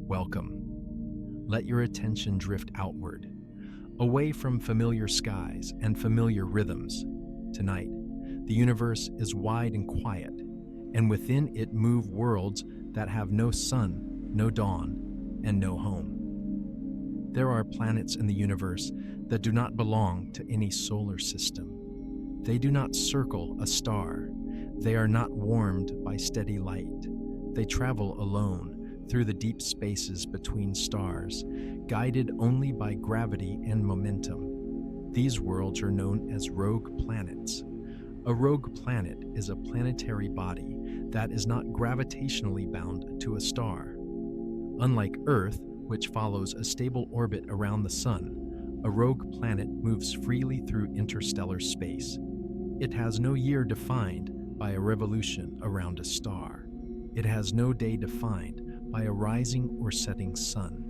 Welcome. Let your attention drift outward, away from familiar skies and familiar rhythms. Tonight, the universe is wide and quiet, and within it move worlds that have no sun, no dawn, and no home. There are planets in the universe that do not belong to any solar system. They do not circle a star. They are not warmed by steady light. They travel alone through the deep spaces between stars, guided only by gravity and momentum. These worlds are known as rogue planets. A rogue planet is a planetary body that is not gravitationally bound to a star. Unlike Earth, which follows a stable orbit around the Sun, a rogue planet moves freely through interstellar space. It has no year defined by a revolution around a star. It has no day defined by a rising or setting sun.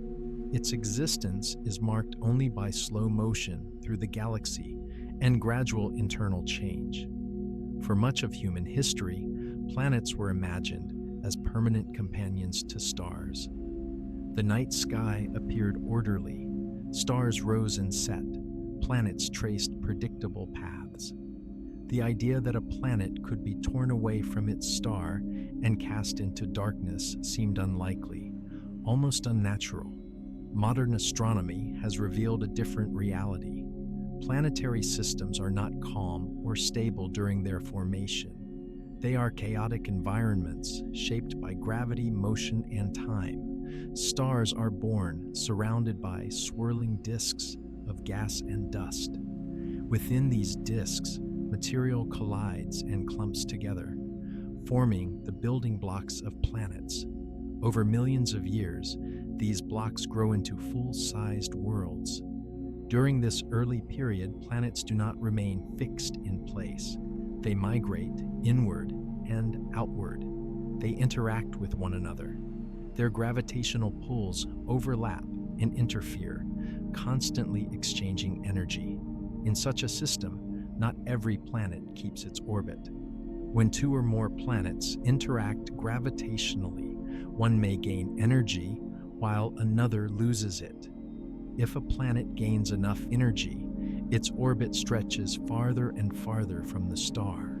Its existence is marked only by slow motion through the galaxy and gradual internal change. For much of human history, planets were imagined as permanent companions to stars. The night sky appeared orderly. Stars rose and set. Planets traced predictable paths. The idea that a planet could be torn away from its star and cast into darkness seemed unlikely, almost unnatural. Modern astronomy has revealed a different reality. Planetary systems are not calm or stable during their formation. They are chaotic environments shaped by gravity, motion, and time. Stars are born surrounded by swirling disks of gas and dust. Within these disks, material collides and clumps together, forming the building blocks of planets. Over millions of years, these blocks grow into full-sized worlds. During this early period, planets do not remain fixed in place. They migrate inward and outward. They interact with one another. Their gravitational pulls overlap and interfere, constantly exchanging energy. In such a system, not every planet keeps its orbit. When two or more planets interact gravitationally, one may gain energy while another loses it. If a planet gains enough energy, its orbit stretches farther and farther from the star.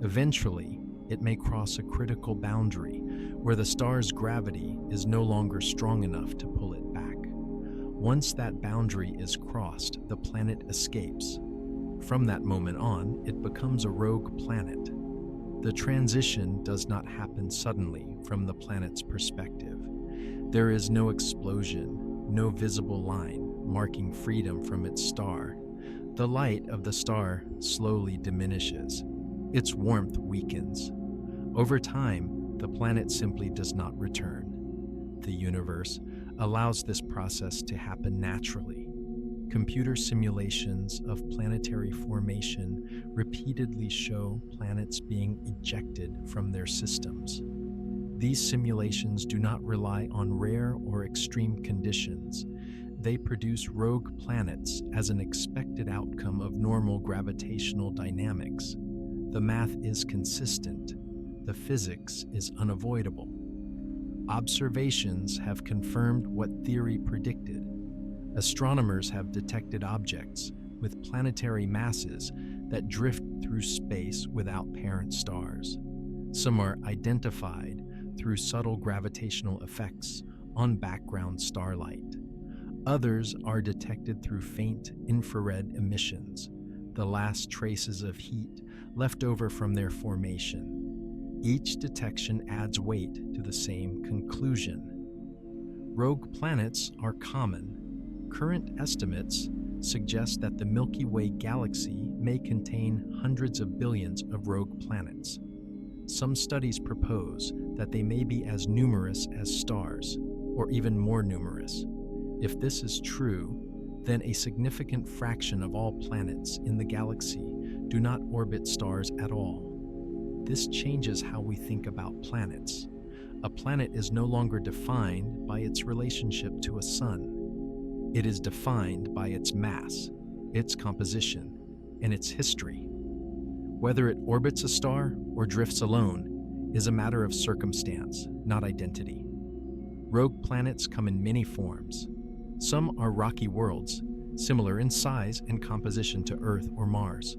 Eventually, it may cross a critical boundary where the star's gravity is no longer strong enough to pull it back. Once that boundary is crossed, the planet escapes. From that moment on, it becomes a rogue planet. The transition does not happen suddenly from the planet's perspective. There is no explosion, no visible line marking freedom from its star. The light of the star slowly diminishes. Its warmth weakens. Over time, the planet simply does not return. The universe allows this process to happen naturally. Computer simulations of planetary formation repeatedly show planets being ejected from their systems. These simulations do not rely on rare or extreme conditions. They produce rogue planets as an expected outcome of normal gravitational dynamics. The math is consistent. The physics is unavoidable. Observations have confirmed what theory predicted. Astronomers have detected objects with planetary masses that drift through space without parent stars. Some are identified through subtle gravitational effects on background starlight. Others are detected through faint infrared emissions, the last traces of heat left over from their formation. Each detection adds weight to the same conclusion. Rogue planets are common. Current estimates suggest that the Milky Way galaxy may contain hundreds of billions of rogue planets. Some studies propose that they may be as numerous as stars, or even more numerous. If this is true, then a significant fraction of all planets in the galaxy do not orbit stars at all. This changes how we think about planets. A planet is no longer defined by its relationship to a sun. It is defined by its mass, its composition, and its history. Whether it orbits a star or drifts alone is a matter of circumstance, not identity. Rogue planets come in many forms. Some are rocky worlds, similar in size and composition to Earth or Mars.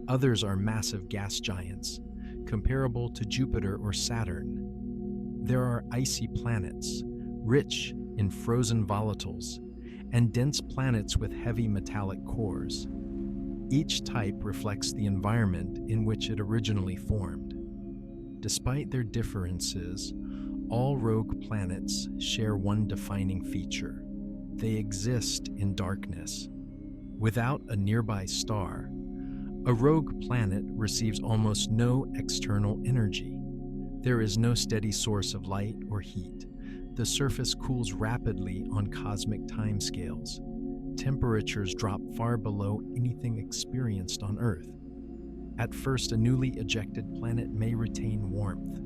Others are massive gas giants, comparable to Jupiter or Saturn. There are icy planets, rich in frozen volatiles, and dense planets with heavy metallic cores. Each type reflects the environment in which it originally formed. Despite their differences, all rogue planets share one defining feature. They exist in darkness. Without a nearby star, a rogue planet receives almost no external energy. There is no steady source of light or heat. The surface cools rapidly on cosmic timescales. Temperatures drop far below anything experienced on Earth. At first, a newly ejected planet may retain warmth.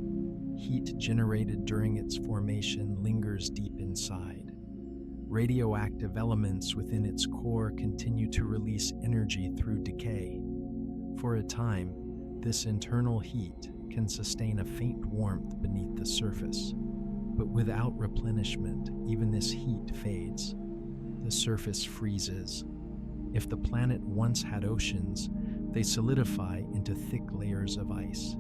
Heat generated during its formation lingers deep inside. Radioactive elements within its core continue to release energy through decay. For a time, this internal heat can sustain a faint warmth beneath the surface. But without replenishment, even this heat fades. The surface freezes. If the planet once had oceans, they solidify into thick layers of ice.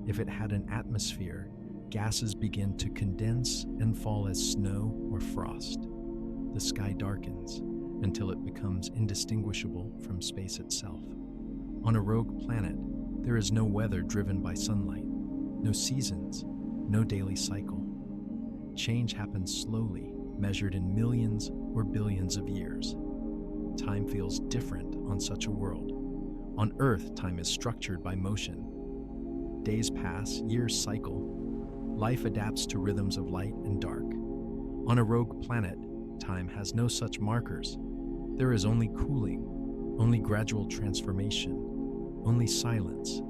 If it had an atmosphere, gases begin to condense and fall as snow or frost. The sky darkens until it becomes indistinguishable from space itself. On a rogue planet, there is no weather driven by sunlight, no seasons, no daily cycle. Change happens slowly, measured in millions or billions of years. Time feels different on such a world. On Earth, time is structured by motion. Days pass, years cycle. Life adapts to rhythms of light and dark. On a rogue planet, time has no such markers. There is only cooling, only gradual transformation, only silence.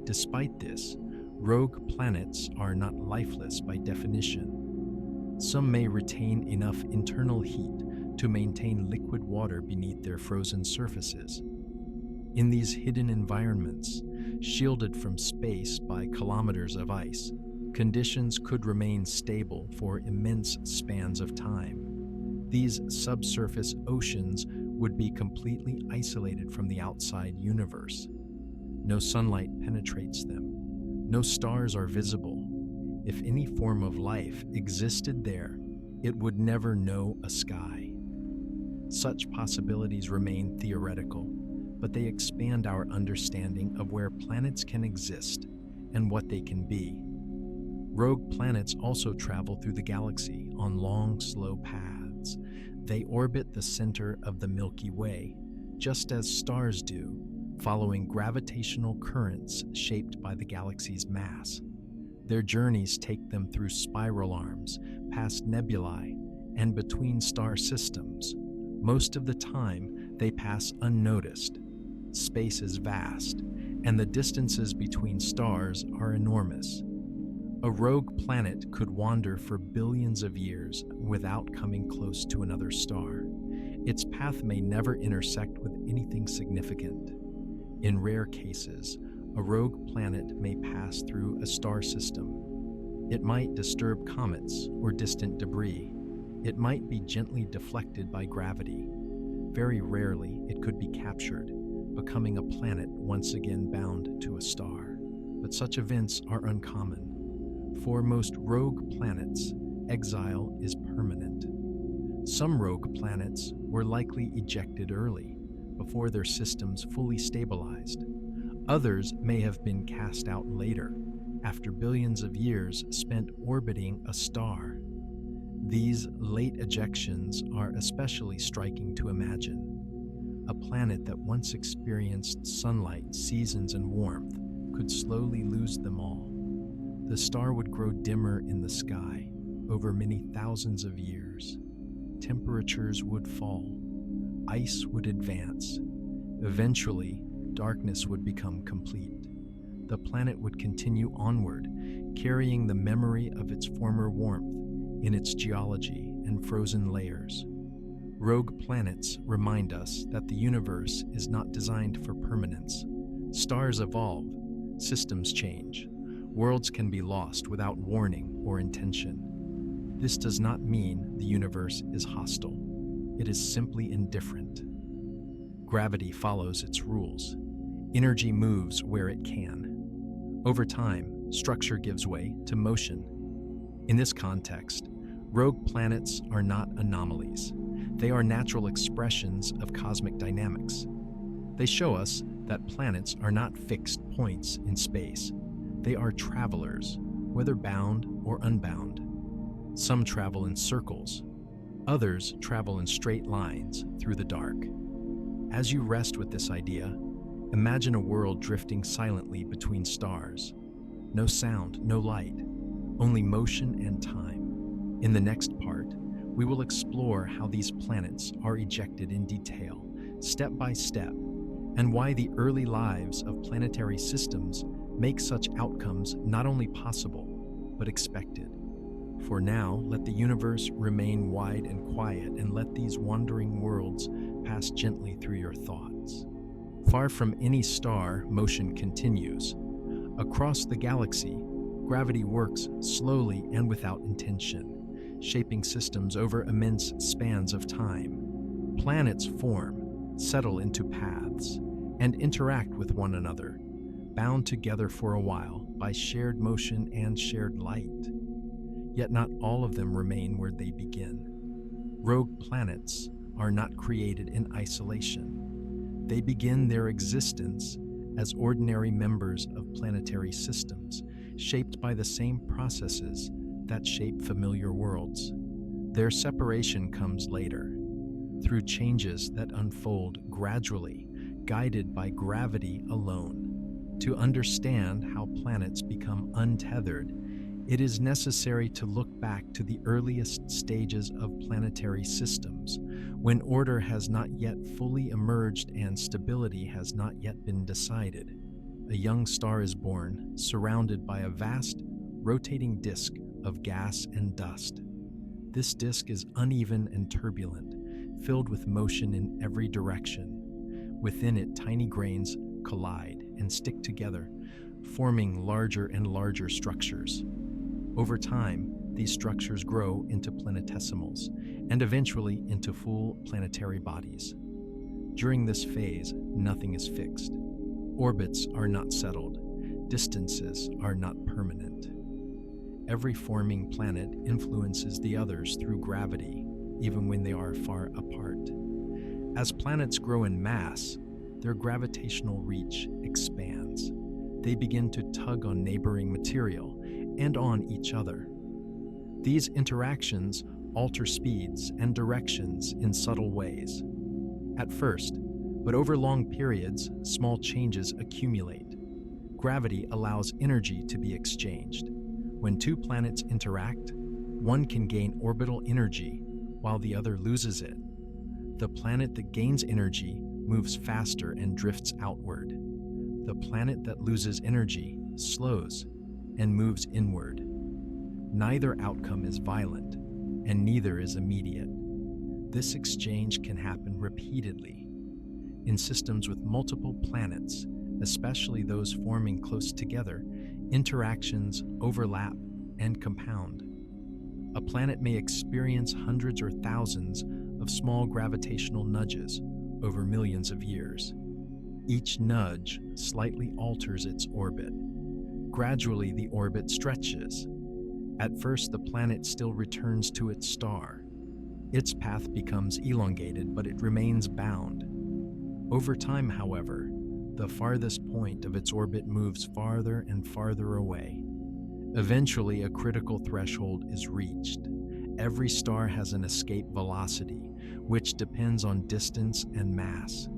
Despite this, rogue planets are not lifeless by definition. Some may retain enough internal heat to maintain liquid water beneath their frozen surfaces. In these hidden environments, shielded from space by kilometers of ice, conditions could remain stable for immense spans of time. These subsurface oceans would be completely isolated from the outside universe. No sunlight penetrates them. No stars are visible. If any form of life existed there, it would never know a sky. Such possibilities remain theoretical, but they expand our understanding of where planets can exist and what they can be. Rogue planets also travel through the galaxy on long, slow paths. They orbit the center of the Milky Way, just as stars do, following gravitational currents shaped by the galaxy's mass. Their journeys take them through spiral arms, past nebulae, and between star systems. Most of the time, they pass unnoticed. Space is vast, and the distances between stars are enormous. A rogue planet could wander for billions of years without coming close to another star. Its path may never intersect with anything significant. In rare cases, a rogue planet may pass through a star system. It might disturb comets or distant debris. It might be gently deflected by gravity. Very rarely, it could be captured, becoming a planet once again bound to a star. But such events are uncommon. For most rogue planets, exile is permanent. Some rogue planets were likely ejected early, before their systems fully stabilized. Others may have been cast out later, after billions of years spent orbiting a star. These late ejections are especially striking to imagine. A planet that once experienced sunlight, seasons, and warmth could slowly lose them all. The star would grow dimmer in the sky over many thousands of years. Temperatures would fall. Ice would advance. Eventually, darkness would become complete. The planet would continue onward, carrying the memory of its former warmth in its geology and frozen layers. Rogue planets remind us that the universe is not designed for permanence. Stars evolve, systems change, worlds can be lost without warning or intention. This does not mean the universe is hostile. It is simply indifferent. Gravity follows its rules. Energy moves where it can. Over time, structure gives way to motion. In this context, rogue planets are not anomalies. They are natural expressions of cosmic dynamics. They show us that planets are not fixed points in space. They are travelers, whether bound or unbound. Some travel in circles. Others travel in straight lines through the dark. As you rest with this idea, imagine a world drifting silently between stars. No sound, no light, only motion and time. In the next part, we will explore how these planets are ejected in detail, step by step, and why the early lives of planetary systems make such outcomes not only possible, but expected. For now, let the universe remain wide and quiet, and let these wandering worlds pass gently through your thoughts. Far from any star, motion continues. Across the galaxy, gravity works slowly and without intention, shaping systems over immense spans of time. Planets form, settle into paths, and interact with one another, bound together for a while by shared motion and shared light. Yet not all of them remain where they begin. Rogue planets are not created in isolation. They begin their existence as ordinary members of planetary systems, shaped by the same processes that shape familiar worlds. Their separation comes later, through changes that unfold gradually, guided by gravity alone. To understand how planets become untethered, it is necessary to look back to the earliest stages of planetary systems, when order has not yet fully emerged and stability has not yet been decided. A young star is born, surrounded by a vast, rotating disk of gas and dust. This disk is uneven and turbulent, filled with motion in every direction. Within it, tiny grains collide and stick together, forming larger and larger structures. Over time, these structures grow into planetesimals and eventually into full planetary bodies. During this phase, nothing is fixed. Orbits are not settled. Distances are not permanent. Every forming planet influences the others through gravity, even when they are far apart. As planets grow in mass, their gravitational reach expands. They begin to tug on neighboring material and on each other. These interactions alter speeds and directions in subtle ways. At first, but over long periods, small changes accumulate. Gravity allows energy to be exchanged. When two planets interact, one can gain orbital energy while the other loses it. The planet that gains energy moves faster and drifts outward. The planet that loses energy slows and moves inward. Neither outcome is violent, and neither is immediate. This exchange can happen repeatedly. In systems with multiple planets, especially those forming close together, interactions overlap and compound. A planet may experience hundreds or thousands of small gravitational nudges over millions of years. Each nudge slightly alters its orbit. Gradually, the orbit stretches. At first, the planet still returns to its star. Its path becomes elongated, but it remains bound. Over time, however, the farthest point of its orbit moves farther and farther away. Eventually, a critical threshold is reached. Every star has an escape velocity, which depends on distance and mass.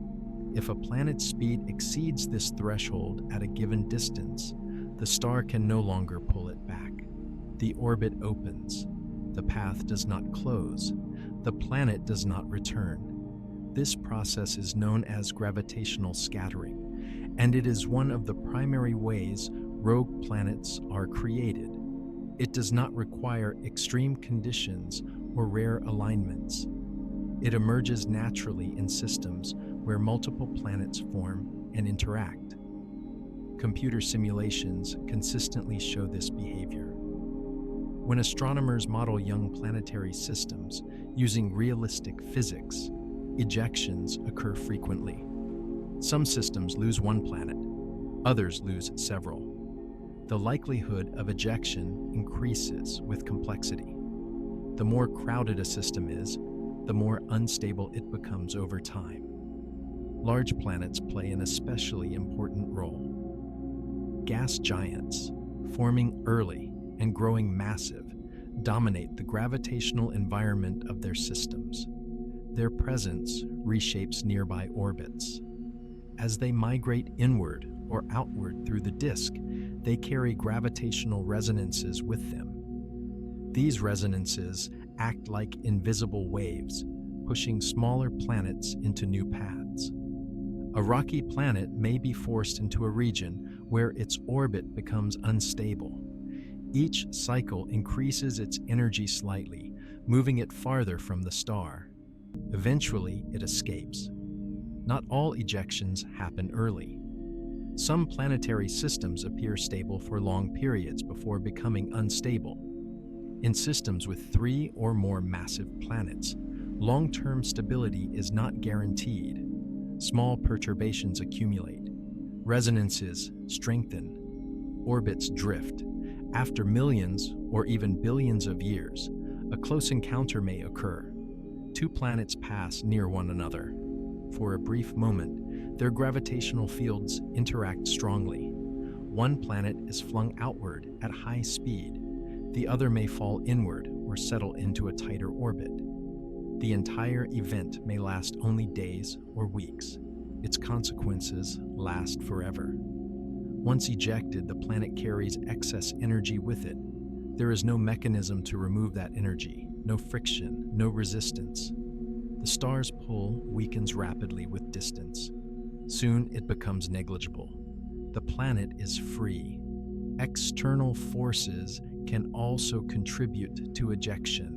If a planet's speed exceeds this threshold at a given distance, the star can no longer pull it back. The orbit opens. The path does not close. The planet does not return. This process is known as gravitational scattering, and it is one of the primary ways rogue planets are created. It does not require extreme conditions or rare alignments. It emerges naturally in systems where multiple planets form and interact. Computer simulations consistently show this behavior. When astronomers model young planetary systems using realistic physics, ejections occur frequently. Some systems lose one planet, others lose several. The likelihood of ejection increases with complexity. The more crowded a system is, the more unstable it becomes over time. Large planets play an especially important role. Gas giants, forming early and growing massive, dominate the gravitational environment of their systems. Their presence reshapes nearby orbits. As they migrate inward or outward through the disk, they carry gravitational resonances with them. These resonances act like invisible waves, pushing smaller planets into new paths. A rocky planet may be forced into a region where its orbit becomes unstable. Each cycle increases its energy slightly, moving it farther from the star. Eventually, it escapes. Not all ejections happen early. Some planetary systems appear stable for long periods before becoming unstable. In systems with 3 or more massive planets, long-term stability is not guaranteed. Small perturbations accumulate. Resonances strengthen. Orbits drift. After millions or even billions of years, a close encounter may occur. 2 planets pass near one another. For a brief moment, their gravitational fields interact strongly. One planet is flung outward at high speed. The other may fall inward or settle into a tighter orbit. The entire event may last only days or weeks. Its consequences last forever. Once ejected, the planet carries excess energy with it. There is no mechanism to remove that energy, no friction, no resistance. The star's pull weakens rapidly with distance. Soon it becomes negligible. The planet is free. External forces can also contribute to ejection.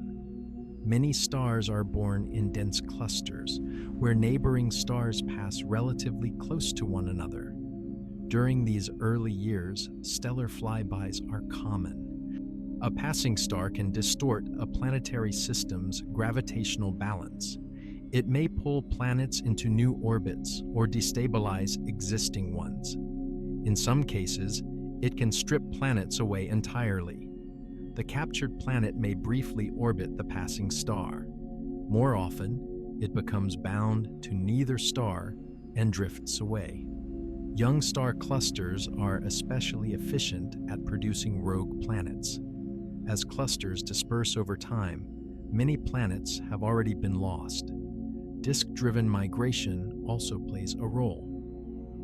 Many stars are born in dense clusters, where neighboring stars pass relatively close to one another. During these early years, stellar flybys are common. A passing star can distort a planetary system's gravitational balance. It may pull planets into new orbits or destabilize existing ones. In some cases, it can strip planets away entirely. The captured planet may briefly orbit the passing star. More often, it becomes bound to neither star and drifts away. Young star clusters are especially efficient at producing rogue planets. As clusters disperse over time, many planets have already been lost. Disk-driven migration also plays a role.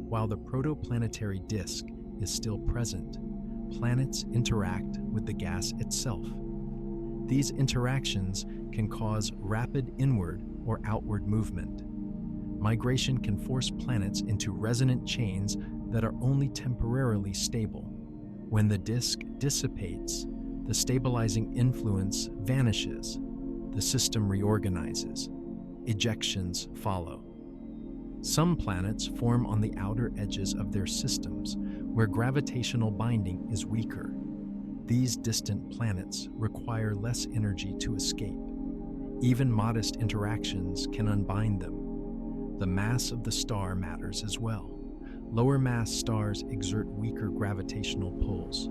While the protoplanetary disk is still present, planets interact with the gas itself. These interactions can cause rapid inward or outward movement. Migration can force planets into resonant chains that are only temporarily stable. When the disk dissipates, the stabilizing influence vanishes. The system reorganizes. Ejections follow. Some planets form on the outer edges of their systems, where gravitational binding is weaker. These distant planets require less energy to escape. Even modest interactions can unbind them. The mass of the star matters as well. Lower mass stars exert weaker gravitational pulls.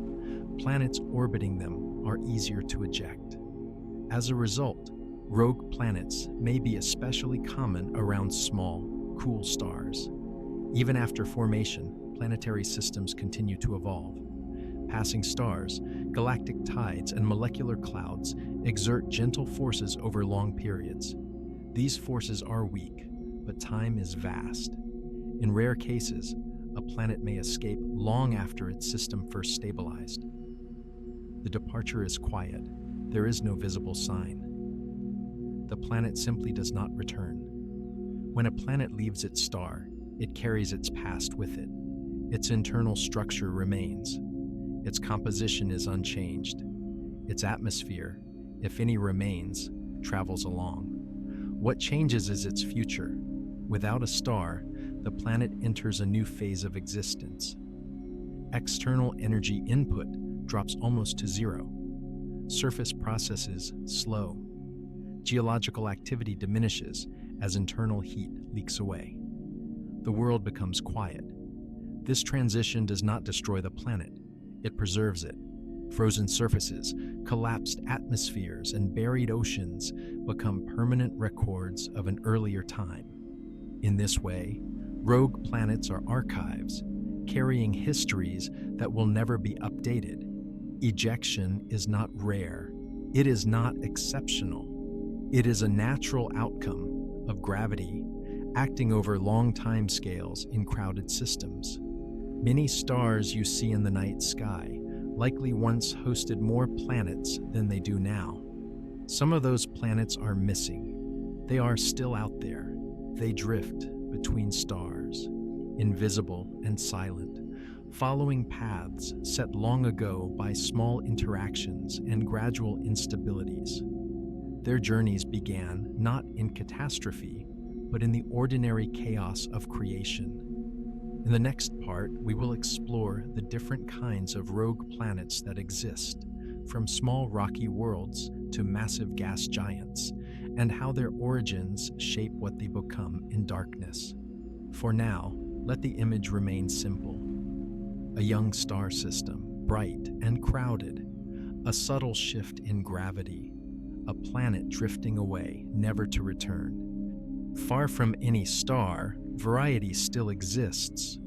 Planets orbiting them are easier to eject. As a result, rogue planets may be especially common around small, cool stars. Even after formation, planetary systems continue to evolve. Passing stars, galactic tides, and molecular clouds exert gentle forces over long periods. These forces are weak, but time is vast. In rare cases, a planet may escape long after its system first stabilized. The departure is quiet. There is no visible sign. The planet simply does not return. When a planet leaves its star, it carries its past with it. Its internal structure remains. Its composition is unchanged. Its atmosphere, if any remains, travels along. What changes is its future. Without a star, the planet enters a new phase of existence. External energy input drops almost to zero. Surface processes slow. Geological activity diminishes as internal heat leaks away. The world becomes quiet. This transition does not destroy the planet, it preserves it. Frozen surfaces, collapsed atmospheres, and buried oceans become permanent records of an earlier time. In this way, rogue planets are archives, carrying histories that will never be updated. Ejection is not rare. It is not exceptional. It is a natural outcome of gravity acting over long time scales in crowded systems. Many stars you see in the night sky likely once hosted more planets than they do now. Some of those planets are missing. They are still out there. They drift between stars, invisible and silent, following paths set long ago by small interactions and gradual instabilities. Their journeys began not in catastrophe, but in the ordinary chaos of creation. In the next part, we will explore the different kinds of rogue planets that exist, from small rocky worlds to massive gas giants, and how their origins shape what they become in darkness. For now, let the image remain simple. A young star system, bright and crowded, a subtle shift in gravity, a planet drifting away, never to return. Far from any star, variety still exists.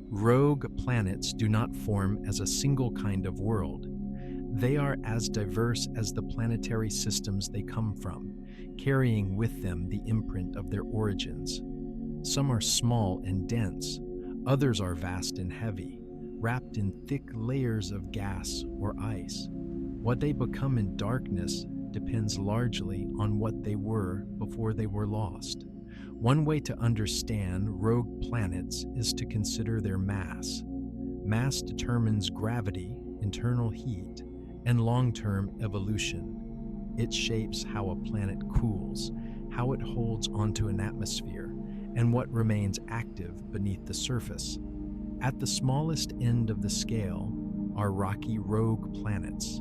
Rogue planets do not form as a single kind of world. They are as diverse as the planetary systems they come from, carrying with them the imprint of their origins. Some are small and dense, others are vast and heavy, wrapped in thick layers of gas or ice. What they become in darkness depends largely on what they were before they were lost. One way to understand rogue planets is to consider their mass. Mass determines gravity, internal heat, and long-term evolution. It shapes how a planet cools, how it holds onto an atmosphere, and what remains active beneath the surface. At the smallest end of the scale are rocky rogue planets.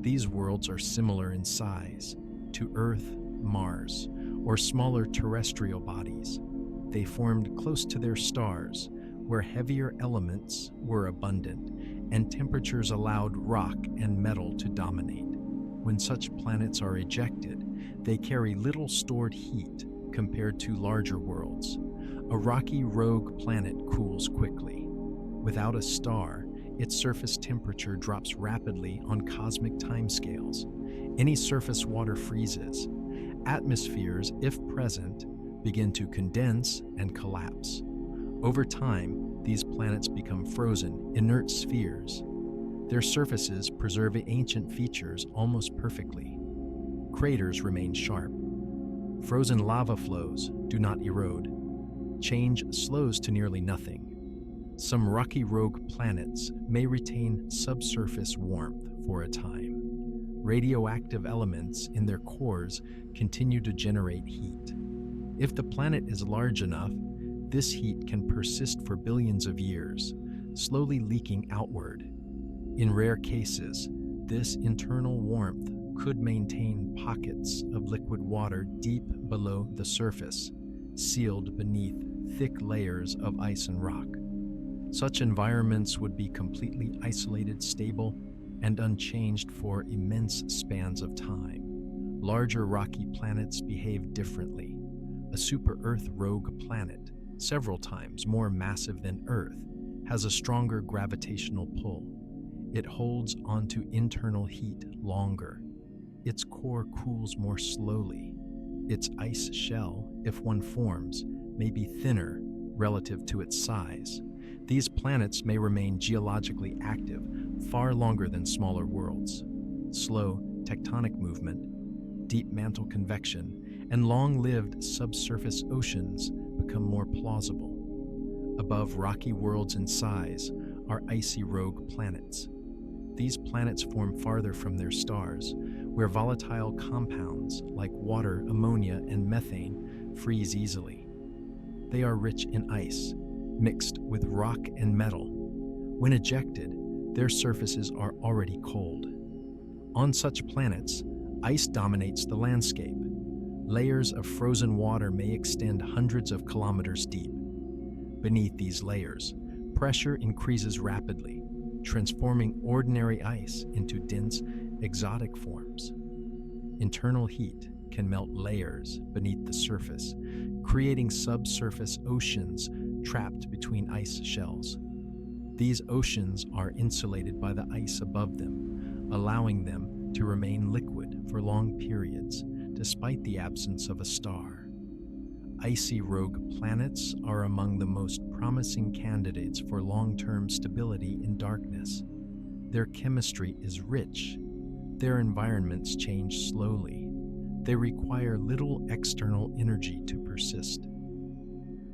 These worlds are similar in size to Earth, Mars, or smaller terrestrial bodies. They formed close to their stars, where heavier elements were abundant and temperatures allowed rock and metal to dominate. When such planets are ejected, they carry little stored heat compared to larger worlds. A rocky rogue planet cools quickly. Without a star, its surface temperature drops rapidly on cosmic timescales. Any surface water freezes. Atmospheres, if present, begin to condense and collapse. Over time, these planets become frozen, inert spheres. Their surfaces preserve ancient features almost perfectly. Craters remain sharp. Frozen lava flows do not erode. Change slows to nearly nothing. Some rocky rogue planets may retain subsurface warmth for a time. Radioactive elements in their cores continue to generate heat. If the planet is large enough, this heat can persist for billions of years, slowly leaking outward. In rare cases, this internal warmth could maintain pockets of liquid water deep below the surface, sealed beneath thick layers of ice and rock. Such environments would be completely isolated, stable, and unchanged for immense spans of time. Larger rocky planets behave differently. A super-Earth rogue planet, several times more massive than Earth, has a stronger gravitational pull. It holds onto internal heat longer. Its core cools more slowly. Its ice shell, if one forms, may be thinner relative to its size. These planets may remain geologically active far longer than smaller worlds. Slow tectonic movement, deep mantle convection, and long-lived subsurface oceans become more plausible. Above rocky worlds in size are icy rogue planets. These planets form farther from their stars, where volatile compounds like water, ammonia, and methane freeze easily. They are rich in ice, mixed with rock and metal. When ejected, their surfaces are already cold. On such planets, ice dominates the landscape. Layers of frozen water may extend hundreds of kilometers deep. Beneath these layers, pressure increases rapidly, transforming ordinary ice into dense, exotic forms. Internal heat can melt layers beneath the surface, creating subsurface oceans trapped between ice shells. These oceans are insulated by the ice above them, allowing them to remain liquid for long periods despite the absence of a star. Icy rogue planets are among the most promising candidates for long-term stability in darkness. Their chemistry is rich. Their environments change slowly. They require little external energy to persist.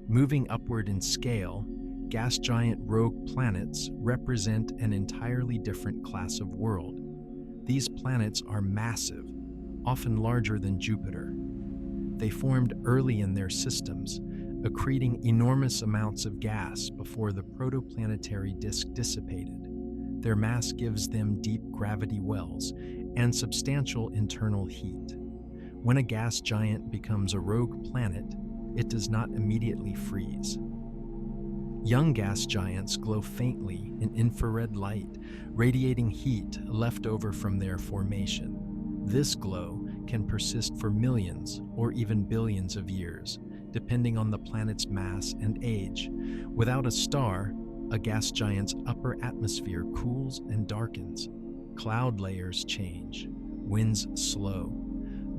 Moving upward in scale, gas giant rogue planets represent an entirely different class of world. These planets are massive, often larger than Jupiter. They formed early in their systems, accreting enormous amounts of gas before the protoplanetary disk dissipated. Their mass gives them deep gravity wells and substantial internal heat. When a gas giant becomes a rogue planet, it does not immediately freeze. Young gas giants glow faintly in infrared light, radiating heat left over from their formation. This glow can persist for millions or even billions of years, depending on the planet's mass and age. Without a star, a gas giant's upper atmosphere cools and darkens. Cloud layers change, winds slow,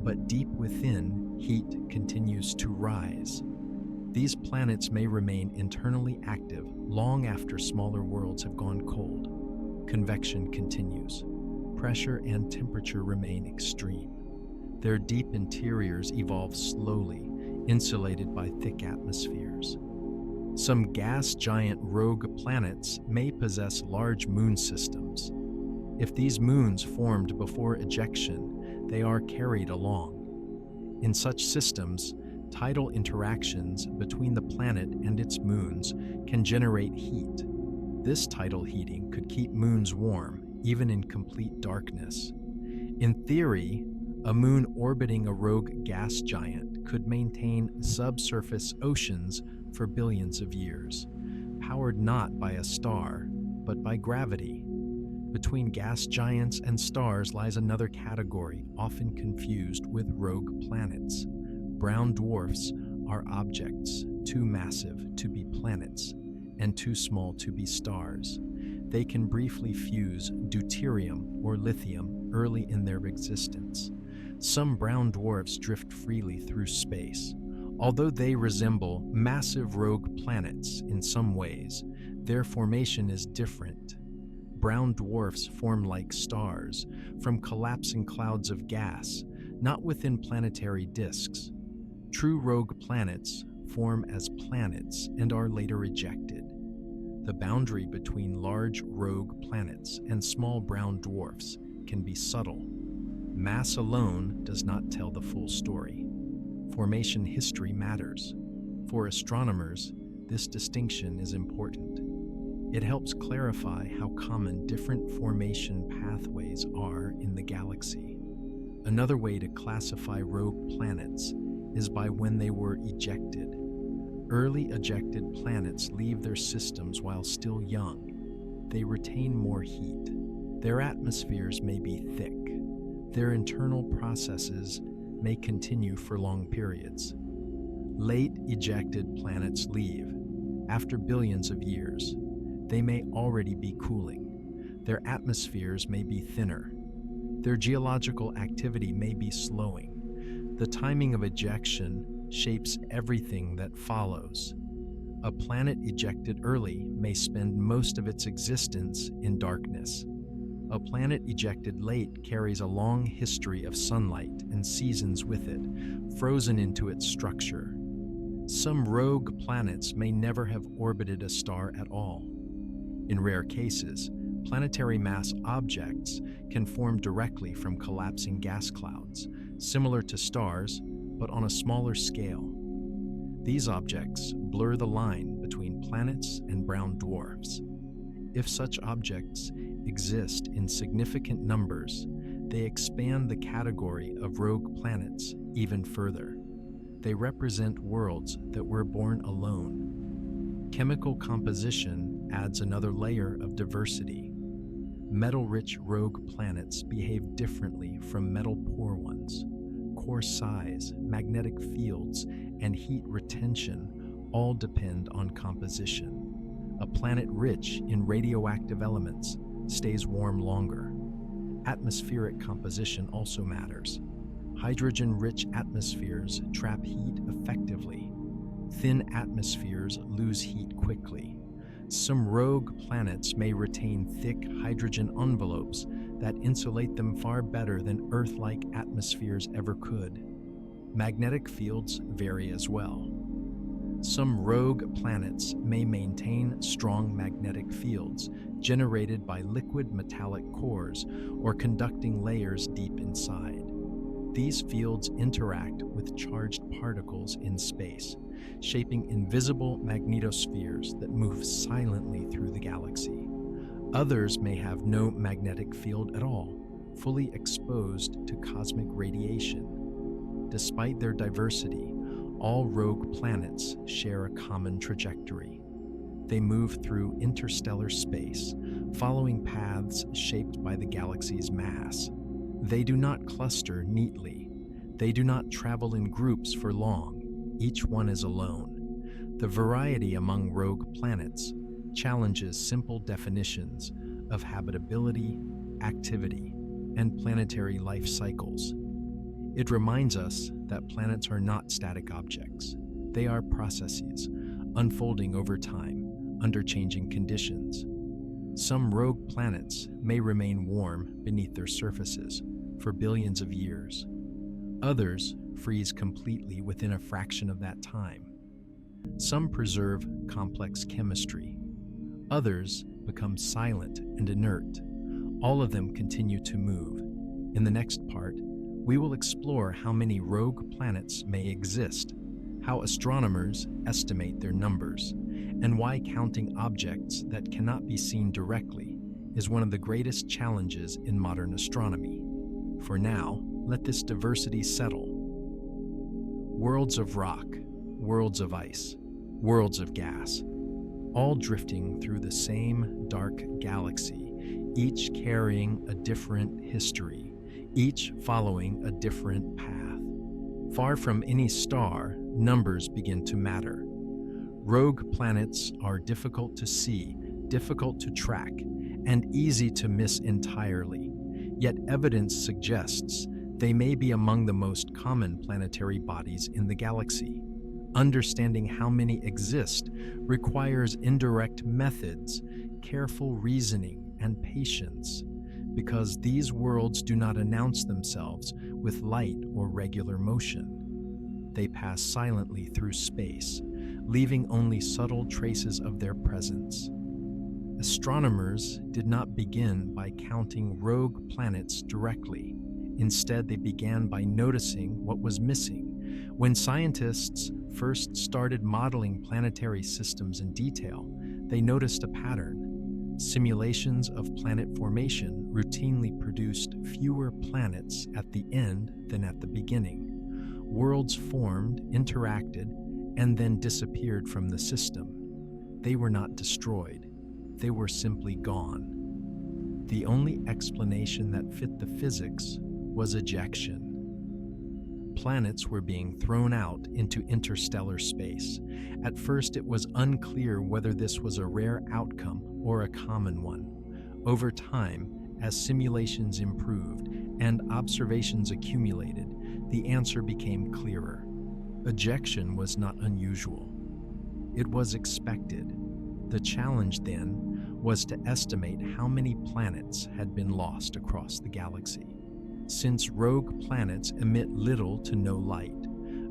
but deep within, heat continues to rise. These planets may remain internally active long after smaller worlds have gone cold. Convection continues. Pressure and temperature remain extreme. Their deep interiors evolve slowly, insulated by thick atmospheres. Some gas giant rogue planets may possess large moon systems. If these moons formed before ejection, they are carried along. In such systems, tidal interactions between the planet and its moons can generate heat. This tidal heating could keep moons warm, even in complete darkness. In theory, a moon orbiting a rogue gas giant could maintain subsurface oceans for billions of years, powered not by a star, but by gravity. Between gas giants and stars lies another category often confused with rogue planets. Brown dwarfs are objects too massive to be planets and too small to be stars. They can briefly fuse deuterium or lithium early in their existence. Some brown dwarfs drift freely through space. Although they resemble massive rogue planets in some ways, their formation is different. Brown dwarfs form like stars from collapsing clouds of gas, not within planetary disks. True rogue planets form as planets and are later ejected. The boundary between large rogue planets and small brown dwarfs can be subtle. Mass alone does not tell the full story. Formation history matters. For astronomers, this distinction is important. It helps clarify how common different formation pathways are in the galaxy. Another way to classify rogue planets is by when they were ejected. Early ejected planets leave their systems while still young. They retain more heat. Their atmospheres may be thick. Their internal processes may continue for long periods. Late ejected planets leave. After billions of years, they may already be cooling. Their atmospheres may be thinner. Their geological activity may be slowing. The timing of ejection shapes everything that follows. A planet ejected early may spend most of its existence in darkness. A planet ejected late carries a long history of sunlight and seasons with it, frozen into its structure. Some rogue planets may never have orbited a star at all. In rare cases, planetary mass objects can form directly from collapsing gas clouds, similar to stars, but on a smaller scale. These objects blur the line between planets and brown dwarfs. If such objects exist in significant numbers, they expand the category of rogue planets even further. They represent worlds that were born alone. Chemical composition adds another layer of diversity. Metal-rich rogue planets behave differently from metal-poor ones. Core size, magnetic fields, and heat retention all depend on composition. A planet rich in radioactive elements stays warm longer. Atmospheric composition also matters. Hydrogen-rich atmospheres trap heat effectively. Thin atmospheres lose heat quickly. Some rogue planets may retain thick hydrogen envelopes that insulate them far better than Earth-like atmospheres ever could. Magnetic fields vary as well. Some rogue planets may maintain strong magnetic fields generated by liquid metallic cores or conducting layers deep inside. These fields interact with charged particles in space, shaping invisible magnetospheres that move silently through the galaxy. Others may have no magnetic field at all, fully exposed to cosmic radiation. Despite their diversity, all rogue planets share a common trajectory. They move through interstellar space, following paths shaped by the galaxy's mass. They do not cluster neatly. They do not travel in groups for long. Each one is alone. The variety among rogue planets challenges simple definitions of habitability, activity, and planetary life cycles. It reminds us that planets are not static objects. They are processes, unfolding over time, under changing conditions. Some rogue planets may remain warm beneath their surfaces for billions of years. Others freeze completely within a fraction of that time. Some preserve complex chemistry. Others become silent and inert. All of them continue to move. In the next part, we will explore how many rogue planets may exist, how astronomers estimate their numbers, and why counting objects that cannot be seen directly is one of the greatest challenges in modern astronomy. For now, let this diversity settle. Worlds of rock, worlds of ice, worlds of gas, all drifting through the same dark galaxy, each carrying a different history, each following a different path. Far from any star, numbers begin to matter. Rogue planets are difficult to see, difficult to track, and easy to miss entirely. Yet evidence suggests they may be among the most common planetary bodies in the galaxy. Understanding how many exist requires indirect methods, careful reasoning, and patience, because these worlds do not announce themselves with light or regular motion. They pass silently through space, leaving only subtle traces of their presence. Astronomers did not begin by counting rogue planets directly. Instead, they began by noticing what was missing. When scientists first started modeling planetary systems in detail, they noticed a pattern. Simulations of planet formation routinely produced fewer planets at the end than at the beginning. Worlds formed, interacted, and then disappeared from the system. They were not destroyed. They were simply gone. The only explanation that fit the physics was ejection. Planets were being thrown out into interstellar space. At first, it was unclear whether this was a rare outcome or a common one. Over time, as simulations improved and observations accumulated, the answer became clearer. Ejection was not unusual. It was expected. The challenge then was to estimate how many planets had been lost across the galaxy. Since rogue planets emit little to no light,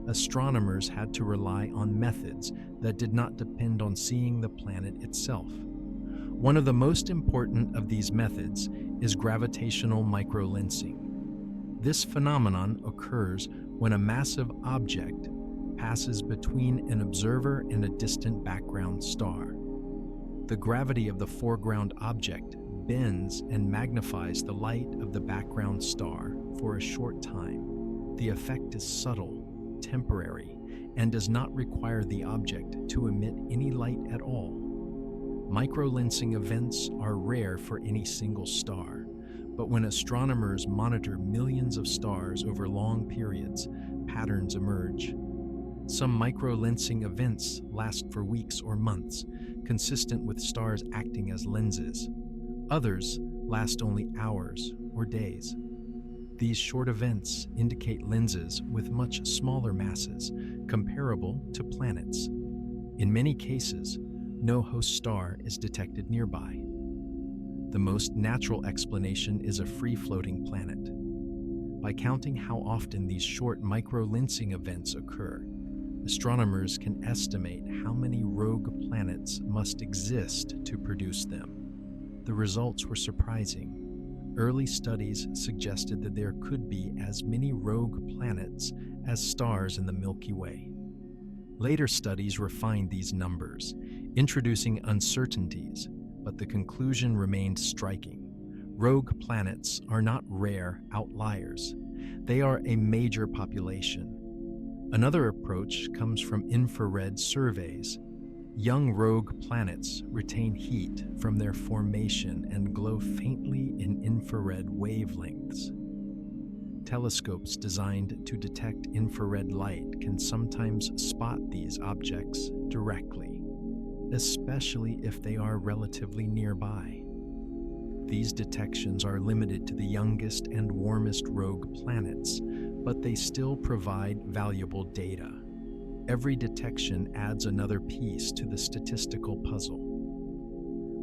astronomers had to rely on methods that did not depend on seeing the planet itself. One of the most important of these methods is gravitational microlensing. This phenomenon occurs when a massive object passes between an observer and a distant background star. The gravity of the foreground object bends and magnifies the light of the background star for a short time. The effect is subtle, temporary, and does not require the object to emit any light at all. Microlensing events are rare for any single star, but when astronomers monitor millions of stars over long periods, patterns emerge. Some microlensing events last for weeks or months, consistent with stars acting as lenses. Others last only hours or days. These short events indicate lenses with much smaller masses, comparable to planets. In many cases, no host star is detected nearby. The most natural explanation is a free-floating planet. By counting how often these short microlensing events occur, astronomers can estimate how many rogue planets must exist to produce them. The results were surprising. Early studies suggested that there could be as many rogue planets as stars in the Milky Way. Later studies refined these numbers, introducing uncertainties, but the conclusion remained striking. Rogue planets are not rare outliers. They are a major population. Another approach comes from infrared surveys. Young rogue planets retain heat from their formation and glow faintly in infrared wavelengths. Telescopes designed to detect infrared light can sometimes spot these objects directly, especially if they are relatively nearby. These detections are limited to the youngest and warmest rogue planets, but they still provide valuable data. Every detection adds another piece to the statistical puzzle.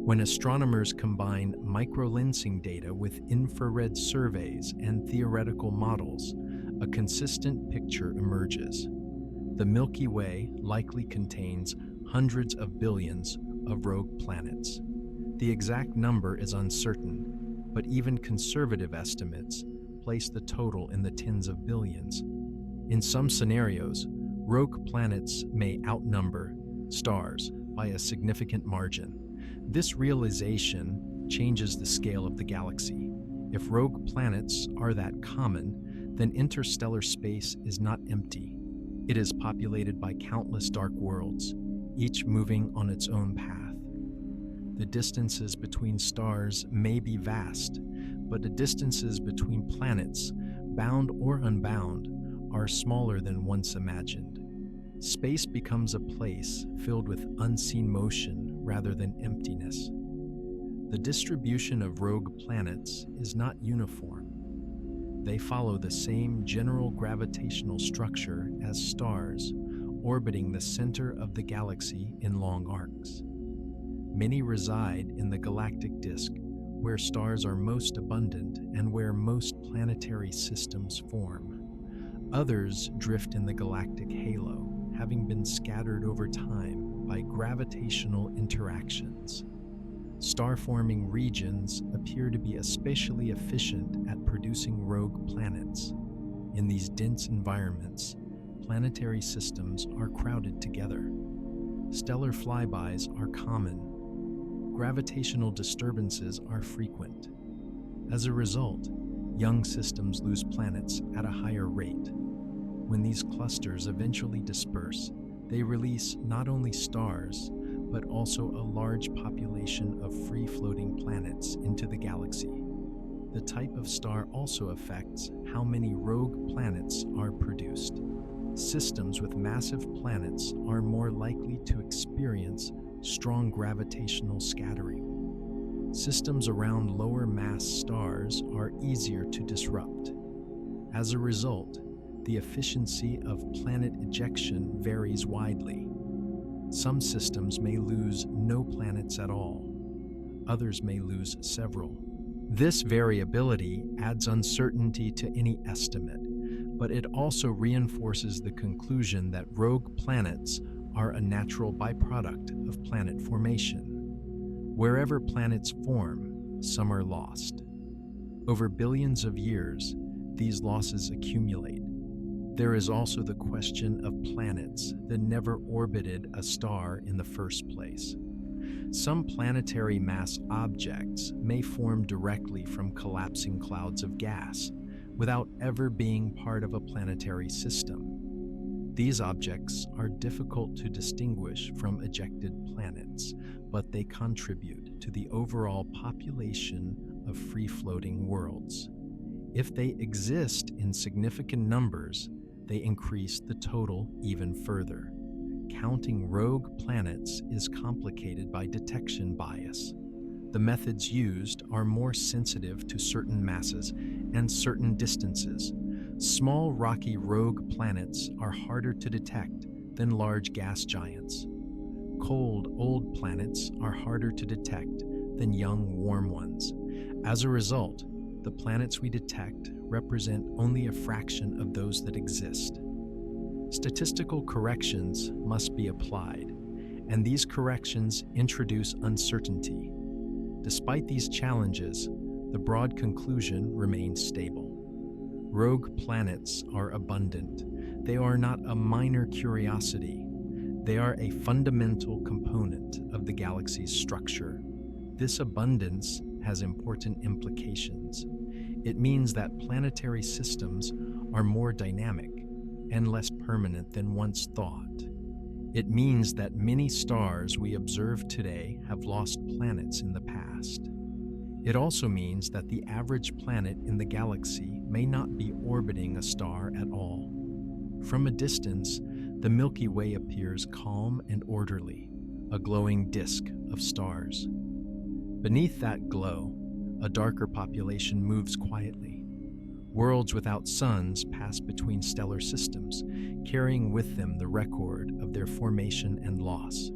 When astronomers combine microlensing data with infrared surveys and theoretical models, a consistent picture emerges. The Milky Way likely contains hundreds of billions of rogue planets. The exact number is uncertain, but even conservative estimates place the total in the tens of billions. In some scenarios, rogue planets may outnumber stars by a significant margin. This realization changes the scale of the galaxy. If rogue planets are that common, then interstellar space is not empty. It is populated by countless dark worlds, each moving on its own path. The distances between stars may be vast, but the distances between planets, bound or unbound, are smaller than once imagined. Space becomes a place filled with unseen motion rather than emptiness. The distribution of rogue planets is not uniform. They follow the same general gravitational structure as stars, orbiting the center of the galaxy in long arcs. Many reside in the galactic disk, where stars are most abundant and where most planetary systems form. Others drift in the galactic halo, having been scattered over time by gravitational interactions. Star-forming regions appear to be especially efficient at producing rogue planets. In these dense environments, planetary systems are crowded together. Stellar flybys are common. Gravitational disturbances are frequent. As a result, young systems lose planets at a higher rate. When these clusters eventually disperse, they release not only stars, but also a large population of free-floating planets into the galaxy. The type of star also affects how many rogue planets are produced. Systems with massive planets are more likely to experience strong gravitational scattering. Systems around lower mass stars are easier to disrupt. As a result, the efficiency of planet ejection varies widely. Some systems may lose no planets at all. Others may lose several. This variability adds uncertainty to any estimate, but it also reinforces the conclusion that rogue planets are a natural byproduct of planet formation. Wherever planets form, some are lost. Over billions of years, these losses accumulate. There is also the question of planets that never orbited a star in the first place. Some planetary mass objects may form directly from collapsing clouds of gas, without ever being part of a planetary system. These objects are difficult to distinguish from ejected planets, but they contribute to the overall population of free-floating worlds. If they exist in significant numbers, they increase the total even further. Counting rogue planets is complicated by detection bias. The methods used are more sensitive to certain masses and certain distances. Small rocky rogue planets are harder to detect than large gas giants. Cold, old planets are harder to detect than young, warm ones. As a result, the planets we detect represent only a fraction of those that exist. Statistical corrections must be applied, and these corrections introduce uncertainty. Despite these challenges, the broad conclusion remains stable. Rogue planets are abundant. They are not a minor curiosity. They are a fundamental component of the galaxy's structure. This abundance has important implications. It means that planetary systems are more dynamic and less permanent than once thought. It means that many stars we observe today have lost planets in the past. It also means that the average planet in the galaxy may not be orbiting a star at all. From a distance, the Milky Way appears calm and orderly, a glowing disk of stars. Beneath that glow, a darker population moves quietly. Worlds without suns pass between stellar systems, carrying with them the record of their formation and loss.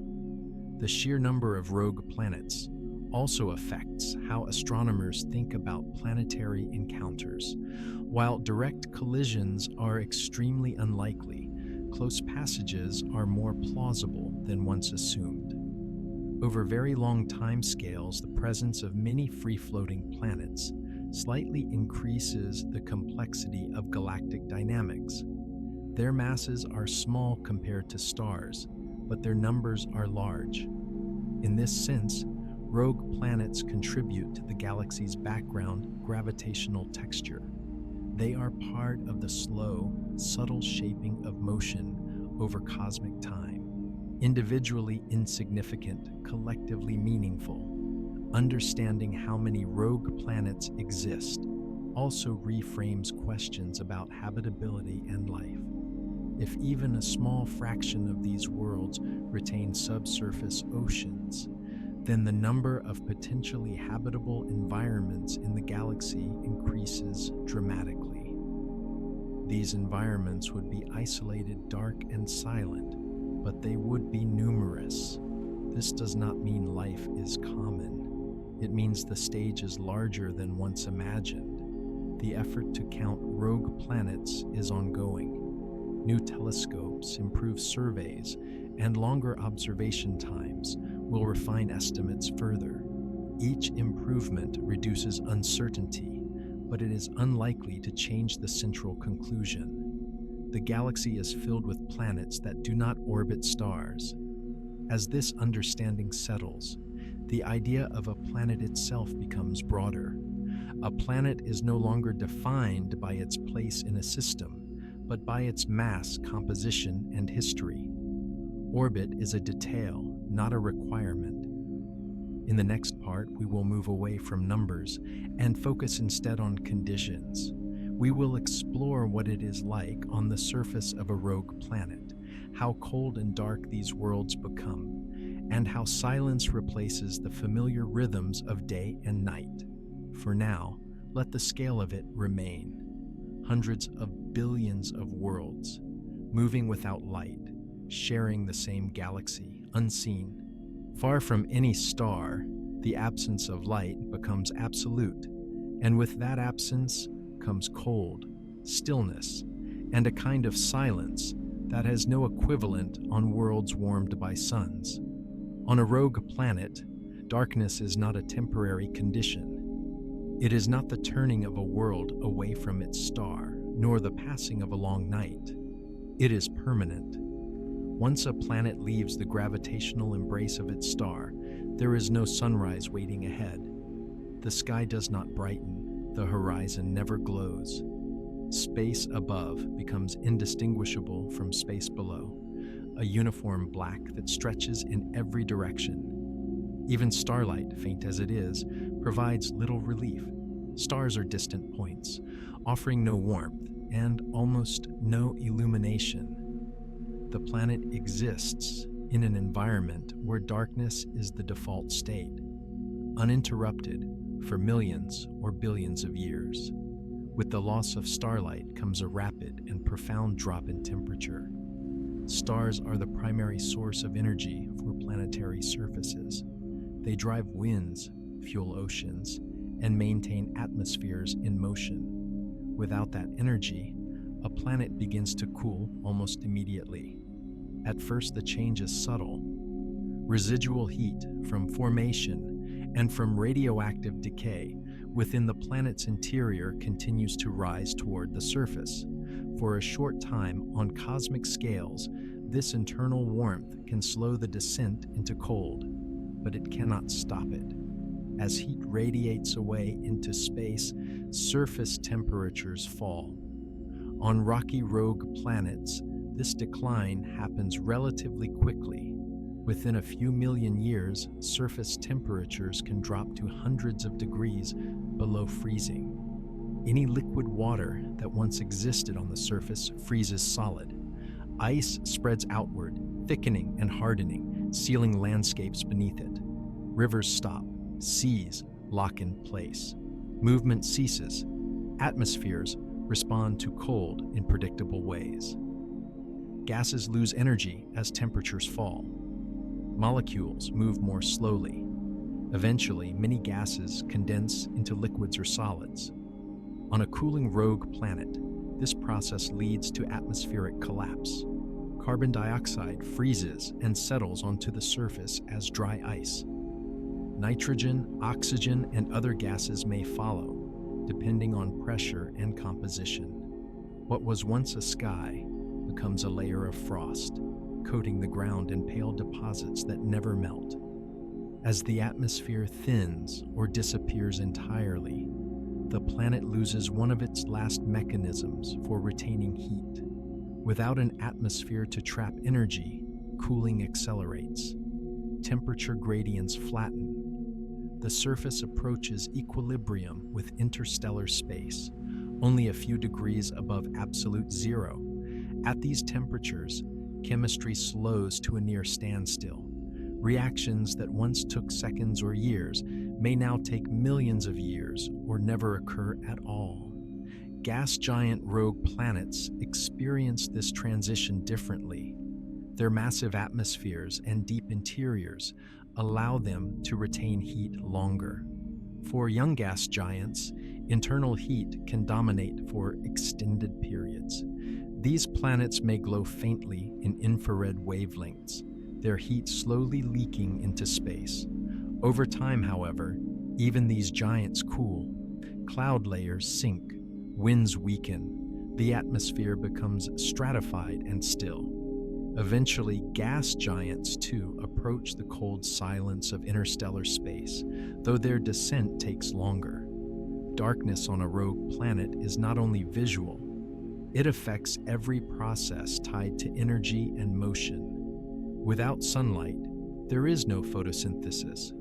The sheer number of rogue planets also affects how astronomers think about planetary encounters. While direct collisions are extremely unlikely, close passages are more plausible than once assumed. Over very long timescales, the presence of many free-floating planets slightly increases the complexity of galactic dynamics. Their masses are small compared to stars, but their numbers are large. In this sense, rogue planets contribute to the galaxy's background gravitational texture. They are part of the slow, subtle shaping of motion over cosmic time. Individually insignificant, collectively meaningful. Understanding how many rogue planets exist also reframes questions about habitability and life. If even a small fraction of these worlds retain subsurface oceans, then the number of potentially habitable environments in the galaxy increases dramatically. These environments would be isolated, dark, and silent, but they would be numerous. This does not mean life is common. It means the stage is larger than once imagined. The effort to count rogue planets is ongoing. New telescopes, improved surveys, and longer observation times will refine estimates further. Each improvement reduces uncertainty, but it is unlikely to change the central conclusion. The galaxy is filled with planets that do not orbit stars. As this understanding settles, the idea of a planet itself becomes broader. A planet is no longer defined by its place in a system, but by its mass, composition, and history. Orbit is a detail, not a requirement. In the next part, we will move away from numbers and focus instead on conditions. We will explore what it is like on the surface of a rogue planet, how cold and dark these worlds become, and how silence replaces the familiar rhythms of day and night. For now, let the scale of it remain. Hundreds of billions of worlds, moving without light, sharing the same galaxy, unseen. Far from any star, the absence of light becomes absolute, and with that absence comes cold, stillness, and a kind of silence that has no equivalent on worlds warmed by suns. On a rogue planet, darkness is not a temporary condition. It is not the turning of a world away from its star, nor the passing of a long night. It is permanent. Once a planet leaves the gravitational embrace of its star, There is no sunrise waiting ahead. The sky does not brighten, the horizon never glows. Space above becomes indistinguishable from space below, a uniform black that stretches in every direction. Even starlight, faint as it is, provides little relief. Stars are distant points, offering no warmth and almost no illumination. The planet exists in an environment where darkness is the default state, uninterrupted for millions or billions of years. With the loss of starlight comes a rapid and profound drop in temperature. Stars are the primary source of energy for planetary surfaces. They drive winds, fuel oceans, and maintain atmospheres in motion. Without that energy, a planet begins to cool almost immediately. At first, the change is subtle. Residual heat from formation and from radioactive decay within the planet's interior continues to rise toward the surface. For a short time, on cosmic scales, this internal warmth can slow the descent into cold, but it cannot stop it. As heat radiates away into space, surface temperatures fall. On rocky rogue planets, this decline happens relatively quickly. Within a few million years, surface temperatures can drop to hundreds of degrees below freezing. Any liquid water that once existed on the surface freezes solid. Ice spreads outward, thickening and hardening, sealing landscapes beneath it. Rivers stop, seas lock in place. Movement ceases. Atmospheres respond to cold in predictable ways. Gases lose energy as temperatures fall. Molecules move more slowly. Eventually, many gases condense into liquids or solids. On a cooling rogue planet, this process leads to atmospheric collapse. Carbon dioxide freezes and settles onto the surface as dry ice. Nitrogen, oxygen, and other gases may follow, depending on pressure and composition. What was once a sky becomes a layer of frost, coating the ground in pale deposits that never melt. As the atmosphere thins or disappears entirely, the planet loses one of its last mechanisms for retaining heat. Without an atmosphere to trap energy, cooling accelerates. Temperature gradients flatten. The surface approaches equilibrium with interstellar space, only a few degrees above absolute zero. At these temperatures, chemistry slows to a near standstill. Reactions that once took seconds or years may now take millions of years or never occur at all. Gas giant rogue planets experience this transition differently. Their massive atmospheres and deep interiors allow them to retain heat longer. For young gas giants, internal heat can dominate for extended periods. These planets may glow faintly in infrared wavelengths, their heat slowly leaking into space. Over time, however, even these giants cool. Cloud layers sink, winds weaken, the atmosphere becomes stratified and still. Eventually, gas giants, too, approach the cold silence of interstellar space, though their descent takes longer. Darkness on a rogue planet is not only visual, it affects every process tied to energy and motion. Without sunlight, there is no photosynthesis.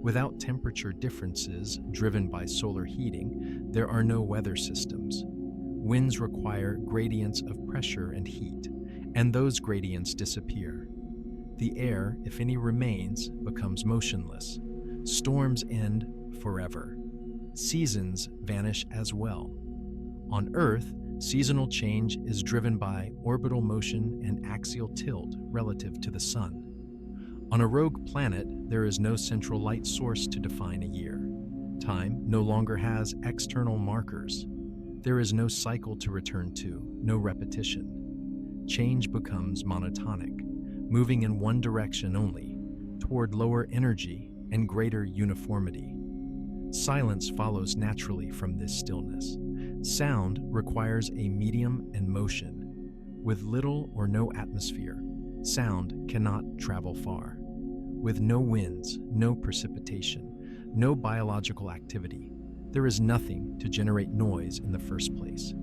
Without temperature differences driven by solar heating, there are no weather systems. Winds require gradients of pressure and heat, and those gradients disappear. The air, if any remains, becomes motionless. Storms end forever. Seasons vanish as well. On Earth, seasonal change is driven by orbital motion and axial tilt relative to the sun. On a rogue planet, there is no central light source to define a year. Time no longer has external markers. There is no cycle to return to, no repetition. Change becomes monotonic, moving in one direction only, toward lower energy and greater uniformity. Silence follows naturally from this stillness. Sound requires a medium and motion. With little or no atmosphere, sound cannot travel far. With no winds, no precipitation, no biological activity, there is nothing to generate noise in the first place.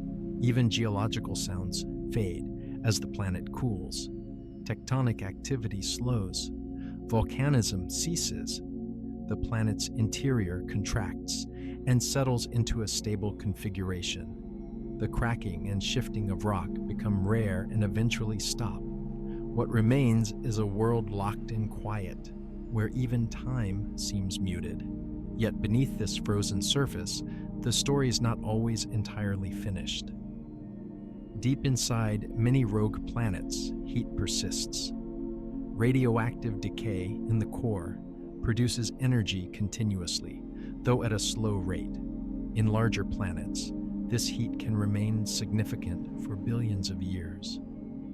Even geological sounds fade as the planet cools. Tectonic activity slows. Volcanism ceases. The planet's interior contracts and settles into a stable configuration. The cracking and shifting of rock become rare and eventually stop. What remains is a world locked in quiet, where even time seems muted. Yet beneath this frozen surface, the story is not always entirely finished. Deep inside many rogue planets, heat persists. Radioactive decay in the core produces energy continuously, though at a slow rate. In larger planets, this heat can remain significant for billions of years.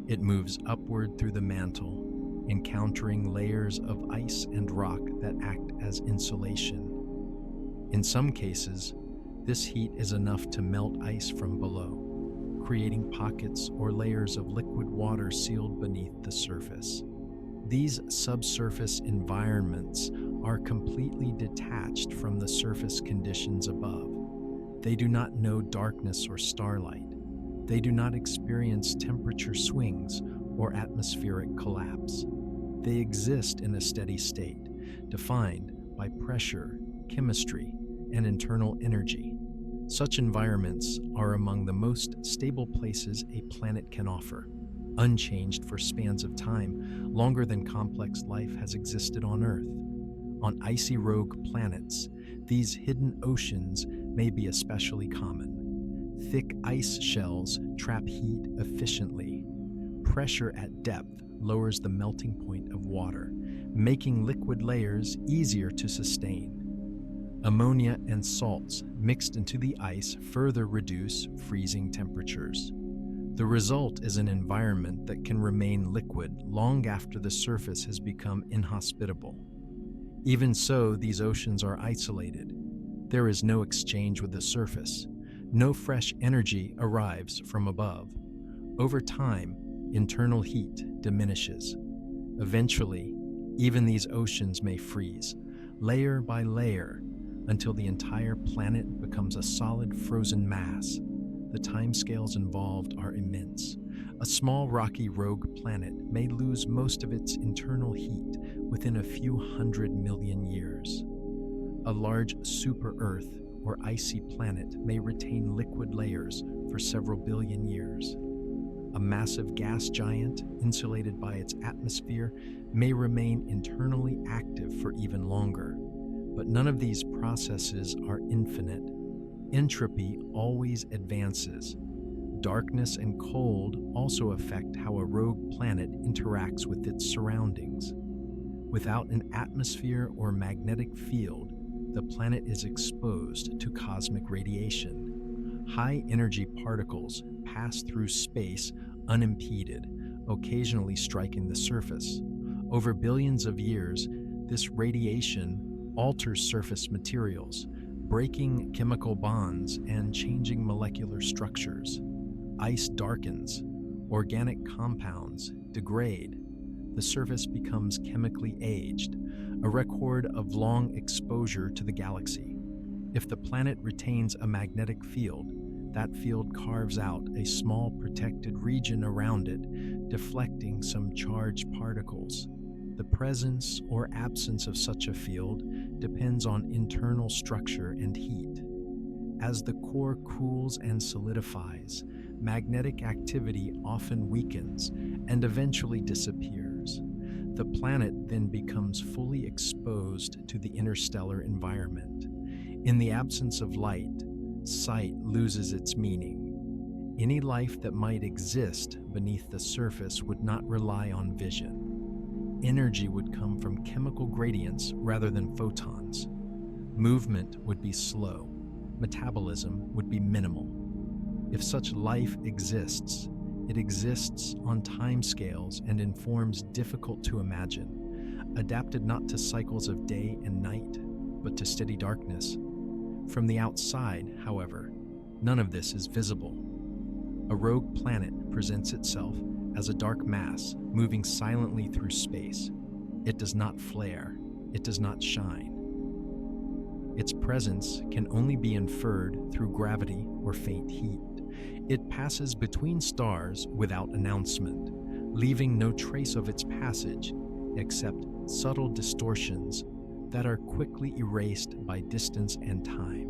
It moves upward through the mantle, encountering layers of ice and rock that act as insulation. In some cases, this heat is enough to melt ice from below, creating pockets or layers of liquid water sealed beneath the surface. These subsurface environments are completely detached from the surface conditions above. They do not know darkness or starlight. They do not experience temperature swings or atmospheric collapse. They exist in a steady state, defined by pressure, chemistry, and internal energy. Such environments are among the most stable places a planet can offer, unchanged for spans of time longer than complex life has existed on Earth. On icy rogue planets, these hidden oceans may be especially common. Thick ice shells trap heat efficiently. Pressure at depth lowers the melting point of water, making liquid layers easier to sustain. Ammonia and salts mixed into the ice further reduce freezing temperatures. The result is an environment that can remain liquid long after the surface has become inhospitable. Even so, these oceans are isolated. There is no exchange with the surface. No fresh energy arrives from above. Over time, internal heat diminishes. Eventually, even these oceans may freeze, layer by layer, until the entire planet becomes a solid frozen mass. The timescales involved are immense. A small rocky rogue planet may lose most of its internal heat within a few 100 million years. A large super-Earth or icy planet may retain liquid layers for several billion years. A massive gas giant, insulated by its atmosphere, may remain internally active for even longer. But none of these processes are infinite. Entropy always advances. Darkness and cold also affect how a rogue planet interacts with its surroundings. Without an atmosphere or magnetic field, the planet is exposed to cosmic radiation. High-energy particles pass through space unimpeded, occasionally striking the surface. Over billions of years, this radiation alters surface materials, breaking chemical bonds and changing molecular structures. Ice darkens, organic compounds degrade, the surface becomes chemically aged, a record of long exposure to the galaxy. If the planet retains a magnetic field, that field carves out a small protected region around it, deflecting some charged particles. The presence or absence of such a field depends on internal structure and heat. As the core cools and solidifies, magnetic activity often weakens and eventually disappears. The planet then becomes fully exposed to the interstellar environment. In the absence of light, sight loses its meaning. Any life that might exist beneath the surface would not rely on vision. Energy would come from chemical gradients rather than photons. Movement would be slow. Metabolism would be minimal. If such life exists, it exists on timescales and in forms difficult to imagine, adapted not to cycles of day and night, but to steady darkness. From the outside, however, none of this is visible. A rogue planet presents itself as a dark mass moving silently through space. It does not flare. It does not shine. Its presence can only be inferred through gravity or faint heat. It passes between stars without announcement, leaving no trace of its passage except subtle distortions that are quickly erased by distance and time.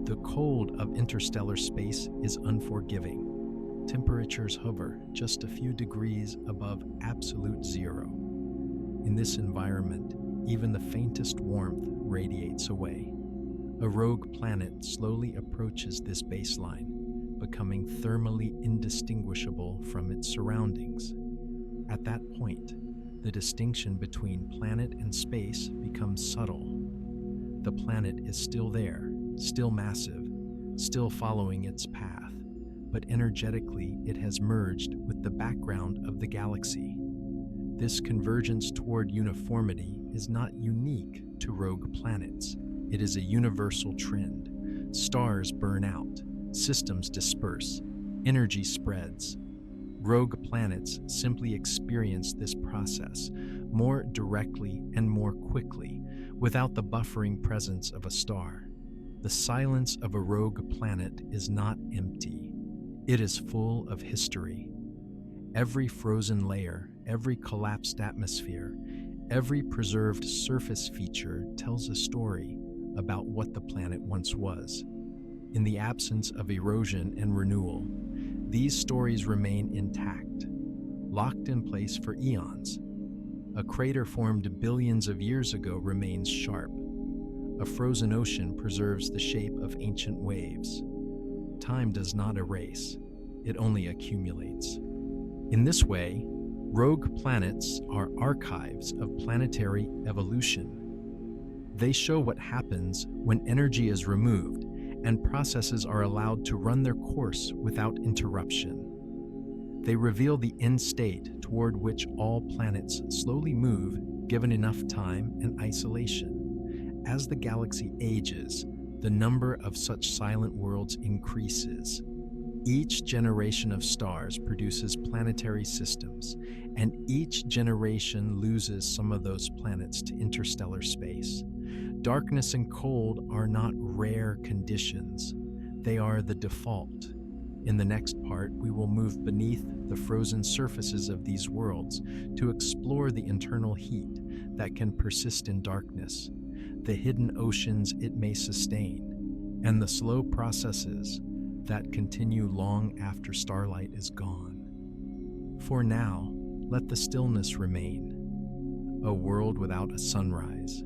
The cold of interstellar space is unforgiving. Temperatures hover just a few degrees above absolute zero. In this environment, even the faintest warmth radiates away. A rogue planet slowly approaches this baseline, becoming thermally indistinguishable from its surroundings. At that point, the distinction between planet and space becomes subtle. The planet is still there, still massive, still following its path, but energetically it has merged with the background of the galaxy. This convergence toward uniformity is not unique to rogue planets. It is a universal trend. Stars burn out, systems disperse, energy spreads. Rogue planets simply experience this process more directly and more quickly without the buffering presence of a star. The silence of a rogue planet is not empty. It is full of history. Every frozen layer, every collapsed atmosphere, every preserved surface feature tells a story about what the planet once was. In the absence of erosion and renewal, these stories remain intact, locked in place for eons. A crater formed billions of years ago remains sharp. A frozen ocean preserves the shape of ancient waves. Time does not erase, it only accumulates. In this way, rogue planets are archives of planetary evolution. They show what happens when energy is removed and processes are allowed to run their course without interruption. They reveal the end state toward which all planets slowly move given enough time and isolation. As the galaxy ages, the number of such silent worlds increases. Each generation of stars produces planetary systems, and each generation loses some of those planets to interstellar space. Darkness and cold are not rare conditions. They are the default. In the next part, we will move beneath the frozen surfaces of these worlds to explore the internal heat that can persist in darkness, the hidden oceans it may sustain, and the slow processes that continue long after starlight is gone. For now, let the stillness remain. A world without a sunrise,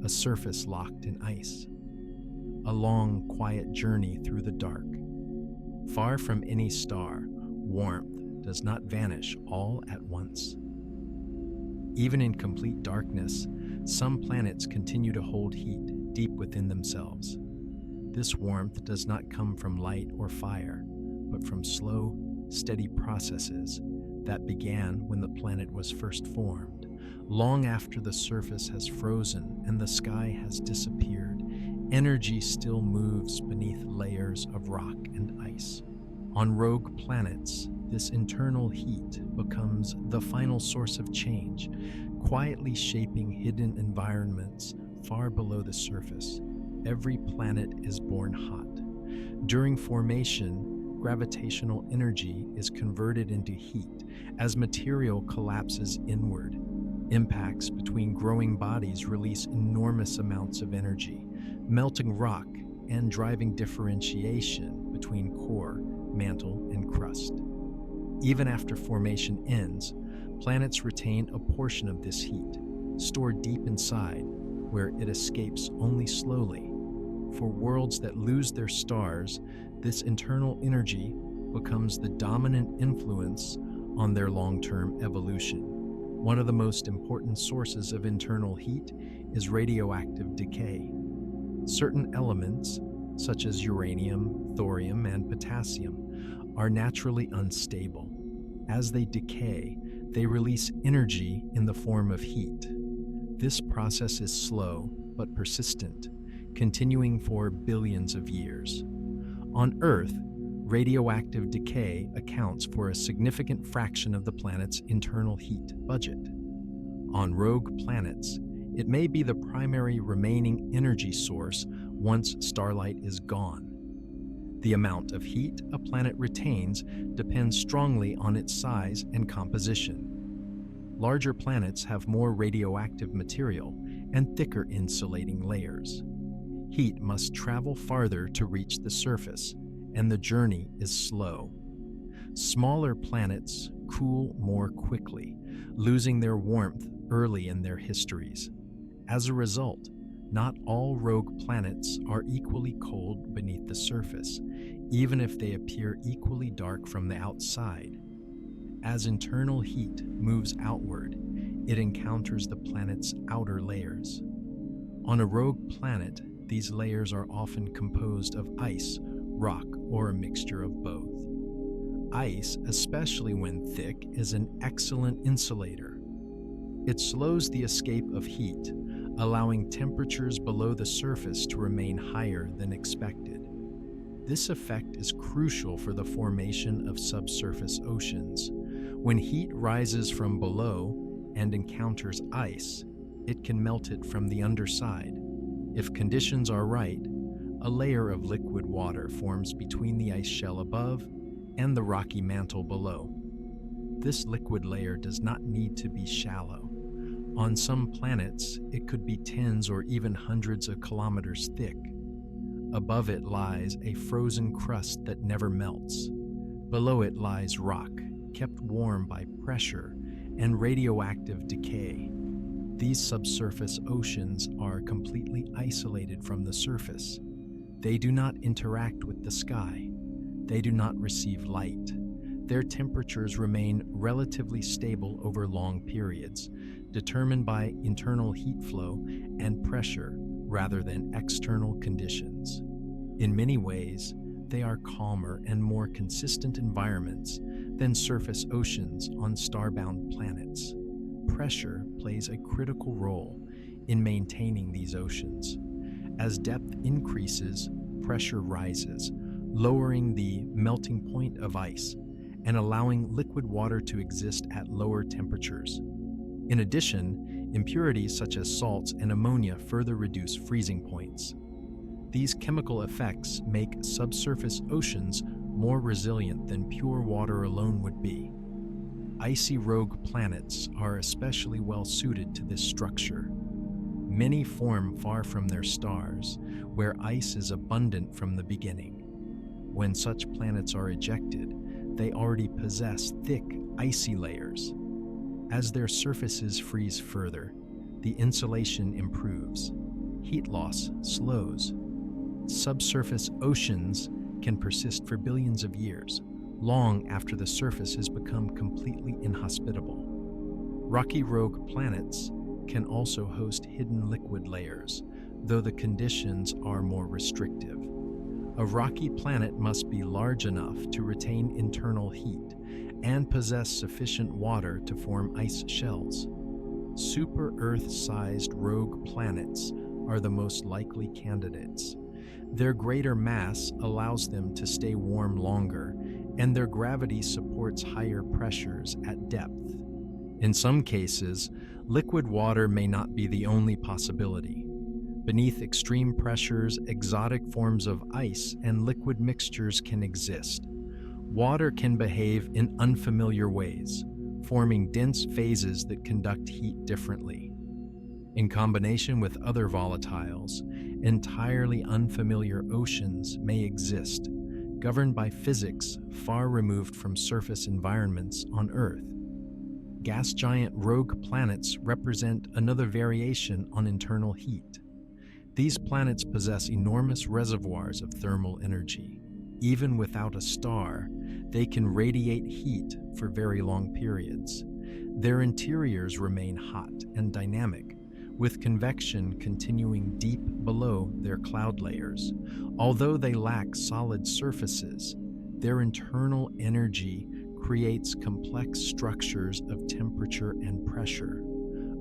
a surface locked in ice, a long, quiet journey through the dark. Far from any star, warmth does not vanish all at once. Even in complete darkness, some planets continue to hold heat deep within themselves. This warmth does not come from light or fire, but from slow, steady processes that began when the planet was first formed. Long after the surface has frozen and the sky has disappeared, energy still moves beneath layers of rock and ice. On rogue planets, this internal heat becomes the final source of change, quietly shaping hidden environments far below the surface. Every planet is born hot. During formation, gravitational energy is converted into heat as material collapses inward. Impacts between growing bodies release enormous amounts of energy, melting rock and driving differentiation between core, mantle, and crust. Even after formation ends, planets retain a portion of this heat, stored deep inside, where it escapes only slowly. For worlds that lose their stars, this internal energy becomes the dominant influence on their long-term evolution. One of the most important sources of internal heat is radioactive decay. Certain elements, such as uranium, thorium, and potassium, are naturally unstable. As they decay, they release energy in the form of heat. This process is slow but persistent, continuing for billions of years. On Earth, radioactive decay accounts for a significant fraction of the planet's internal heat budget. On rogue planets, it may be the primary remaining energy source once starlight is gone. The amount of heat a planet retains depends strongly on its size and composition. Larger planets have more radioactive material and thicker insulating layers. Heat must travel farther to reach the surface, and the journey is slow. Smaller planets cool more quickly, losing their warmth early in their histories. As a result, not all rogue planets are equally cold beneath the surface, even if they appear equally dark from the outside. As internal heat moves outward, it encounters the planet's outer layers. On a rogue planet, these layers are often composed of ice, rock, or a mixture of both. Ice, especially when thick, is an excellent insulator. It slows the escape of heat, allowing temperatures below the surface to remain higher than expected. This effect is crucial for the formation of subsurface oceans. When heat rises from below and encounters ice, it can melt it from the underside. If conditions are right, a layer of liquid water forms between the ice shell above and the rocky mantle below. This liquid layer does not need to be shallow. On some planets, it could be tens or even hundreds of kilometers thick. Above it lies a frozen crust that never melts. Below it lies rock, kept warm by pressure and radioactive decay. These subsurface oceans are completely isolated from the surface. They do not interact with the sky. They do not receive light. Their temperatures remain relatively stable over long periods, determined by internal heat flow and pressure rather than external conditions. In many ways, they are calmer and more consistent environments than surface oceans on starbound planets. Pressure plays a critical role in maintaining these oceans. As depth increases, pressure rises, lowering the melting point of ice and allowing liquid water to exist at lower temperatures. In addition, impurities such as salts and ammonia further reduce freezing points. These chemical effects make subsurface oceans more resilient than pure water alone would be. Icy rogue planets are especially well suited to this structure. Many form far from their stars, where ice is abundant from the beginning. When such planets are ejected, they already possess thick, icy layers. As their surfaces freeze further, the insulation improves. Heat loss slows. Subsurface oceans can persist for billions of years, long after the surface has become completely inhospitable. Rocky rogue planets can also host hidden liquid layers, though the conditions are more restrictive. A rocky planet must be large enough to retain internal heat and possess sufficient water to form ice shells. Super-Earth-sized rogue planets are the most likely candidates. Their greater mass allows them to stay warm longer, and their gravity supports higher pressures at depth. In some cases, liquid water may not be the only possibility. Beneath extreme pressures, exotic forms of ice and liquid mixtures can exist. Water can behave in unfamiliar ways, forming dense phases that conduct heat differently. In combination with other volatiles, entirely unfamiliar oceans may exist, governed by physics far removed from surface environments on Earth. Gas giant rogue planets represent another variation on internal heat. These planets possess enormous reservoirs of thermal energy. Even without a star, they can radiate heat for very long periods. Their interiors remain hot and dynamic, with convection continuing deep below their cloud layers. Although they lack solid surfaces, their internal energy creates complex structures of temperature and pressure.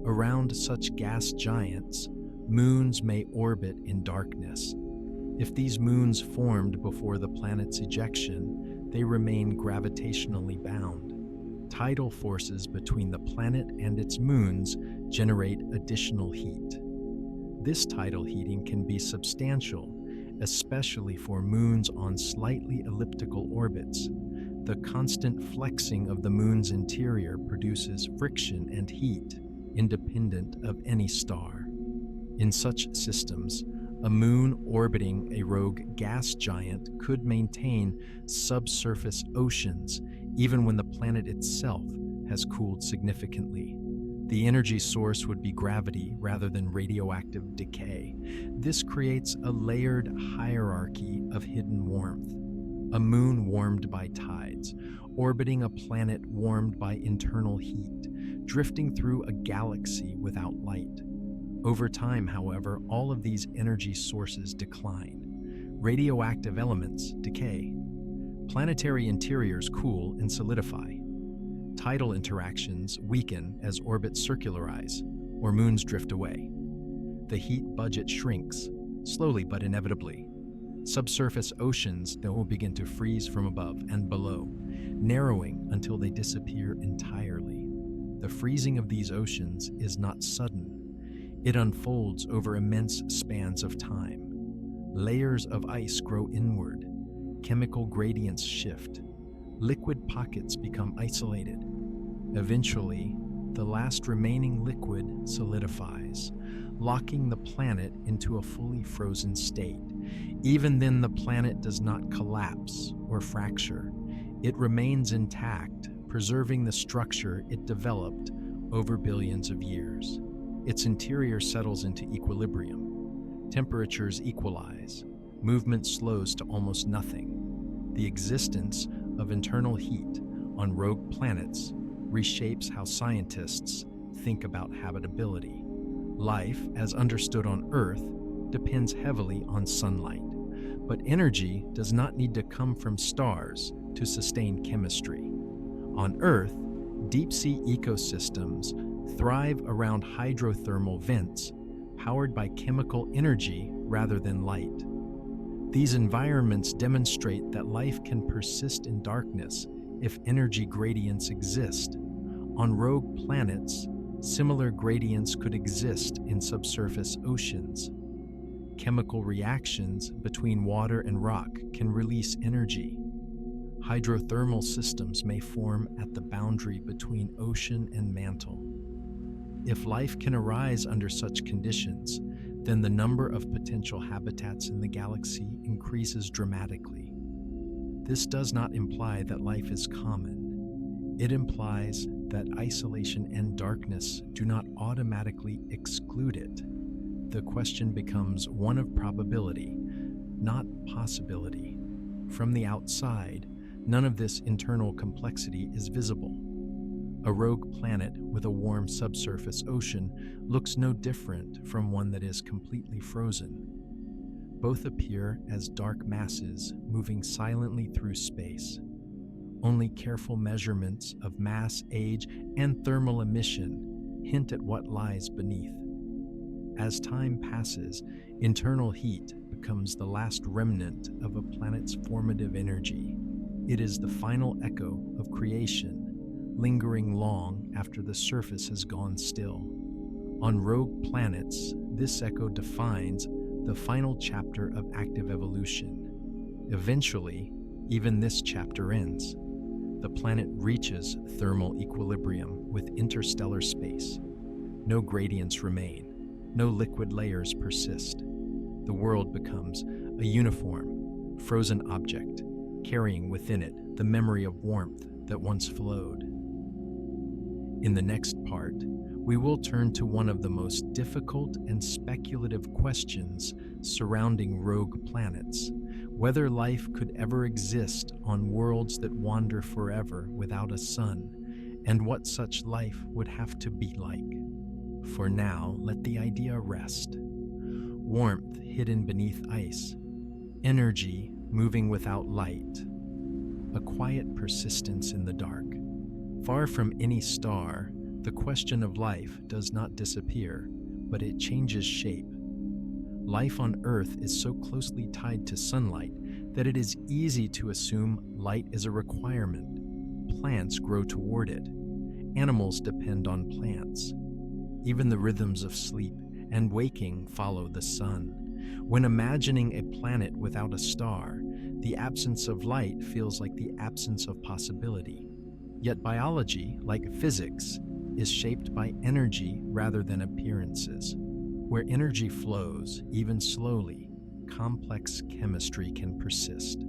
Around such gas giants, moons may orbit in darkness. If these moons formed before the planet's ejection, they remain gravitationally bound. Tidal forces between the planet and its moons generate additional heat. This tidal heating can be substantial, especially for moons on slightly elliptical orbits. The constant flexing of the moon's interior produces friction and heat, independent of any star. In such systems, a moon orbiting a rogue gas giant could maintain subsurface oceans even when the planet itself has cooled significantly. The energy source would be gravity rather than radioactive decay. This creates a layered hierarchy of hidden warmth. A moon warmed by tides, orbiting a planet warmed by internal heat, drifting through a galaxy without light. Over time, however, all of these energy sources decline. Radioactive elements decay. Planetary interiors cool and solidify. Tidal interactions weaken as orbits circularize, or moons drift away. The heat budget shrinks, slowly but inevitably. Subsurface oceans then will begin to freeze from above and below, narrowing until they disappear entirely. The freezing of these oceans is not sudden. It unfolds over immense spans of time. Layers of ice grow inward. Chemical gradients shift. Liquid pockets become isolated. Eventually, the last remaining liquid solidifies, locking the planet into a fully frozen state. Even then, the planet does not collapse or fracture. It remains intact, preserving the structure it developed over billions of years. Its interior settles into equilibrium. Temperatures equalize. Movement slows to almost nothing. The existence of internal heat on rogue planets reshapes how scientists think about habitability. Life, as understood on Earth, depends heavily on sunlight, but energy does not need to come from stars to sustain chemistry. On Earth, deep-sea ecosystems thrive around hydrothermal vents, powered by chemical energy rather than light. These environments demonstrate that life can persist in darkness if energy gradients exist. On rogue planets, similar gradients could exist in subsurface oceans. Chemical reactions between water and rock can release energy. Hydrothermal systems may form at the boundary between ocean and mantle. If life can arise under such conditions, then the number of potential habitats in the galaxy increases dramatically. This does not imply that life is common. It implies that isolation and darkness do not automatically exclude it. The question becomes one of probability, not possibility. From the outside, none of this internal complexity is visible. A rogue planet with a warm subsurface ocean looks no different from one that is completely frozen. Both appear as dark masses moving silently through space. Only careful measurements of mass, age, and thermal emission hint at what lies beneath. As time passes, internal heat becomes the last remnant of a planet's formative energy. It is the final echo of creation, lingering long after the surface has gone still. On rogue planets, this echo defines the final chapter of active evolution. Eventually, even this chapter ends. The planet reaches thermal equilibrium with interstellar space. No gradients remain. No liquid layers persist. The world becomes a uniform, frozen object, carrying within it the memory of warmth that once flowed. In the next part, we will turn to one of the most difficult and speculative questions surrounding rogue planets: whether life could ever exist on worlds that wander forever without a sun, and what such life would have to be like. For now, let the idea rest. Warmth hidden beneath ice, energy moving without light, a quiet persistence in the dark. Far from any star, the question of life does not disappear, but it changes shape. Life on Earth is so closely tied to sunlight that it is easy to assume light is a requirement. plants grow toward it. Animals depend on plants. Even the rhythms of sleep and waking follow the sun. When imagining a planet without a star, the absence of light feels like the absence of possibility. Yet biology, like physics, is shaped by energy rather than appearances. Where energy flows, even slowly, complex chemistry can persist.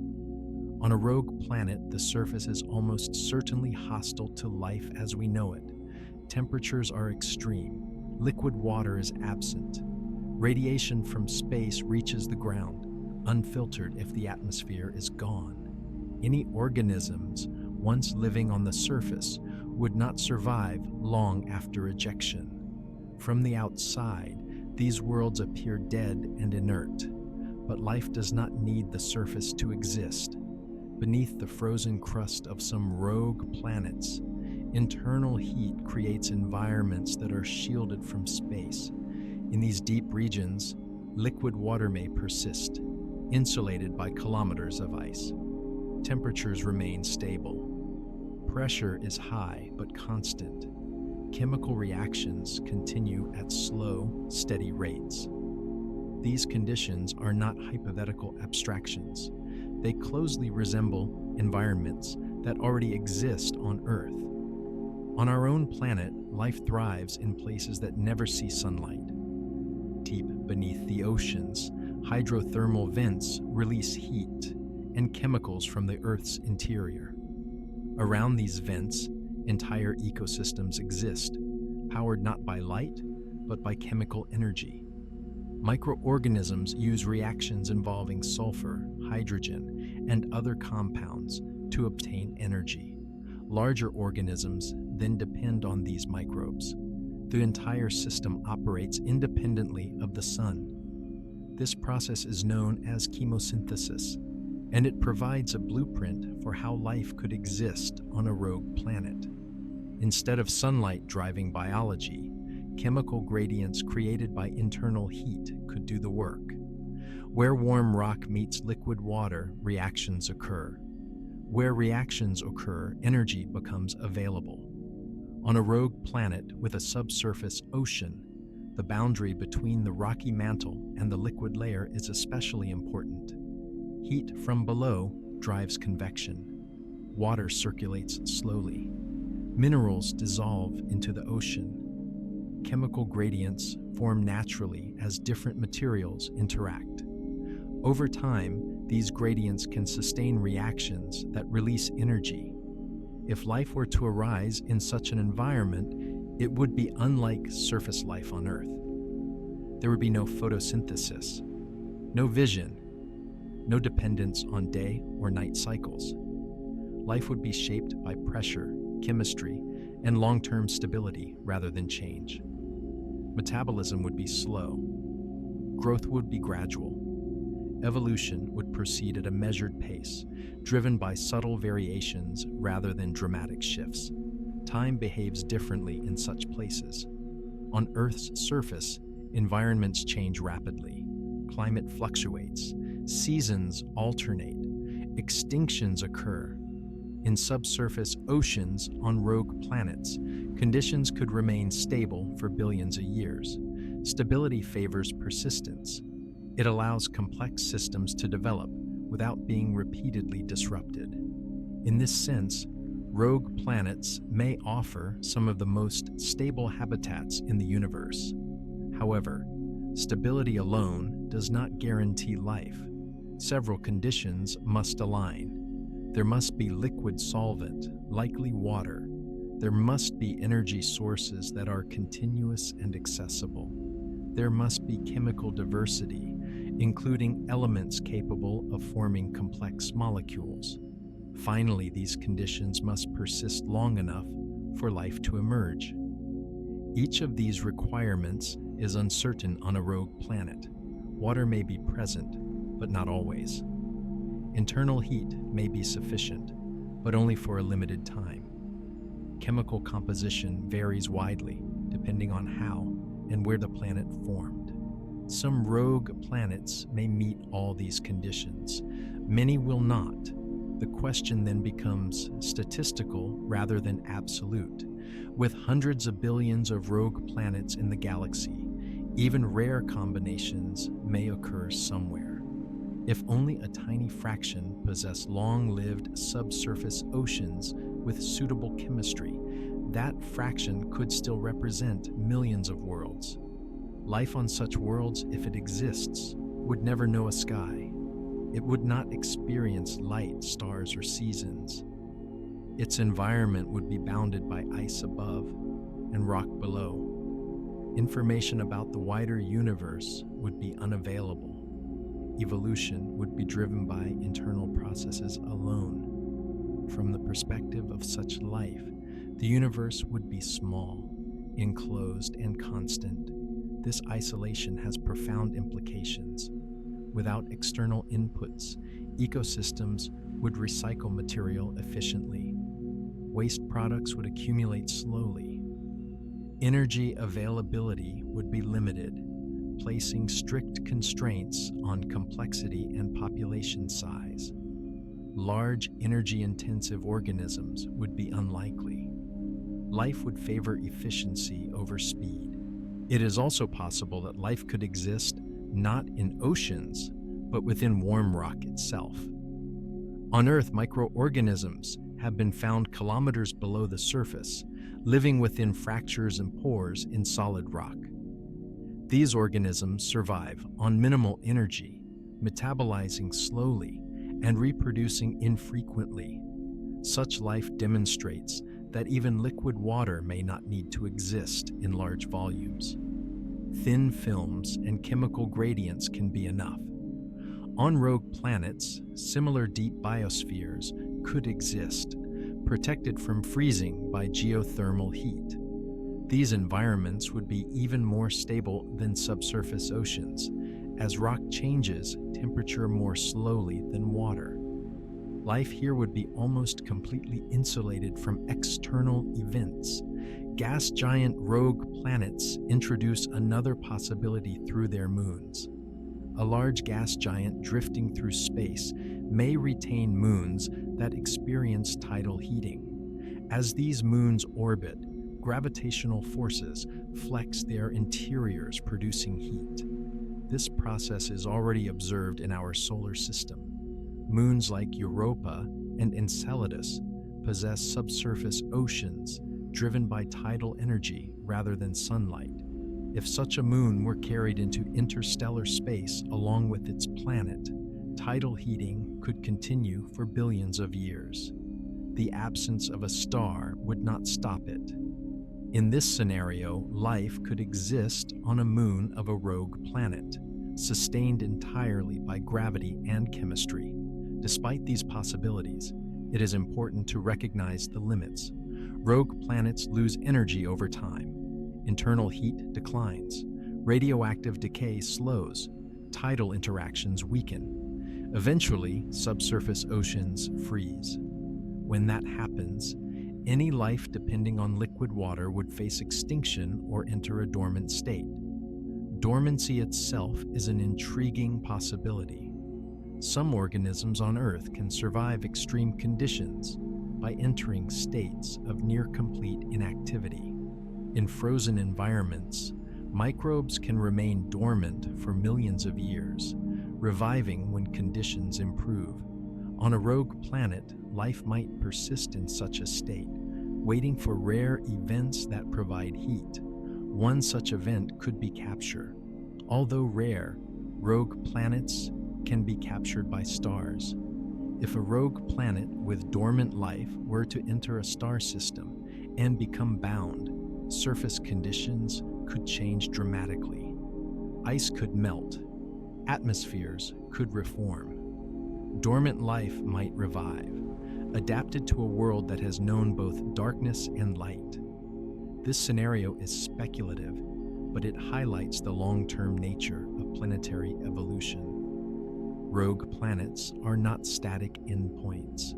On a rogue planet, the surface is almost certainly hostile to life as we know it. Temperatures are extreme. Liquid water is absent. Radiation from space reaches the ground, unfiltered if the atmosphere is gone. Any organisms once living on the surface would not survive long after ejection. From the outside, these worlds appear dead and inert, but life does not need the surface to exist. Beneath the frozen crust of some rogue planets, internal heat creates environments that are shielded from space. In these deep regions, liquid water may persist, insulated by kilometers of ice. Temperatures remain stable. Pressure is high but constant. Chemical reactions continue at slow, steady rates. These conditions are not hypothetical abstractions. They closely resemble environments that already exist on Earth. On our own planet, life thrives in places that never see sunlight. Deep beneath the oceans, hydrothermal vents release heat and chemicals from the Earth's interior. Around these vents, entire ecosystems exist, powered not by light, but by chemical energy. Microorganisms use reactions involving sulfur, hydrogen, and other compounds to obtain energy. Larger organisms then depend on these microbes. The entire system operates independently of the sun. This process is known as chemosynthesis, and it provides a blueprint for how life could exist on a rogue planet. Instead of sunlight driving biology, chemical gradients created by internal heat could do the work. Where warm rock meets liquid water, reactions occur. Where reactions occur, energy becomes available. On a rogue planet with a subsurface ocean, the boundary between the rocky mantle and the liquid layer is especially important. Heat from below drives convection. Water circulates slowly. Minerals dissolve into the ocean. Chemical gradients form naturally as different materials interact. Over time, these gradients can sustain reactions that release energy. If life were to arise in such an environment, it would be unlike surface life on Earth. There would be no photosynthesis, no vision, no dependence on day or night cycles. Life would be shaped by pressure, chemistry, and long-term stability rather than change. Metabolism would be slow. Growth would be gradual. Evolution would proceed at a measured pace, driven by subtle variations rather than dramatic shifts. Time behaves differently in such places. On Earth's surface, environments change rapidly. Climate fluctuates. Seasons alternate. Extinctions occur. In subsurface oceans on rogue planets, conditions could remain stable for billions of years. Stability favors persistence. It allows complex systems to develop without being repeatedly disrupted. In this sense, rogue planets may offer some of the most stable habitats in the universe. However, stability alone does not guarantee life. Several conditions must align. There must be liquid solvent, likely water. There must be energy sources that are continuous and accessible. There must be chemical diversity, including elements capable of forming complex molecules. Finally, these conditions must persist long enough for life to emerge. Each of these requirements is uncertain on a rogue planet. Water may be present, but not always. Internal heat may be sufficient, but only for a limited time. Chemical composition varies widely, depending on how and where the planet formed. Some rogue planets may meet all these conditions. Many will not. The question then becomes statistical rather than absolute. With hundreds of billions of rogue planets in the galaxy, even rare combinations may occur somewhere. If only a tiny fraction possess long-lived subsurface oceans with suitable chemistry, that fraction could still represent millions of worlds. Life on such worlds, if it exists, would never know a sky. It would not experience light, stars, or seasons. Its environment would be bounded by ice above and rock below. Information about the wider universe would be unavailable. Evolution would be driven by internal processes alone. From the perspective of such life, the universe would be small, enclosed, and constant. This isolation has profound implications. Without external inputs, ecosystems would recycle material efficiently. Waste products would accumulate slowly. Energy availability would be limited, placing strict constraints on complexity and population size. Large, energy-intensive organisms would be unlikely. Life would favor efficiency over speed. It is also possible that life could exist not in oceans, but within warm rock itself. On Earth, microorganisms have been found kilometers below the surface, living within fractures and pores in solid rock. These organisms survive on minimal energy, metabolizing slowly and reproducing infrequently. Such life demonstrates that even liquid water may not need to exist in large volumes. Thin films and chemical gradients can be enough. On rogue planets, similar deep biospheres could exist, protected from freezing by geothermal heat. These environments would be even more stable than subsurface oceans, as rock changes temperature more slowly than water. Life here would be almost completely insulated from external events. Gas giant rogue planets introduce another possibility through their moons. A large gas giant drifting through space may retain moons that experience tidal heating. As these moons orbit, gravitational forces flex their interiors, producing heat. This process is already observed in our solar system. Moons like Europa and Enceladus possess subsurface oceans driven by tidal energy rather than sunlight. If such a moon were carried into interstellar space along with its planet, tidal heating could continue for billions of years. The absence of a star would not stop it. In this scenario, life could exist on a moon of a rogue planet, sustained entirely by gravity and chemistry. Despite these possibilities, it is important to recognize the limits. Rogue planets lose energy over time. Internal heat declines. Radioactive decay slows. Tidal interactions weaken. Eventually, subsurface oceans freeze. When that happens, any life depending on liquid water would face extinction or enter a dormant state. Dormancy itself is an intriguing possibility. Some organisms on Earth can survive extreme conditions by entering states of near-complete inactivity. In frozen environments, microbes can remain dormant for millions of years, reviving when conditions improve. On a rogue planet, life might persist in such a state, waiting for rare events that provide heat. One such event could be capture. Although rare, rogue planets can be captured by stars. If a rogue planet with dormant life were to enter a star system and become bound, surface conditions could change dramatically. Ice could melt. Atmospheres could reform. Dormant life might revive, adapted to a world that has known both darkness and light. This scenario is speculative, but it highlights the long-term nature of planetary evolution. Rogue planets are not static endpoints.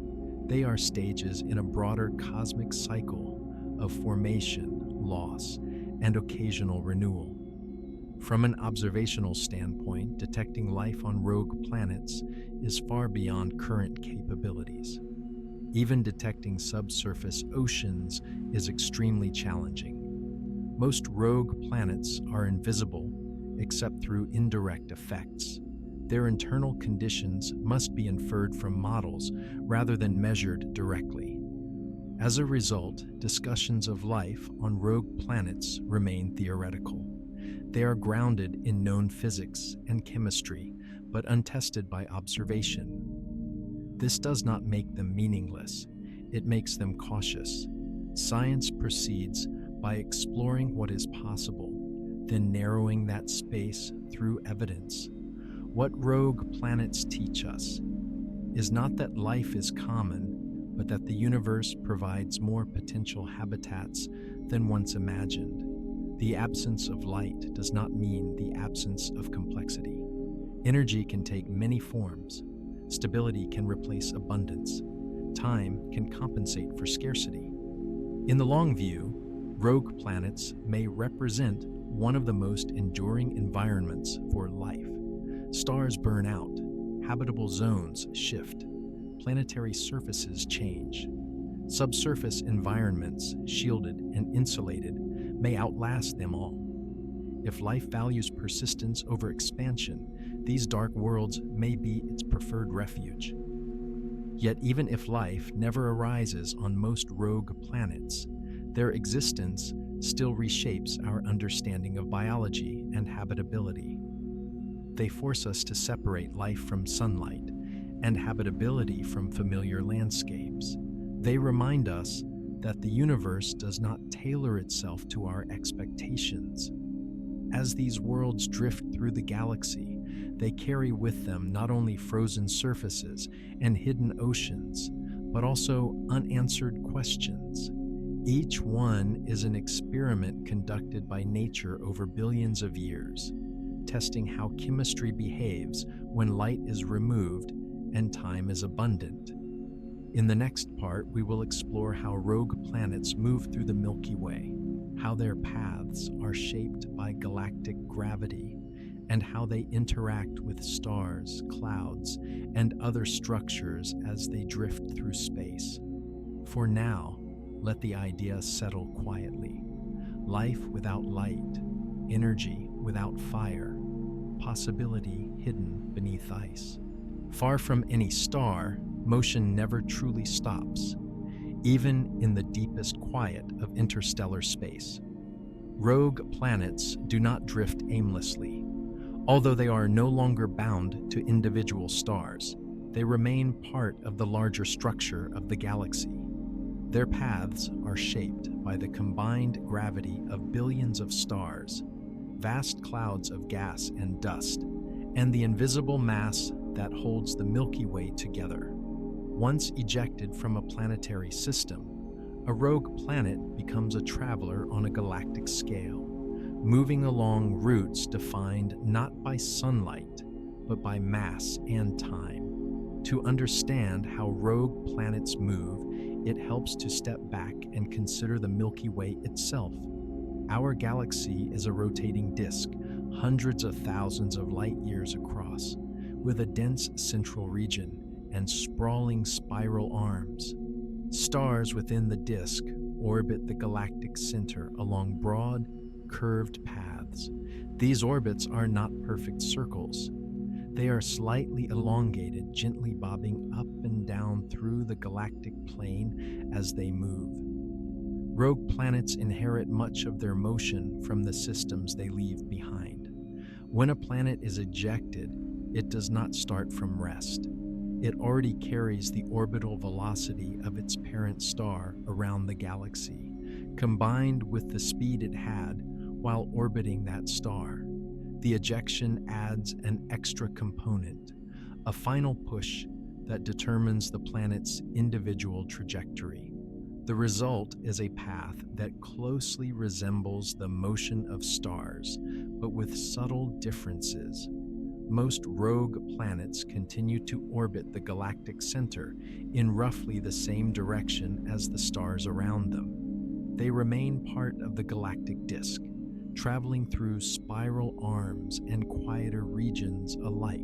They are stages in a broader cosmic cycle of formation, loss, and occasional renewal. From an observational standpoint, detecting life on rogue planets is far beyond current capabilities. Even detecting subsurface oceans is extremely challenging. Most rogue planets are invisible except through indirect effects. Their internal conditions must be inferred from models rather than measured directly. As a result, discussions of life on rogue planets remain theoretical. They are grounded in known physics and chemistry, but untested by observation. This does not make them meaningless. It makes them cautious. Science proceeds by exploring what is possible, then narrowing that space through evidence. What rogue planets teach us is not that life is common, but that the universe provides more potential habitats than once imagined. The absence of light does not mean the absence of complexity. Energy can take many forms. Stability can replace abundance. Time can compensate for scarcity. In the long view, rogue planets may represent one of the most enduring environments for life. Stars burn out, habitable zones shift, planetary surfaces change. Subsurface environments, shielded and insulated, may outlast them all. If life values persistence over expansion, these dark worlds may be its preferred refuge. Yet even if life never arises on most rogue planets, their existence still reshapes our understanding of biology and habitability. They force us to separate life from sunlight and habitability from familiar landscapes. They remind us that the universe does not tailor itself to our expectations. As these worlds drift through the galaxy, they carry with them not only frozen surfaces and hidden oceans, but also unanswered questions. Each one is an experiment conducted by nature over billions of years, testing how chemistry behaves when light is removed and time is abundant. In the next part, we will explore how rogue planets move through the Milky Way, how their paths are shaped by galactic gravity, and how they interact with stars, clouds, and other structures as they drift through space. For now, let the idea settle quietly. Life without light, energy without fire, possibility hidden beneath ice. Far from any star, motion never truly stops, even in the deepest quiet of interstellar space. Rogue planets do not drift aimlessly. Although they are no longer bound to individual stars, they remain part of the larger structure of the galaxy. Their paths are shaped by the combined gravity of billions of stars, vast clouds of gas and dust, and the invisible mass that holds the Milky Way together. Once ejected from a planetary system, a rogue planet becomes a traveler on a galactic scale, moving along routes defined not by sunlight, but by mass and time. To understand how rogue planets move, it helps to step back and consider the Milky Way itself. Our galaxy is a rotating disk, hundreds of thousands of light years across, with a dense central region and sprawling spiral arms. Stars within the disk orbit the galactic center along broad, curved paths. These orbits are not perfect circles. They are slightly elongated, gently bobbing up and down through the galactic plane as they move. Rogue planets inherit much of their motion from the systems they leave behind. When a planet is ejected, it does not start from rest. It already carries the orbital velocity of its parent star around the galaxy, combined with the speed it had while orbiting that star. The ejection adds an extra component, a final push that determines the planet's individual trajectory. The result is a path that closely resembles the motion of stars, but with subtle differences. Most rogue planets continue to orbit the galactic center in roughly the same direction as the stars around them. They remain part of the galactic disk, traveling through spiral arms and quieter regions alike.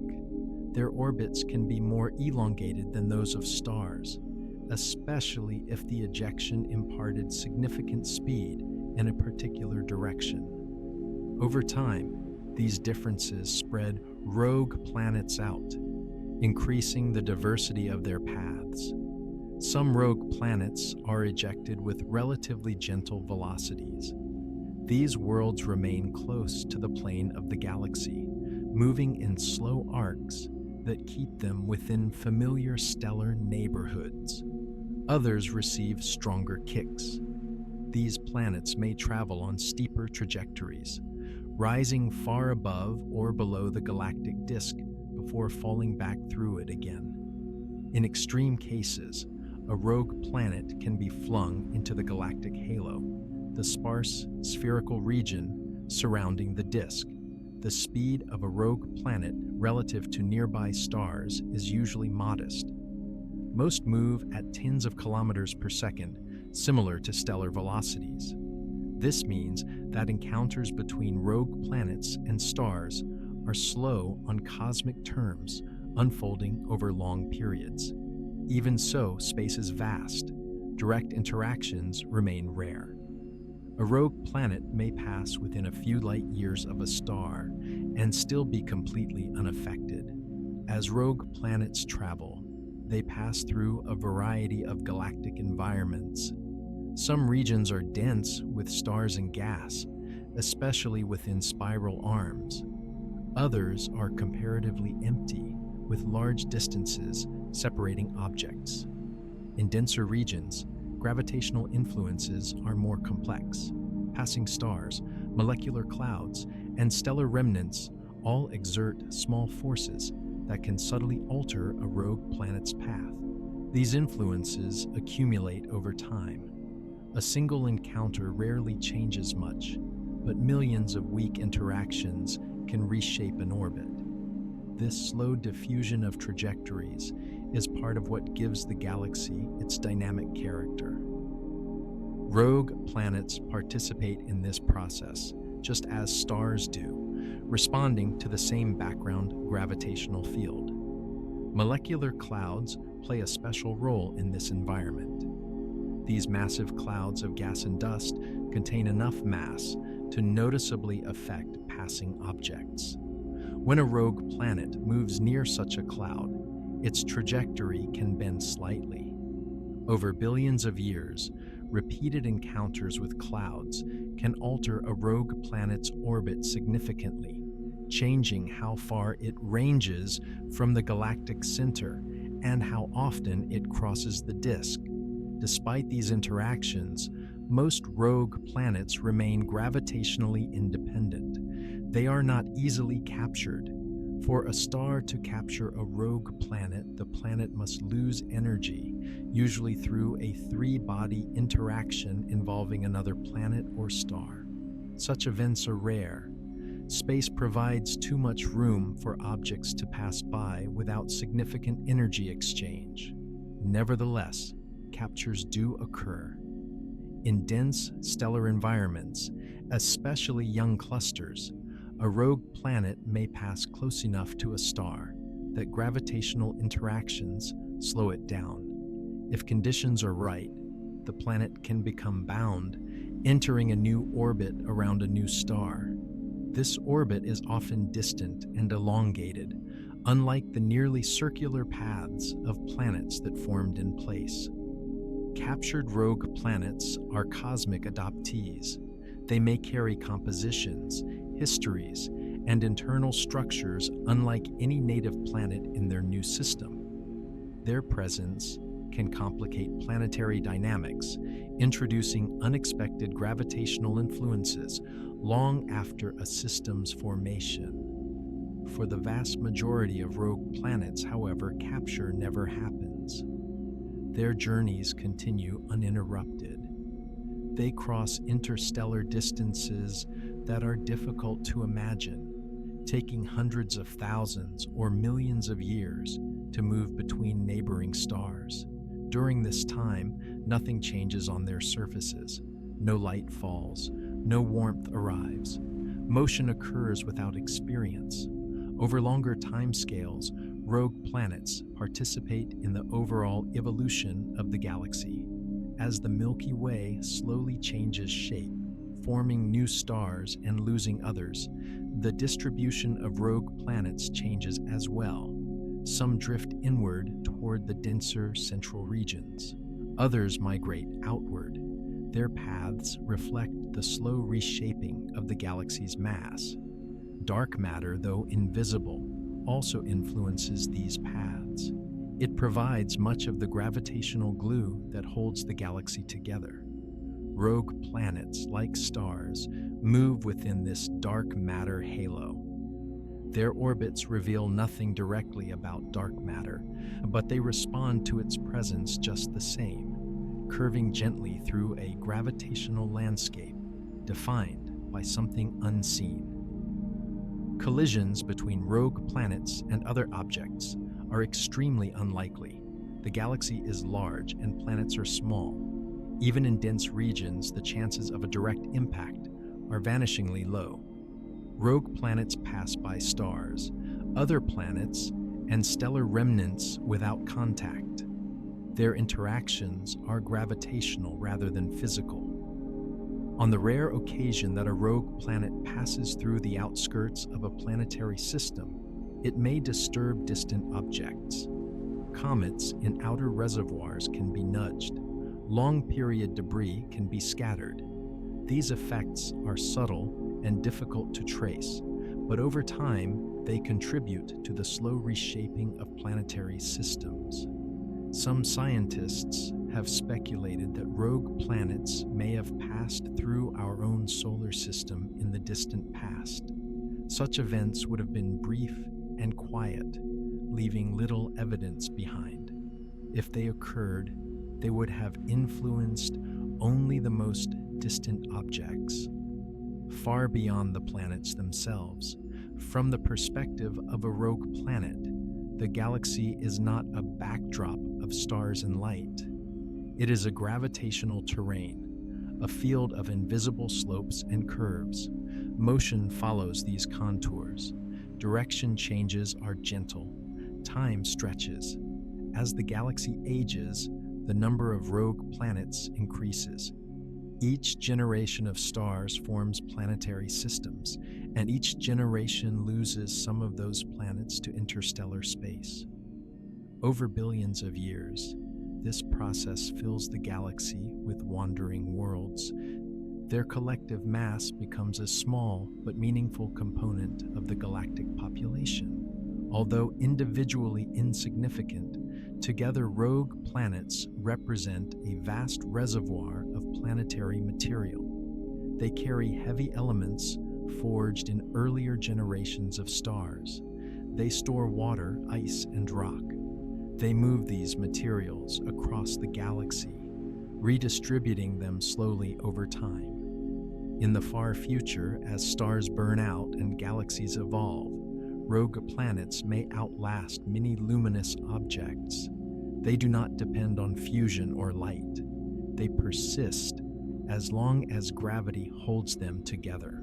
Their orbits can be more elongated than those of stars, especially if the ejection imparted significant speed in a particular direction. Over time, these differences spread rogue planets out, increasing the diversity of their paths. Some rogue planets are ejected with relatively gentle velocities. These worlds remain close to the plane of the galaxy, moving in slow arcs that keep them within familiar stellar neighborhoods. Others receive stronger kicks. These planets may travel on steeper trajectories, rising far above or below the galactic disk before falling back through it again. In extreme cases, a rogue planet can be flung into the galactic halo, the sparse spherical region surrounding the disk. The speed of a rogue planet relative to nearby stars is usually modest. Most move at tens of kilometers per second, similar to stellar velocities. This means that encounters between rogue planets and stars are slow on cosmic terms, unfolding over long periods. Even so, space is vast. Direct interactions remain rare. A rogue planet may pass within a few light years of a star and still be completely unaffected. As rogue planets travel, they pass through a variety of galactic environments. Some regions are dense with stars and gas, especially within spiral arms. Others are comparatively empty, with large distances separating objects. In denser regions, gravitational influences are more complex. Passing stars, molecular clouds, and stellar remnants all exert small forces that can subtly alter a rogue planet's path. These influences accumulate over time. A single encounter rarely changes much, but millions of weak interactions can reshape an orbit. This slow diffusion of trajectories is part of what gives the galaxy its dynamic character. Rogue planets participate in this process, just as stars do, responding to the same background gravitational field. Molecular clouds play a special role in this environment. These massive clouds of gas and dust contain enough mass to noticeably affect passing objects. When a rogue planet moves near such a cloud, its trajectory can bend slightly. Over billions of years, repeated encounters with clouds can alter a rogue planet's orbit significantly, changing how far it ranges from the galactic center and how often it crosses the disk. Despite these interactions, most rogue planets remain gravitationally independent. They are not easily captured. For a star to capture a rogue planet, the planet must lose energy, usually through a three-body interaction involving another planet or star. Such events are rare. Space provides too much room for objects to pass by without significant energy exchange. Nevertheless, captures do occur. In dense stellar environments, especially young clusters, a rogue planet may pass close enough to a star that gravitational interactions slow it down. If conditions are right, the planet can become bound, entering a new orbit around a new star. This orbit is often distant and elongated, unlike the nearly circular paths of planets that formed in place. Captured rogue planets are cosmic adoptees. They may carry compositions, histories, and internal structures unlike any native planet in their new system. Their presence can complicate planetary dynamics, introducing unexpected gravitational influences long after a system's formation. For the vast majority of rogue planets, however, capture never happens. Their journeys continue uninterrupted. They cross interstellar distances that are difficult to imagine, taking hundreds of thousands or millions of years to move between neighboring stars. During this time, nothing changes on their surfaces. No light falls, No warmth arrives. Motion occurs without experience. Over longer timescales, rogue planets participate in the overall evolution of the galaxy. As the Milky Way slowly changes shape, forming new stars and losing others, the distribution of rogue planets changes as well. Some drift inward toward the denser central regions. Others migrate outward. Their paths reflect the slow reshaping of the galaxy's mass. Dark matter, though invisible, also influences these paths. It provides much of the gravitational glue that holds the galaxy together. Rogue planets, like stars, move within this dark matter halo. Their orbits reveal nothing directly about dark matter, but they respond to its presence just the same, curving gently through a gravitational landscape defined by something unseen. Collisions between rogue planets and other objects are extremely unlikely. The galaxy is large and planets are small. Even in dense regions, the chances of a direct impact are vanishingly low. Rogue planets pass by stars, other planets, and stellar remnants without contact. Their interactions are gravitational rather than physical. On the rare occasion that a rogue planet passes through the outskirts of a planetary system, it may disturb distant objects. Comets in outer reservoirs can be nudged. Long-period debris can be scattered. These effects are subtle and difficult to trace, but over time, they contribute to the slow reshaping of planetary systems. Some scientists have speculated that rogue planets may have passed through our own solar system in the distant past. Such events would have been brief and quiet, leaving little evidence behind. If they occurred, they would have influenced only the most distant objects, far beyond the planets themselves. From the perspective of a rogue planet, the galaxy is not a backdrop of stars and light. It is a gravitational terrain, a field of invisible slopes and curves. Motion follows these contours. Direction changes are gentle. Time stretches. As the galaxy ages, the number of rogue planets increases. Each generation of stars forms planetary systems, and each generation loses some of those planets to interstellar space. Over billions of years, this process fills the galaxy with wandering worlds. Their collective mass becomes a small but meaningful component of the galactic population. Although individually insignificant, together rogue planets represent a vast reservoir of planetary material. They carry heavy elements forged in earlier generations of stars. They store water, ice, and rock. They move these materials across the galaxy, redistributing them slowly over time. In the far future, as stars burn out and galaxies evolve, rogue planets may outlast many luminous objects. They do not depend on fusion or light. They persist as long as gravity holds them together.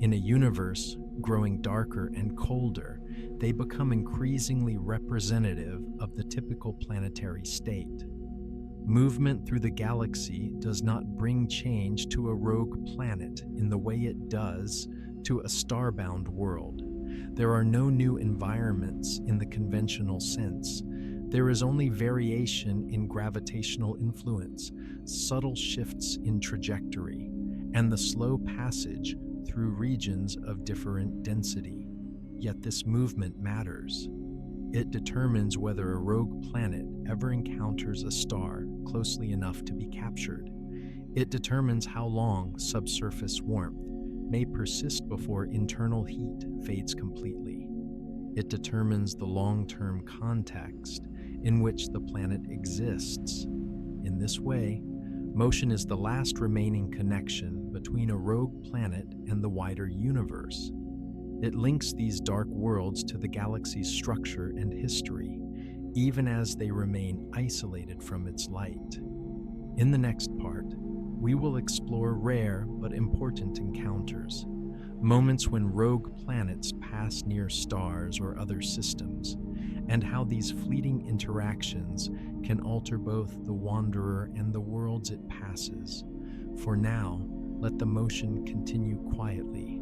In a universe growing darker and colder, they become increasingly representative of the typical planetary state. Movement through the galaxy does not bring change to a rogue planet in the way it does to a starbound world. There are no new environments in the conventional sense. There is only variation in gravitational influence, subtle shifts in trajectory, and the slow passage through regions of different density. Yet this movement matters. It determines whether a rogue planet ever encounters a star closely enough to be captured. It determines how long subsurface warmth may persist before internal heat fades completely. It determines the long-term context in which the planet exists. In this way, motion is the last remaining connection between a rogue planet and the wider universe. It links these dark worlds to the galaxy's structure and history, even as they remain isolated from its light. In the next part, we will explore rare but important encounters, moments when rogue planets pass near stars or other systems, and how these fleeting interactions can alter both the wanderer and the worlds it passes. For now, let the motion continue quietly,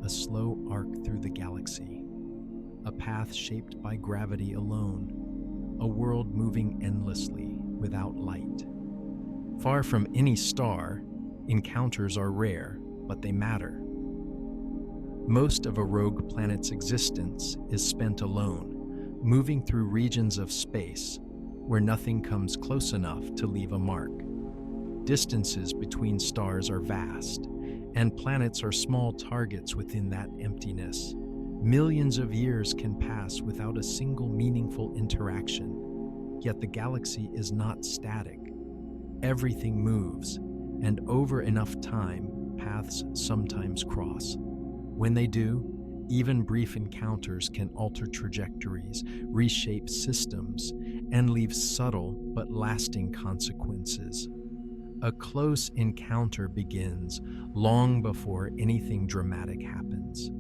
a slow arc through the galaxy, a path shaped by gravity alone, a world moving endlessly without light. Far from any star, encounters are rare, but they matter. Most of a rogue planet's existence is spent alone, moving through regions of space where nothing comes close enough to leave a mark. Distances between stars are vast, and planets are small targets within that emptiness. Millions of years can pass without a single meaningful interaction, yet the galaxy is not static. Everything moves, and over enough time, paths sometimes cross. When they do, even brief encounters can alter trajectories, reshape systems, and leave subtle but lasting consequences. A close encounter begins long before anything dramatic happens.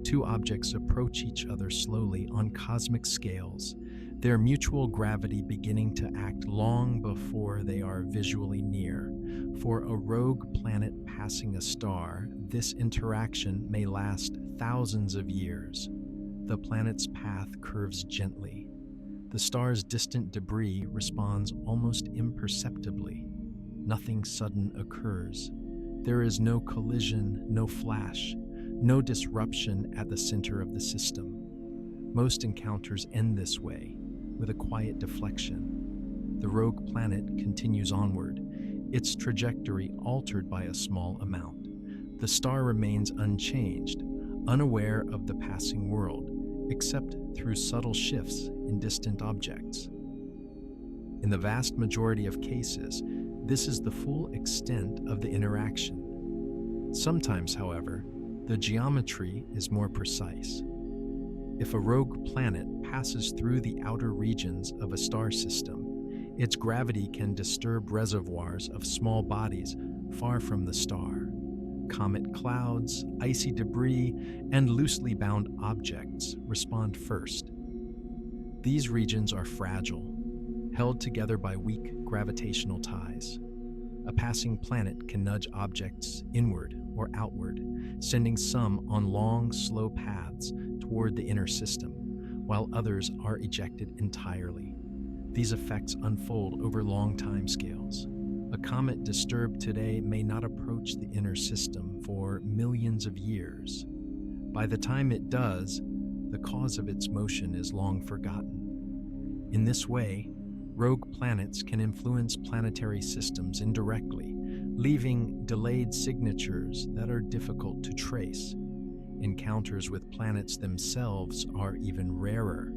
Two objects approach each other slowly on cosmic scales, their mutual gravity beginning to act long before they are visually near. For a rogue planet passing a star, this interaction may last thousands of years. The planet's path curves gently. The star's distant debris responds almost imperceptibly. Nothing sudden occurs. There is no collision, no flash, no disruption at the center of the system. Most encounters end this way, with a quiet deflection. The rogue planet continues onward, its trajectory altered by a small amount. The star remains unchanged, unaware of the passing world, except through subtle shifts in distant objects. In the vast majority of cases, this is the full extent of the interaction. Sometimes, however, the geometry is more precise. If a rogue planet passes through the outer regions of a star system, its gravity can disturb reservoirs of small bodies far from the star. Comet clouds, icy debris, and loosely bound objects respond first. These regions are fragile, held together by weak gravitational ties. A passing planet can nudge objects inward or outward, sending some on long, slow paths toward the inner system, while others are ejected entirely. These effects unfold over long timescales. A comet disturbed today may not approach the inner system for millions of years. By the time it does, the cause of its motion is long forgotten. In this way, rogue planets can influence planetary systems indirectly, leaving delayed signatures that are difficult to trace. Encounters with planets themselves are even rarer.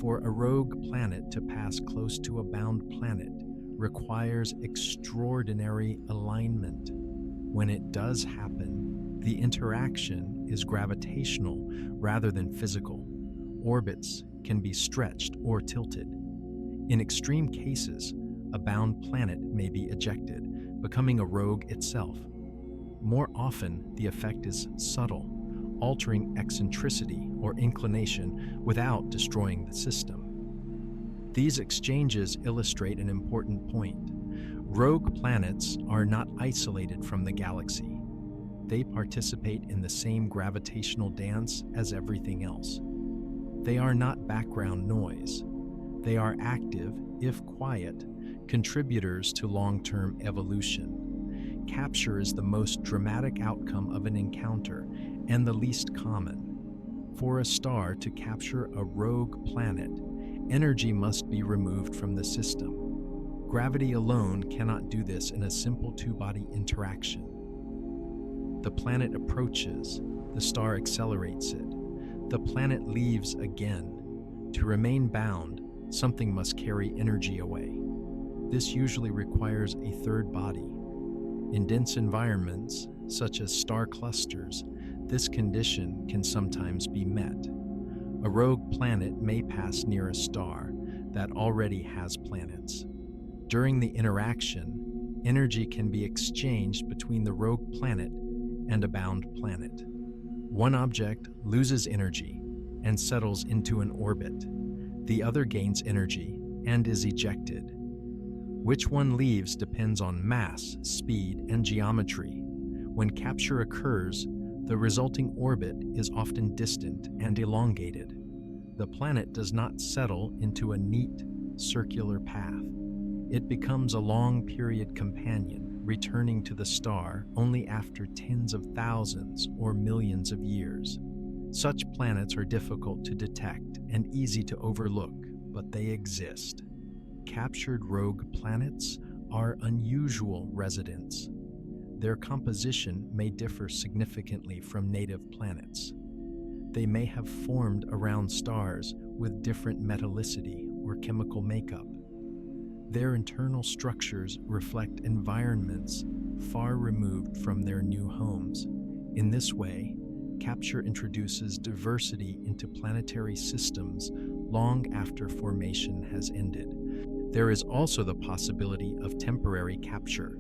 For a rogue planet to pass close to a bound planet requires extraordinary alignment. When it does happen, the interaction is gravitational rather than physical. Orbits can be stretched or tilted. In extreme cases, a bound planet may be ejected, becoming a rogue itself. More often, the effect is subtle, altering eccentricity or inclination without destroying the system. These exchanges illustrate an important point. Rogue planets are not isolated from the galaxy. They participate in the same gravitational dance as everything else. They are not background noise. They are active, if quiet, contributors to long-term evolution. Capture is the most dramatic outcome of an encounter and the least common. For a star to capture a rogue planet, energy must be removed from the system. Gravity alone cannot do this in a simple two-body interaction. The planet approaches, the star accelerates it. The planet leaves again. To remain bound, something must carry energy away. This usually requires a third body. In dense environments, such as star clusters, this condition can sometimes be met. A rogue planet may pass near a star that already has planets. During the interaction, energy can be exchanged between the rogue planet and a bound planet. One object loses energy and settles into an orbit. The other gains energy and is ejected. Which one leaves depends on mass, speed, and geometry. When capture occurs, the resulting orbit is often distant and elongated. The planet does not settle into a neat, circular path. It becomes a long-period companion, returning to the star only after tens of thousands or millions of years. Such planets are difficult to detect and easy to overlook, but they exist. Captured rogue planets are unusual residents. Their composition may differ significantly from native planets. They may have formed around stars with different metallicity or chemical makeup. Their internal structures reflect environments far removed from their new homes. In this way, capture introduces diversity into planetary systems long after formation has ended. There is also the possibility of temporary capture.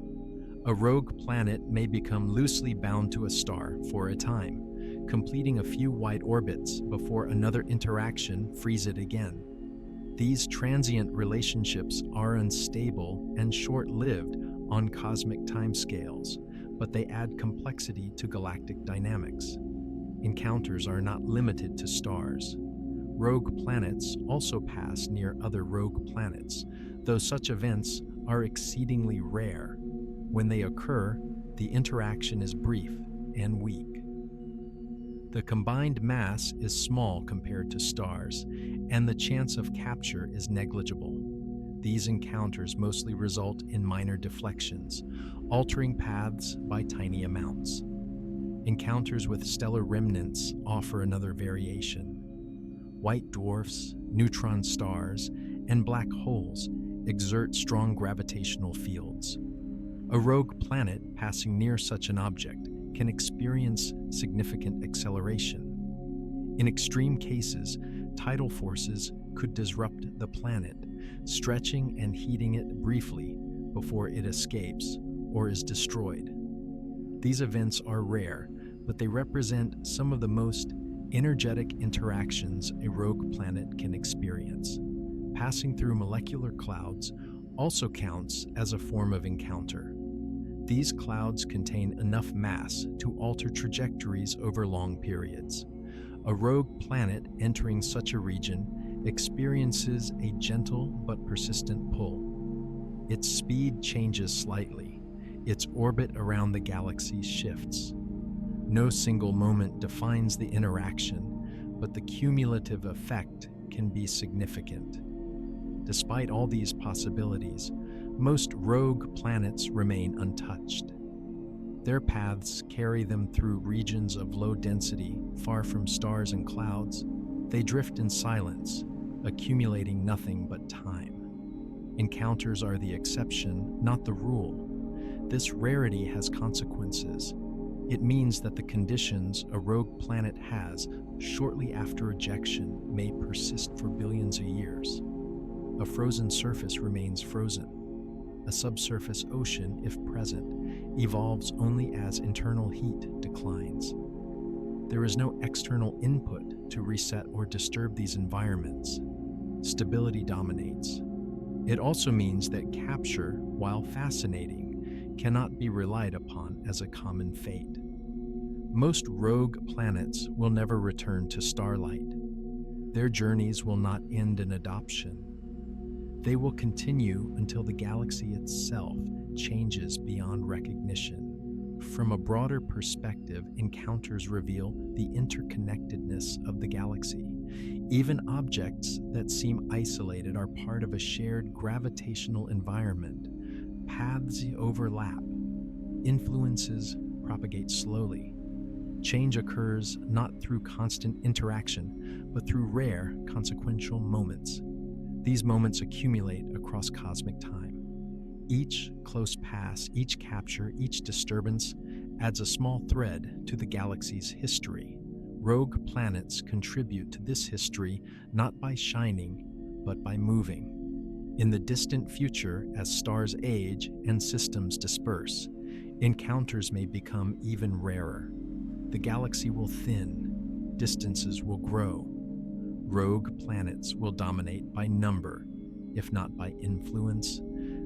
A rogue planet may become loosely bound to a star for a time, completing a few wide orbits before another interaction frees it again. These transient relationships are unstable and short-lived on cosmic timescales, but they add complexity to galactic dynamics. Encounters are not limited to stars. Rogue planets also pass near other rogue planets, though such events are exceedingly rare. When they occur, the interaction is brief and weak. The combined mass is small compared to stars, and the chance of capture is negligible. These encounters mostly result in minor deflections, altering paths by tiny amounts. Encounters with stellar remnants offer another variation. White dwarfs, neutron stars, and black holes exert strong gravitational fields. A rogue planet passing near such an object can experience significant acceleration. In extreme cases, tidal forces could disrupt the planet, stretching and heating it briefly before it escapes or is destroyed. These events are rare, but they represent some of the most energetic interactions a rogue planet can experience. Passing through molecular clouds also counts as a form of encounter. These clouds contain enough mass to alter trajectories over long periods. A rogue planet entering such a region experiences a gentle but persistent pull. Its speed changes slightly. Its orbit around the galaxy shifts. No single moment defines the interaction, but the cumulative effect can be significant. Despite all these possibilities, most rogue planets remain untouched. Their paths carry them through regions of low density, far from stars and clouds. They drift in silence, accumulating nothing but time. Encounters are the exception, not the rule. This rarity has consequences. It means that the conditions a rogue planet has shortly after ejection may persist for billions of years. A frozen surface remains frozen. A subsurface ocean, if present, evolves only as internal heat declines. There is no external input to reset or disturb these environments. Stability dominates. It also means that capture, while fascinating, cannot be relied upon as a common fate. Most rogue planets will never return to starlight. Their journeys will not end in adoption. They will continue until the galaxy itself changes beyond recognition. From a broader perspective, encounters reveal the interconnectedness of the galaxy. Even objects that seem isolated are part of a shared gravitational environment. Paths overlap. Influences propagate slowly. Change occurs not through constant interaction, but through rare, consequential moments. These moments accumulate across cosmic time. Each close pass, each capture, each disturbance adds a small thread to the galaxy's history. Rogue planets contribute to this history not by shining, but by moving. In the distant future, as stars age and systems disperse, encounters may become even rarer. The galaxy will thin, distances will grow. Rogue planets will dominate by number, if not by influence.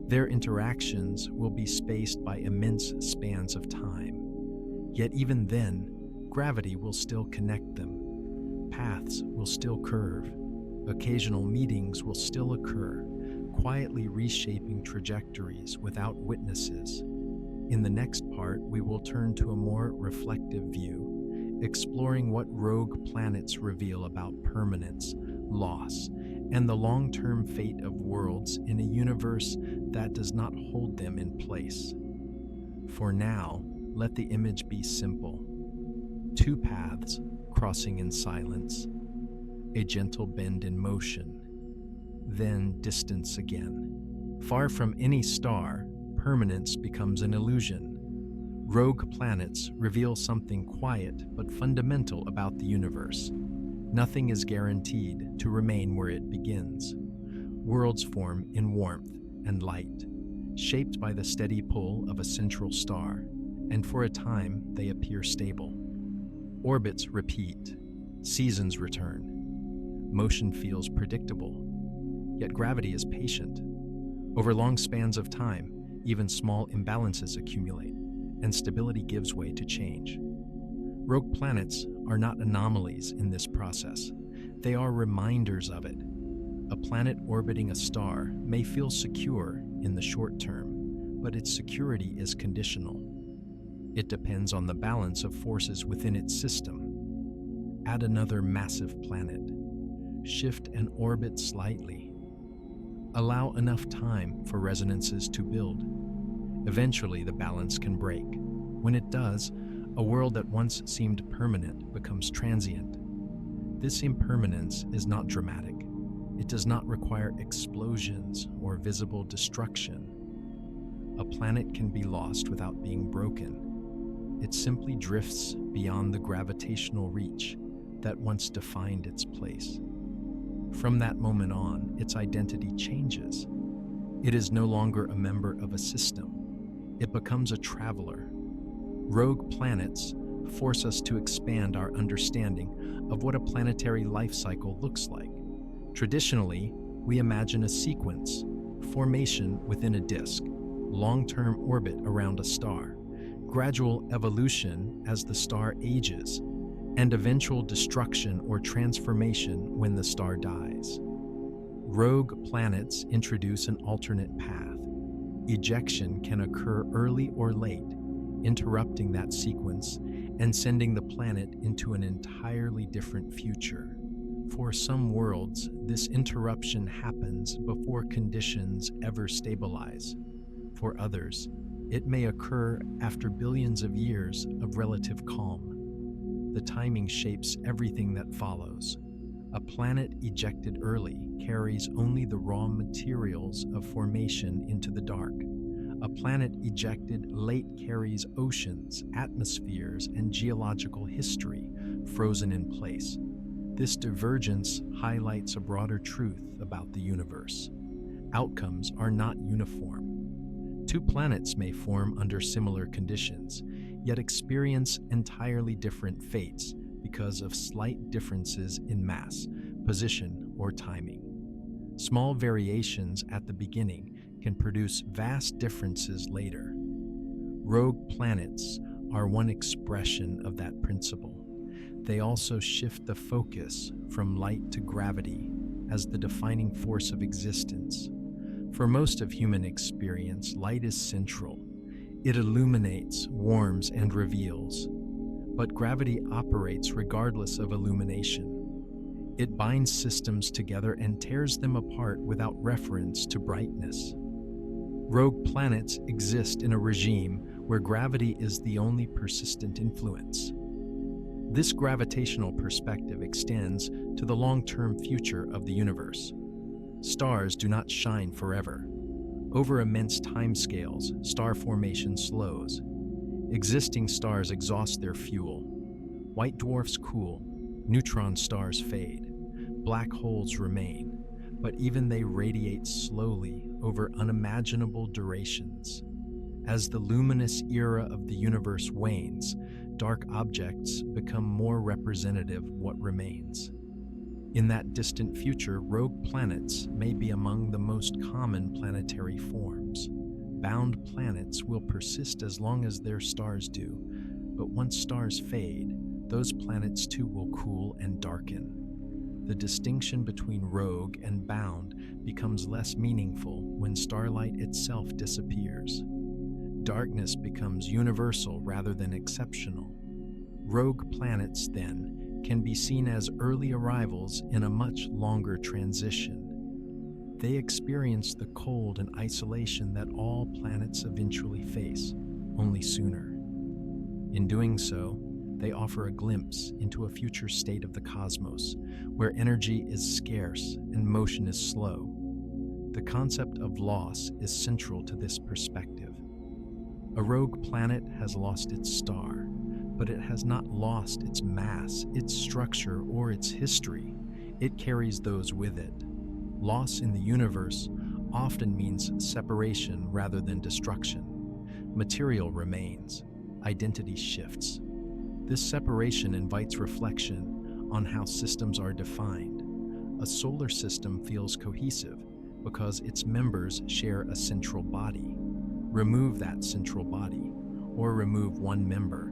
Their interactions will be spaced by immense spans of time. Yet even then, gravity will still connect them. Paths will still curve. Occasional meetings will still occur, quietly reshaping trajectories without witnesses. In the next part, we will turn to a more reflective view, exploring what rogue planets reveal about permanence, loss, and the long-term fate of worlds in a universe that does not hold them in place. For now, let the image be simple. Two paths crossing in silence, a gentle bend in motion, then distance again. Far from any star, permanence becomes an illusion. Rogue planets reveal something quiet but fundamental about the universe. Nothing is guaranteed to remain where it begins. Worlds form in warmth and light, shaped by the steady pull of a central star, and for a time they appear stable. Orbits repeat, seasons return. Motion feels predictable, yet gravity is patient. Over long spans of time, even small imbalances accumulate, and stability gives way to change. Rogue planets are not anomalies in this process. They are reminders of it. A planet orbiting a star may feel secure in the short term, but its security is conditional. It depends on the balance of forces within its system. Add another massive planet. Shift an orbit slightly. Allow enough time for resonances to build. Eventually, the balance can break. When it does, a world that once seemed permanent becomes transient. This impermanence is not dramatic. It does not require explosions or visible destruction. A planet can be lost without being broken. It simply drifts beyond the gravitational reach that once defined its place. From that moment on, its identity changes. It is no longer a member of a system. It becomes a traveler. Rogue planets force us to expand our understanding of what a planetary life cycle looks like. Traditionally, we imagine a sequence, formation within a disk, long-term orbit around a star, gradual evolution as the star ages, and eventual destruction or transformation when the star dies. Rogue planets introduce an alternate path. Ejection can occur early or late, interrupting that sequence and sending the planet into an entirely different future. For some worlds, this interruption happens before conditions ever stabilize. For others, it may occur after billions of years of relative calm. The timing shapes everything that follows. A planet ejected early carries only the raw materials of formation into the dark. A planet ejected late carries oceans, atmospheres, and geological history frozen in place. This divergence highlights a broader truth about the universe. Outcomes are not uniform. Two planets may form under similar conditions, yet experience entirely different fates because of slight differences in mass, position, or timing. Small variations at the beginning can produce vast differences later. Rogue planets are one expression of that principle. They also shift the focus from light to gravity as the defining force of existence. For most of human experience, light is central. It illuminates, warms, and reveals. But gravity operates regardless of illumination. It binds systems together and tears them apart without reference to brightness. Rogue planets exist in a regime where gravity is the only persistent influence. This gravitational perspective extends to the long-term future of the universe. Stars do not shine forever. Over immense timescales, star formation slows. Existing stars exhaust their fuel. White dwarfs cool, neutron stars fade. Black holes remain. but even they radiate slowly over unimaginable durations. As the luminous era of the universe wanes, dark objects become more representative of what remains. In that distant future, rogue planets may be among the most common planetary forms. Bound planets will persist as long as their stars do, but once stars fade, those planets too will cool and darken. The distinction between rogue and bound becomes less meaningful when starlight itself disappears. Darkness becomes universal rather than exceptional. Rogue planets, then, can be seen as early arrivals in a much longer transition. They experience the cold and isolation that all planets eventually face, only sooner. In doing so, they offer a glimpse into a future state of the cosmos, where energy is scarce and motion is slow. The concept of loss is central to this perspective. A rogue planet has lost its star, but it has not lost its mass, its structure, or its history. It carries those with it. Loss in the universe often means separation rather than destruction. Material remains, identity shifts. This separation invites reflection on how systems are defined. A solar system feels cohesive because its members share a central body. Remove that central body, or remove one member,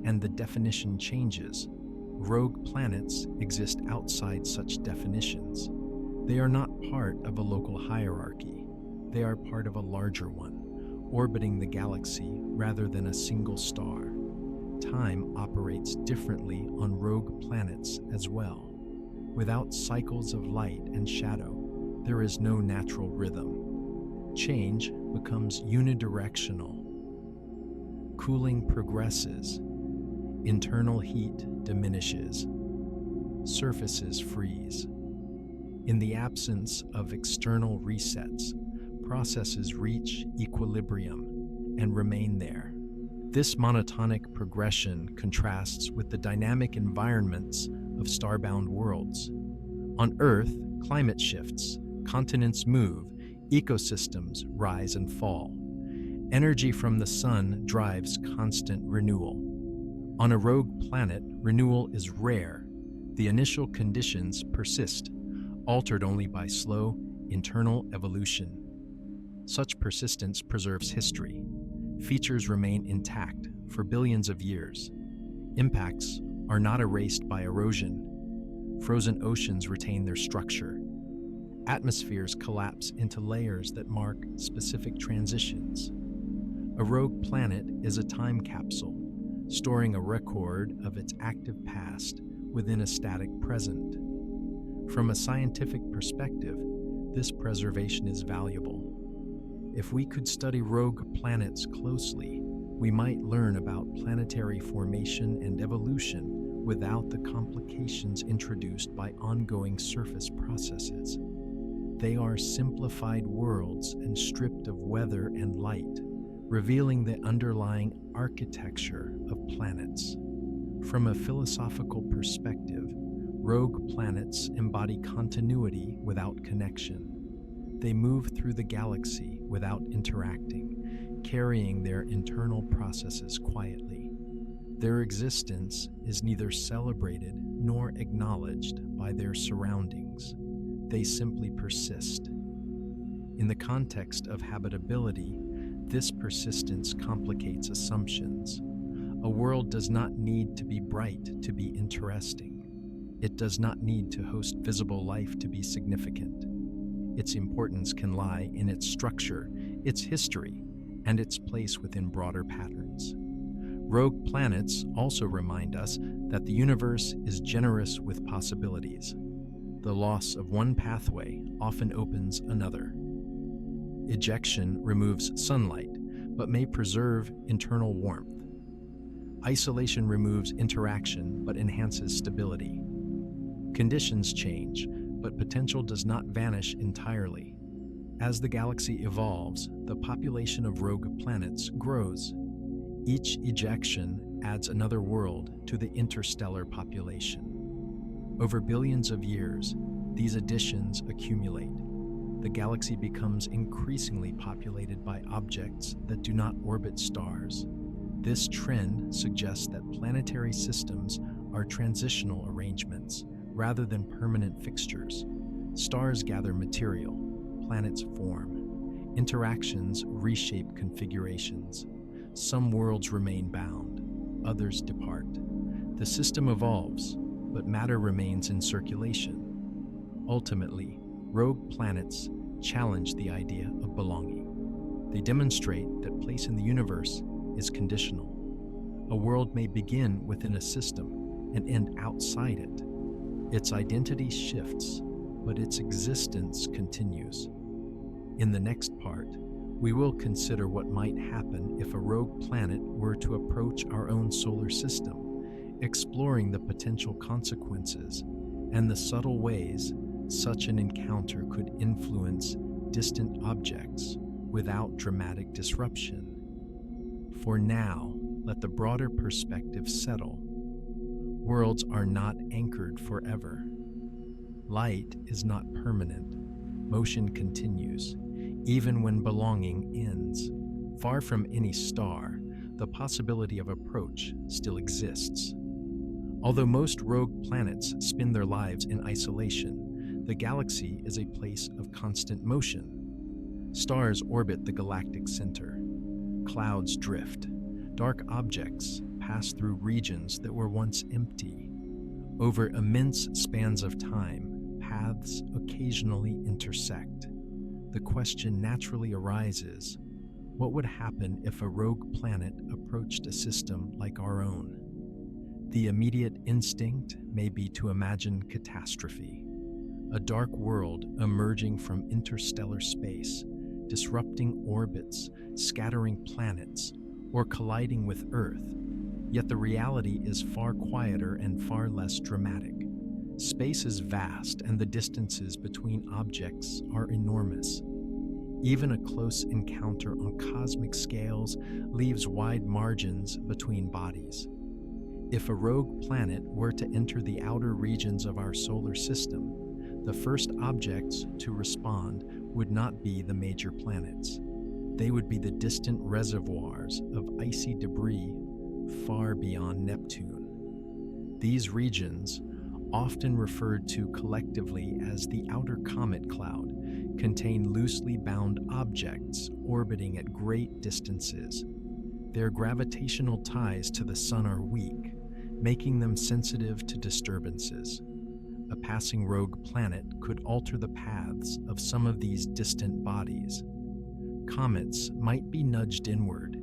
and the definition changes. Rogue planets exist outside such definitions. They are not part of a local hierarchy. They are part of a larger one, orbiting the galaxy rather than a single star. Time operates differently on rogue planets as well. Without cycles of light and shadow, there is no natural rhythm. Change becomes unidirectional. Cooling progresses. Internal heat diminishes. Surfaces freeze. In the absence of external resets, processes reach equilibrium and remain there. This monotonic progression contrasts with the dynamic environments of starbound worlds. On Earth, climate shifts, continents move, ecosystems rise and fall. Energy from the sun drives constant renewal. On a rogue planet, renewal is rare. The initial conditions persist, altered only by slow, internal evolution. Such persistence preserves history. Features remain intact for billions of years. Impacts are not erased by erosion. Frozen oceans retain their structure. Atmospheres collapse into layers that mark specific transitions. A rogue planet is a time capsule, storing a record of its active past within a static present. From a scientific perspective, this preservation is valuable. If we could study rogue planets closely, we might learn about planetary formation and evolution without the complications introduced by ongoing surface processes. They are simplified worlds and stripped of weather and light, revealing the underlying architecture of planets. From a philosophical perspective, rogue planets embody continuity without connection. They move through the galaxy without interacting, carrying their internal processes quietly. Their existence is neither celebrated nor acknowledged by their surroundings. They simply persist. In the context of habitability, this persistence complicates assumptions. A world does not need to be bright to be interesting. It does not need to host visible life to be significant. Its importance can lie in its structure, its history, and its place within broader patterns. Rogue planets also remind us that the universe is generous with possibilities. The loss of one pathway often opens another. Ejection removes sunlight, but may preserve internal warmth. Isolation removes interaction, but enhances stability. Conditions change, but potential does not vanish entirely. As the galaxy evolves, the population of rogue planets grows. Each ejection adds another world to the interstellar population. Over billions of years, These additions accumulate. The galaxy becomes increasingly populated by objects that do not orbit stars. This trend suggests that planetary systems are transitional arrangements rather than permanent fixtures. Stars gather material, planets form. Interactions reshape configurations. Some worlds remain bound, others depart. The system evolves, but matter remains in circulation. Ultimately, rogue planets challenge the idea of belonging. They demonstrate that place in the universe is conditional. A world may begin within a system and end outside it. Its identity shifts, but its existence continues. In the next part, we will consider what might happen if a rogue planet were to approach our own solar system, exploring the potential consequences and the subtle ways such an encounter could influence distant objects without dramatic disruption. For now, let the broader perspective settle. Worlds are not anchored forever. Light is not permanent. Motion continues, even when belonging ends. Far from any star, the possibility of approach still exists. Although most rogue planets spend their lives in isolation, the galaxy is a place of constant motion. Stars orbit the galactic center. Clouds drift. Dark objects pass through regions that were once empty. Over immense spans of time, paths occasionally intersect. The question naturally arises, what would happen if a rogue planet approached a system like our own? The immediate instinct may be to imagine catastrophe. A dark world emerging from interstellar space, disrupting orbits, scattering planets, or colliding with Earth. Yet the reality is far quieter and far less dramatic. Space is vast and the distances between objects are enormous. Even a close encounter on cosmic scales leaves wide margins between bodies. If a rogue planet were to enter the outer regions of our solar system, the first objects to respond would not be the major planets. They would be the distant reservoirs of icy debris far beyond Neptune. These regions, often referred to collectively as the outer comet cloud, contain loosely bound objects orbiting at great distances. Their gravitational ties to the sun are weak, making them sensitive to disturbances. A passing rogue planet could alter the paths of some of these distant bodies. Comets might be nudged inward,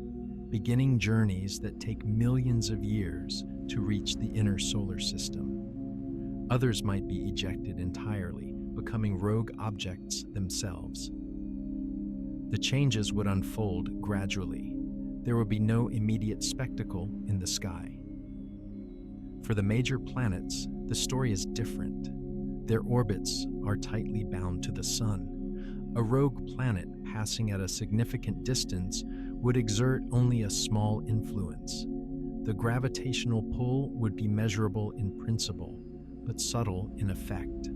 beginning journeys that take millions of years to reach the inner solar system. Others might be ejected entirely, becoming rogue objects themselves. The changes would unfold gradually. There would be no immediate spectacle in the sky. For the major planets, the story is different. Their orbits are tightly bound to the sun. A rogue planet passing at a significant distance would exert only a small influence. The gravitational pull would be measurable in principle, but subtle in effect.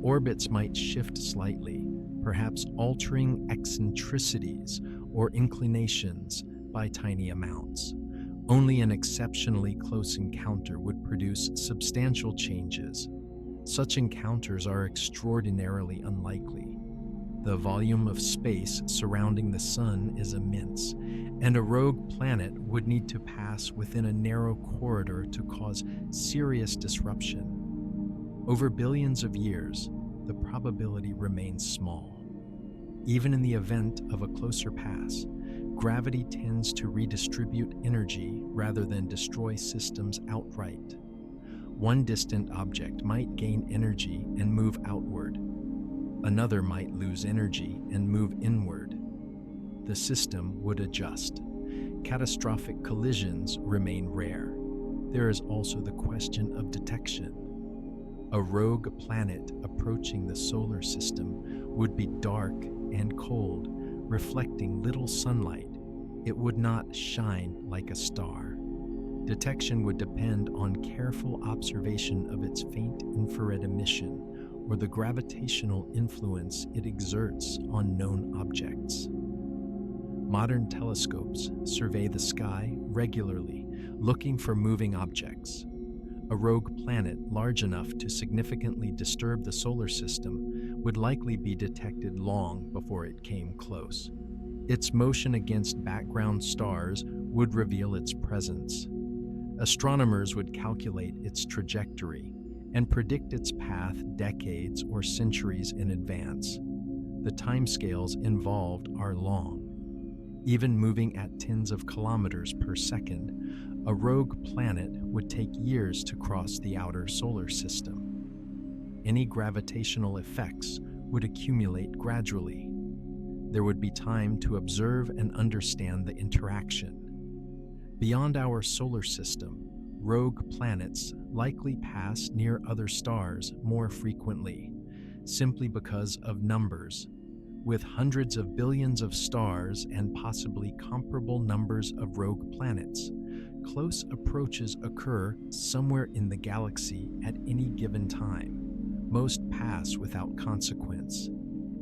Orbits might shift slightly, perhaps altering eccentricities or inclinations by tiny amounts. Only an exceptionally close encounter would produce substantial changes. Such encounters are extraordinarily unlikely. The volume of space surrounding the sun is immense, and a rogue planet would need to pass within a narrow corridor to cause serious disruption. Over billions of years, the probability remains small. Even in the event of a closer pass, gravity tends to redistribute energy rather than destroy systems outright. One distant object might gain energy and move outward. Another might lose energy and move inward. The system would adjust. Catastrophic collisions remain rare. There is also the question of detection. A rogue planet approaching the solar system would be dark and cold, reflecting little sunlight. It would not shine like a star. Detection would depend on careful observation of its faint infrared emission, or the gravitational influence it exerts on known objects. Modern telescopes survey the sky regularly, looking for moving objects. A rogue planet large enough to significantly disturb the solar system would likely be detected long before it came close. Its motion against background stars would reveal its presence. Astronomers would calculate its trajectory and predict its path decades or centuries in advance. The timescales involved are long. Even moving at tens of kilometers per second, a rogue planet would take years to cross the outer solar system. Any gravitational effects would accumulate gradually. There would be time to observe and understand the interaction. Beyond our solar system, rogue planets likely pass near other stars more frequently, simply because of numbers. With hundreds of billions of stars and possibly comparable numbers of rogue planets, close approaches occur somewhere in the galaxy at any given time. Most pass without consequence.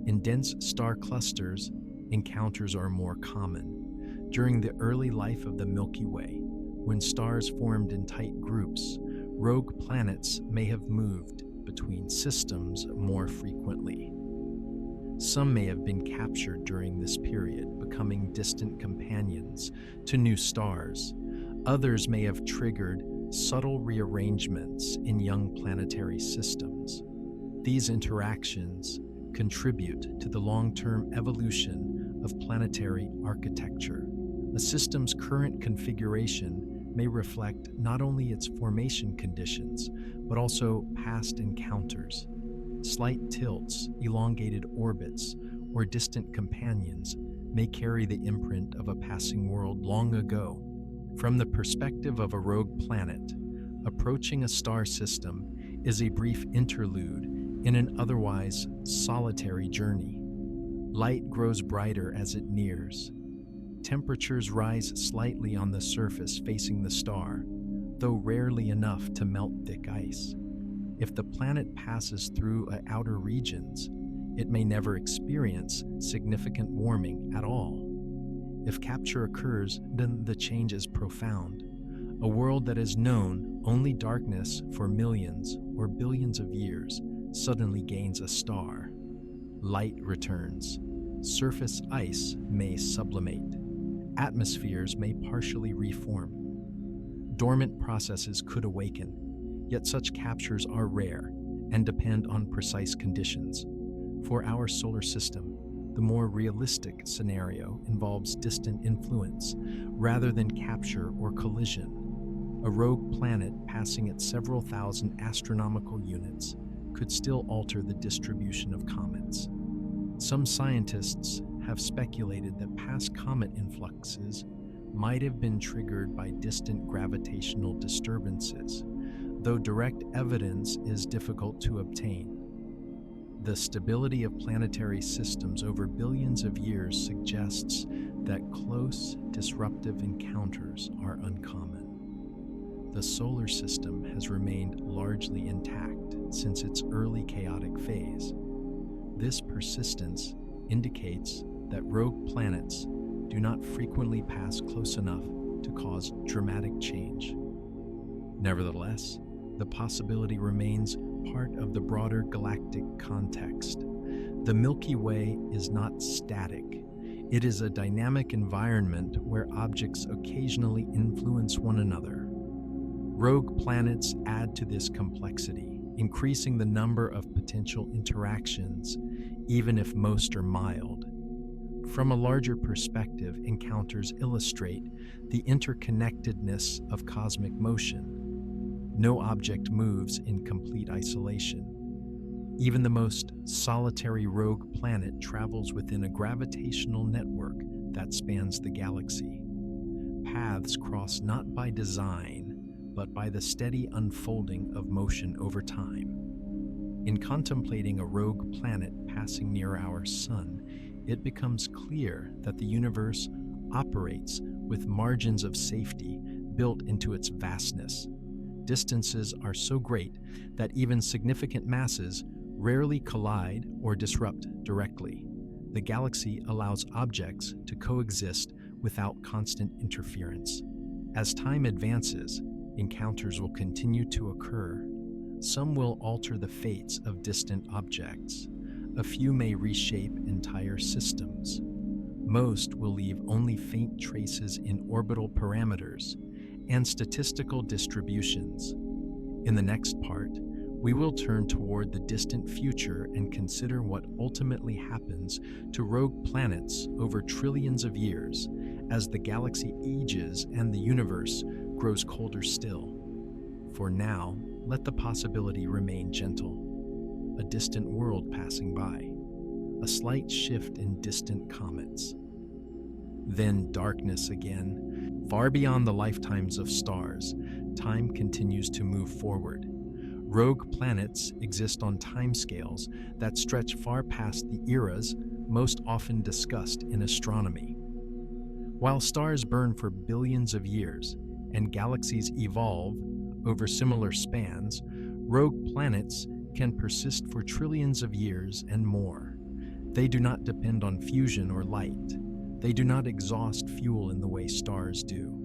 In dense star clusters, encounters are more common. During the early life of the Milky Way, when stars formed in tight groups, rogue planets may have moved between systems more frequently. Some may have been captured during this period, becoming distant companions to new stars. Others may have triggered subtle rearrangements in young planetary systems. These interactions contribute to the long-term evolution of planetary architecture. A system's current configuration may reflect not only its formation conditions, but also past encounters. Slight tilts, elongated orbits, or distant companions may carry the imprint of a passing world long ago. From the perspective of a rogue planet, approaching a star system is a brief interlude in an otherwise solitary journey. Light grows brighter as it nears. Temperatures rise slightly on the surface facing the star, though rarely enough to melt thick ice. If the planet passes through outer regions, it may never experience significant warming at all. If capture occurs, then the change is profound. A world that has known only darkness for millions or billions of years suddenly gains a star. Light returns. Surface ice may sublimate. Atmospheres may partially reform. Dormant processes could awaken. Yet such captures are rare and depend on precise conditions. For our solar system, the more realistic scenario involves distant influence rather than capture or collision. A rogue planet passing at several thousand astronomical units could still alter the distribution of comets. Some scientists have speculated that past comet influxes might have been triggered by distant gravitational disturbances, though direct evidence is difficult to obtain. The stability of planetary systems over billions of years suggests that close, disruptive encounters are uncommon. The solar system has remained largely intact since its early chaotic phase. This persistence indicates that rogue planets do not frequently pass close enough to cause dramatic change. Nevertheless, the possibility remains part of the broader galactic context. The Milky Way is not static. It is a dynamic environment where objects occasionally influence one another. Rogue planets add to this complexity, increasing the number of potential interactions, even if most are mild. From a larger perspective, encounters illustrate the interconnectedness of cosmic motion. No object moves in complete isolation. Even the most solitary rogue planet travels within a gravitational network that spans the galaxy. Paths cross not by design, but by the steady unfolding of motion over time. In contemplating a rogue planet passing near our Sun, it becomes clear that the universe operates with margins of safety built into its vastness. Distances are so great that even significant masses rarely collide or disrupt directly. The galaxy allows objects to coexist without constant interference. As time advances, encounters will continue to occur. Some will alter the fates of distant objects. A few may reshape entire systems. Most will leave only faint traces in orbital parameters and statistical distributions. In the next part, we will turn toward the distant future and consider what ultimately happens to rogue planets over trillions of years as the galaxy ages and the universe grows colder still. For now, let the possibility remain gentle. A distant world passing by. A slight shift in distant comets. Then darkness again. Far beyond the lifetimes of stars, time continues to move forward. Rogue planets exist on timescales that stretch far past the eras most often discussed in astronomy. While stars burn for billions of years and galaxies evolve over similar spans, rogue planets can persist for trillions of years and more. They do not depend on fusion or light. They do not exhaust fuel in the way stars do.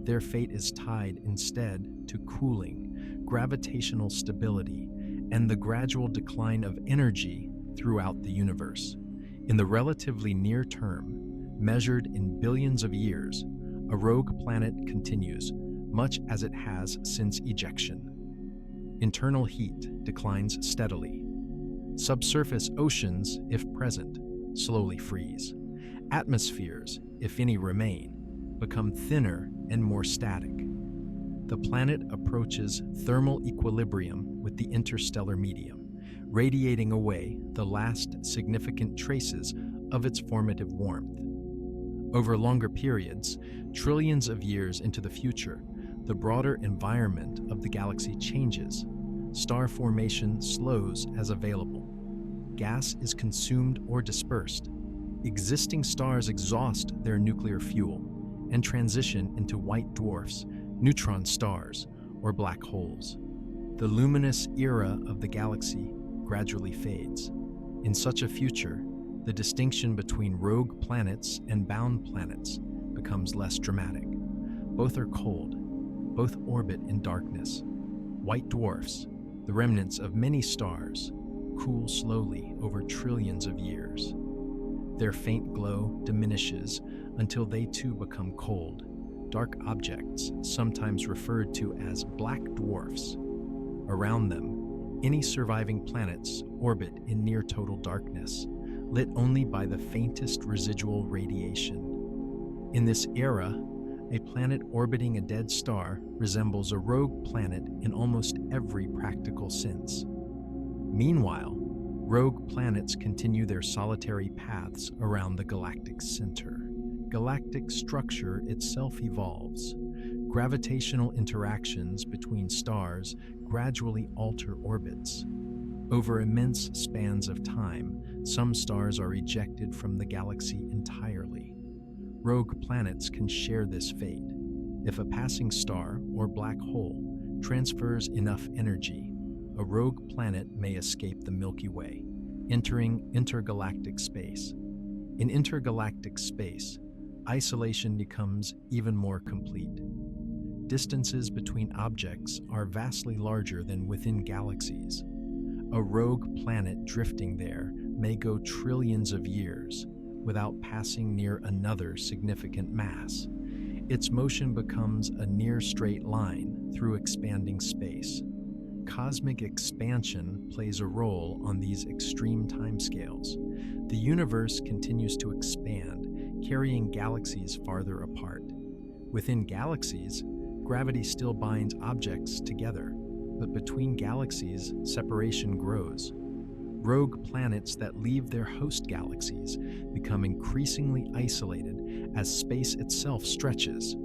Their fate is tied instead to cooling, gravitational stability, and the gradual decline of energy throughout the universe. In the relatively near term, measured in billions of years, a rogue planet continues, much as it has since ejection. Internal heat declines steadily. Subsurface oceans, if present, slowly freeze. Atmospheres, if any remain, become thinner and more static. The planet approaches thermal equilibrium with the interstellar medium, radiating away the last significant traces of its formative warmth. Over longer periods, trillions of years into the future, the broader environment of the galaxy changes. Star formation slows as available. Gas is consumed or dispersed. Existing stars exhaust their nuclear fuel and transition into white dwarfs, neutron stars, or black holes. The luminous era of the galaxy gradually fades. In such a future, the distinction between rogue planets and bound planets becomes less dramatic. Both are cold. Both orbit in darkness. White dwarfs, the remnants of many stars, cool slowly over trillions of years. Their faint glow diminishes until they too become cold. Dark objects, sometimes referred to as black dwarfs. Around them, any surviving planets orbit in near total darkness, lit only by the faintest residual radiation. In this era, a planet orbiting a dead star resembles a rogue planet in almost every practical sense. Meanwhile, rogue planets continue their solitary paths around the galactic center. Galactic structure itself evolves. Gravitational interactions between stars gradually alter orbits. Over immense spans of time, some stars are ejected from the galaxy entirely. Rogue planets can share this fate. If a passing star or black hole transfers enough energy, a rogue planet may escape the Milky Way, entering intergalactic space. In intergalactic space, isolation becomes even more complete. Distances between objects are vastly larger than within galaxies. A rogue planet drifting there may go trillions of years without passing near another significant mass. Its motion becomes a near straight line through expanding space. Cosmic expansion plays a role on these extreme timescales. The universe continues to expand, carrying galaxies farther apart. Within galaxies, gravity still binds objects together, but between galaxies, separation grows. Rogue planets that leave their host galaxies become increasingly isolated as space itself stretches.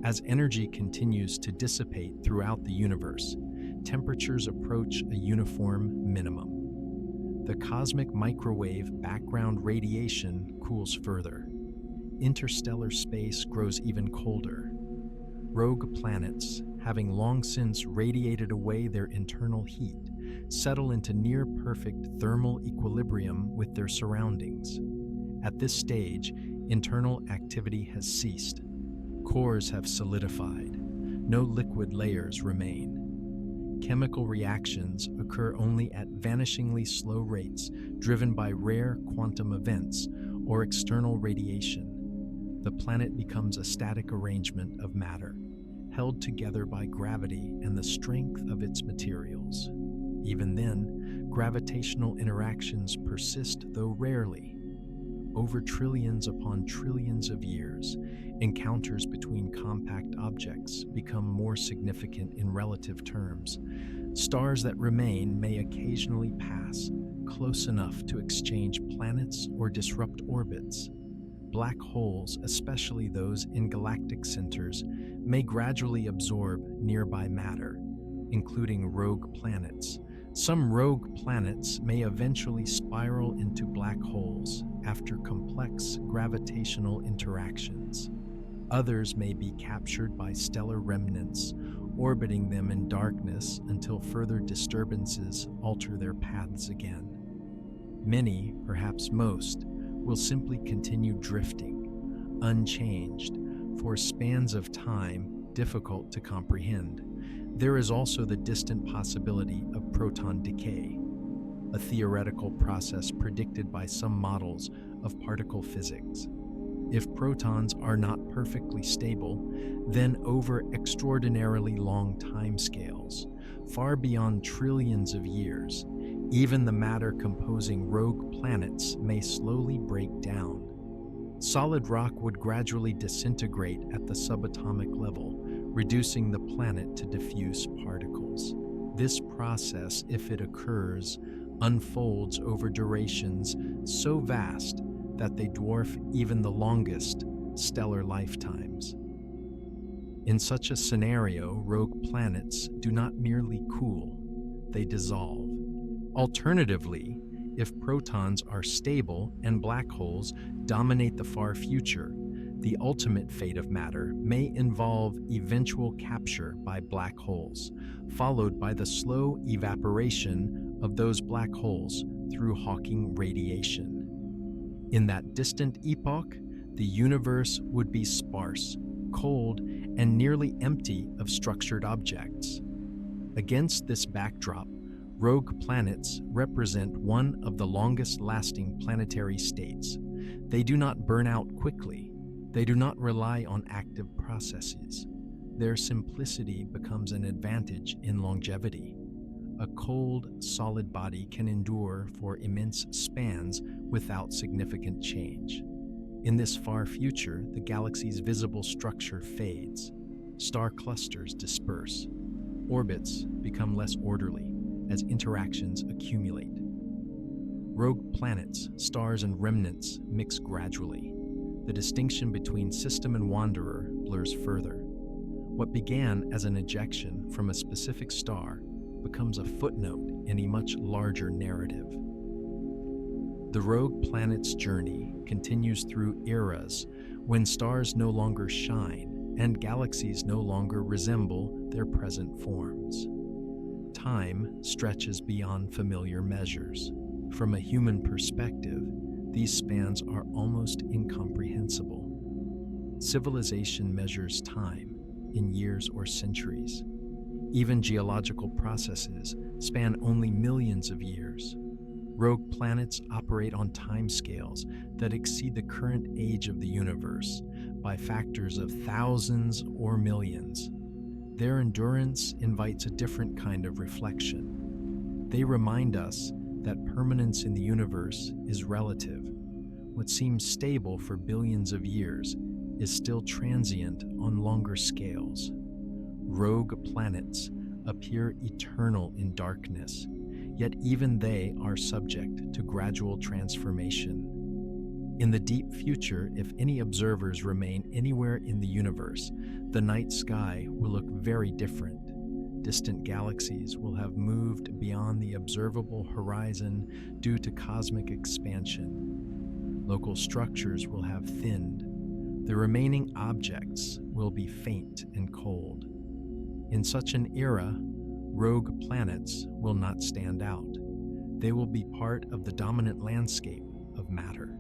As energy continues to dissipate throughout the universe, temperatures approach a uniform minimum. The cosmic microwave background radiation cools further. Interstellar space grows even colder. Rogue planets having long since radiated away their internal heat, settle into near-perfect thermal equilibrium with their surroundings. At this stage, internal activity has ceased. Cores have solidified. No liquid layers remain. Chemical reactions occur only at vanishingly slow rates, driven by rare quantum events or external radiation. The planet becomes a static arrangement of matter, held together by gravity and the strength of its materials. Even then, gravitational interactions persist, though rarely. Over trillions upon trillions of years, encounters between compact objects become more significant in relative terms. Stars that remain may occasionally pass close enough to exchange planets or disrupt orbits. Black holes, especially those in galactic centers, may gradually absorb nearby matter, including rogue planets. Some rogue planets may eventually spiral into black holes after complex gravitational interactions. Others may be captured by stellar remnants, orbiting them in darkness until further disturbances alter their paths again. Many, perhaps most, will simply continue drifting, unchanged, for spans of time difficult to comprehend. There is also the distant possibility of proton decay, a theoretical process predicted by some models of particle physics. If protons are not perfectly stable, then over extraordinarily long timescales, far beyond trillions of years, even the matter composing rogue planets may slowly break down. Solid rock would gradually disintegrate at the subatomic level, reducing the planet to diffuse particles. This process, if it occurs, unfolds over durations so vast that they dwarf even the longest stellar lifetimes. In such a scenario, rogue planets do not merely cool, they dissolve. Alternatively, if protons are stable and black holes dominate the far future, the ultimate fate of matter may involve eventual capture by black holes, followed by the slow evaporation of those black holes through Hawking radiation. In that distant epoch, the universe would be sparse, cold, and nearly empty of structured objects. Against this backdrop, rogue planets represent one of the longest-lasting planetary states. They do not burn out quickly. They do not rely on active processes. Their simplicity becomes an advantage in longevity. A cold, solid body can endure for immense spans without significant change. In this far future, the galaxy's visible structure fades. Star clusters disperse. Orbits become less orderly as interactions accumulate. Rogue planets, stars, and remnants mix gradually. The distinction between system and wanderer blurs further. What began as an ejection from a specific star becomes a footnote in a much larger narrative. The rogue planet's journey continues through eras when stars no longer shine and galaxies no longer resemble their present forms. Time stretches beyond familiar measures. From a human perspective, these spans are almost incomprehensible. Civilization measures time in years or centuries. Even geological processes span only millions of years. Rogue planets operate on timescales that exceed the current age of the universe by factors of thousands or millions. Their endurance invites a different kind of reflection. They remind us that permanence in the universe is relative. What seems stable for billions of years is still transient on longer scales. Rogue planets appear eternal in darkness, yet even they are subject to gradual transformation. In the deep future, if any observers remain anywhere in the universe, the night sky will look very different. Distant galaxies will have moved beyond the observable horizon due to cosmic expansion. Local structures will have thinned. The remaining objects will be faint and cold. In such an era, rogue planets will not stand out. They will be part of the dominant landscape of matter.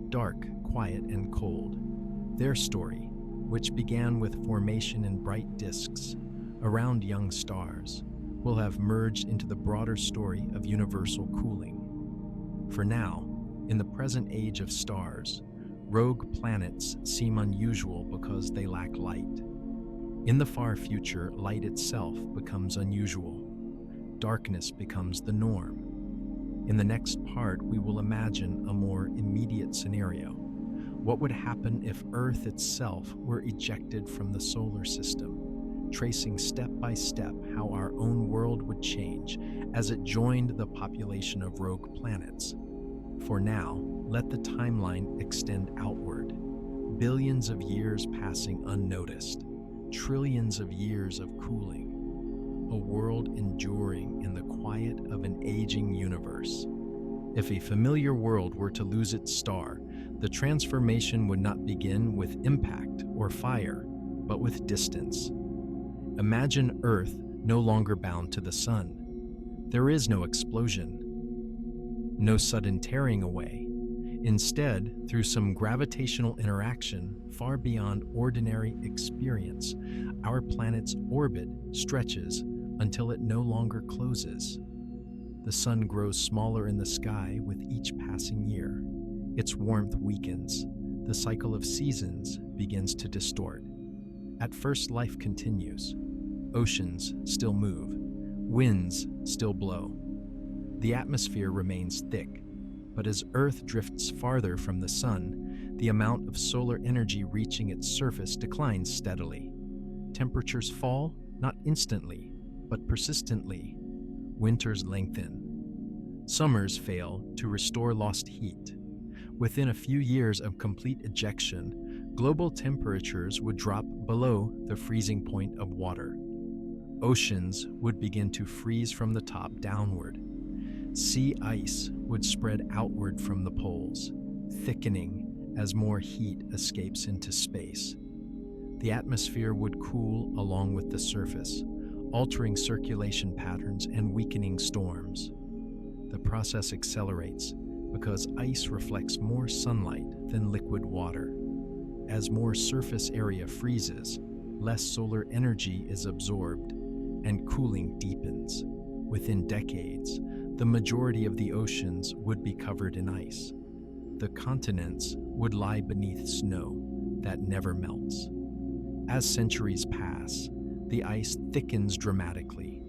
Dark, quiet, and cold. Their story, which began with formation in bright disks around young stars, will have merged into the broader story of universal cooling. For now, in the present age of stars, rogue planets seem unusual because they lack light. In the far future, light itself becomes unusual. Darkness becomes the norm. In the next part, we will imagine a more immediate scenario. What would happen if Earth itself were ejected from the solar system, tracing step by step how our own world would change as it joined the population of rogue planets. For now, let the timeline extend outward, billions of years passing unnoticed, trillions of years of cooling, a world enduring in the quiet of an aging universe. If a familiar world were to lose its star, the transformation would not begin with impact or fire, but with distance. Imagine Earth no longer bound to the sun. There is no explosion, no sudden tearing away. Instead, through some gravitational interaction far beyond ordinary experience, our planet's orbit stretches until it no longer closes. The sun grows smaller in the sky with each passing year. Its warmth weakens. The cycle of seasons begins to distort. At first, life continues. Oceans still move. Winds still blow. The atmosphere remains thick. But as Earth drifts farther from the sun, the amount of solar energy reaching its surface declines steadily. Temperatures fall, not instantly, but persistently. Winters lengthen. Summers fail to restore lost heat. Within a few years of complete ejection, global temperatures would drop below the freezing point of water. Oceans would begin to freeze from the top downward. Sea ice would spread outward from the poles, thickening as more heat escapes into space. The atmosphere would cool along with the surface, altering circulation patterns and weakening storms. The process accelerates because ice reflects more sunlight than liquid water. As more surface area freezes, less solar energy is absorbed, and cooling deepens. Within decades, the majority of the oceans would be covered in ice. The continents would lie beneath snow that never melts. As centuries pass, the ice thickens dramatically.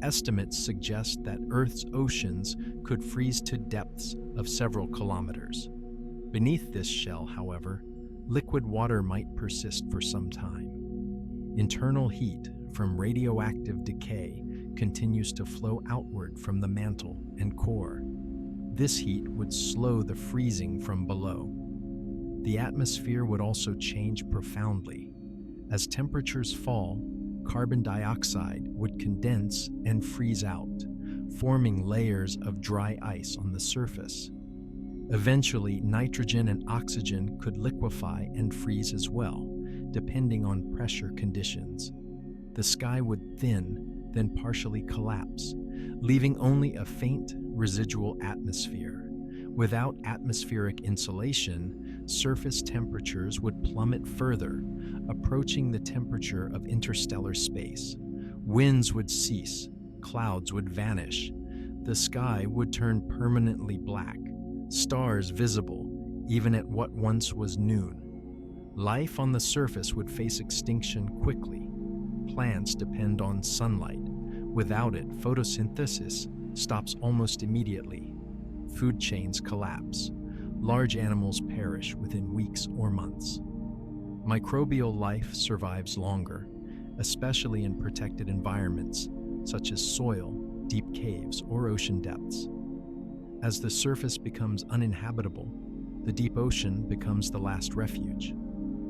Estimates suggest that Earth's oceans could freeze to depths of several kilometers. Beneath this shell, however, liquid water might persist for some time. Internal heat from radioactive decay continues to flow outward from the mantle and core. This heat would slow the freezing from below. The atmosphere would also change profoundly. As temperatures fall, carbon dioxide would condense and freeze out, forming layers of dry ice on the surface. Eventually, nitrogen and oxygen could liquefy and freeze as well, depending on pressure conditions. The sky would thin, then partially collapse, leaving only a faint residual atmosphere. Without atmospheric insulation, surface temperatures would plummet further, approaching the temperature of interstellar space. Winds would cease, clouds would vanish, the sky would turn permanently black, stars visible even at what once was noon. Life on the surface would face extinction quickly. Plants depend on sunlight. Without it, photosynthesis stops almost immediately. Food chains collapse. Large animals perish within weeks or months. Microbial life survives longer, especially in protected environments such as soil, deep caves, or ocean depths. As the surface becomes uninhabitable, the deep ocean becomes the last refuge.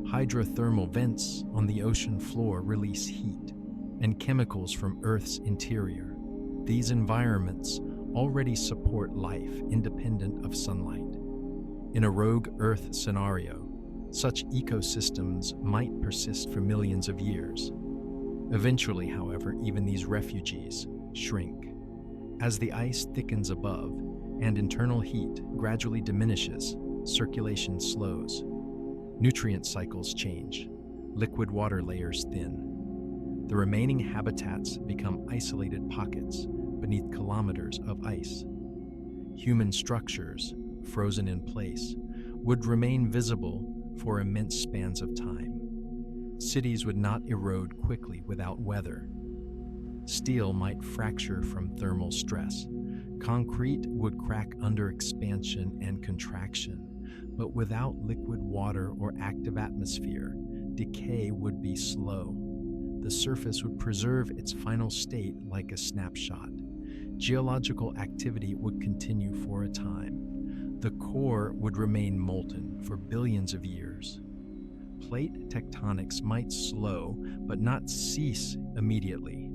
Hydrothermal vents on the ocean floor release heat and chemicals from Earth's interior. These environments already support life independent of sunlight. In a rogue Earth scenario, such ecosystems might persist for millions of years. Eventually, however, even these refugees shrink. As the ice thickens above and internal heat gradually diminishes, circulation slows. Nutrient cycles change. Liquid water layers thin. The remaining habitats become isolated pockets beneath kilometers of ice. Human structures, frozen in place, would remain visible for immense spans of time. Cities would not erode quickly without weather. Steel might fracture from thermal stress. Concrete would crack under expansion and contraction. But without liquid water or active atmosphere, decay would be slow. The surface would preserve its final state like a snapshot. Geological activity would continue for a time. The core would remain molten for billions of years. Plate tectonics might slow, but not cease immediately.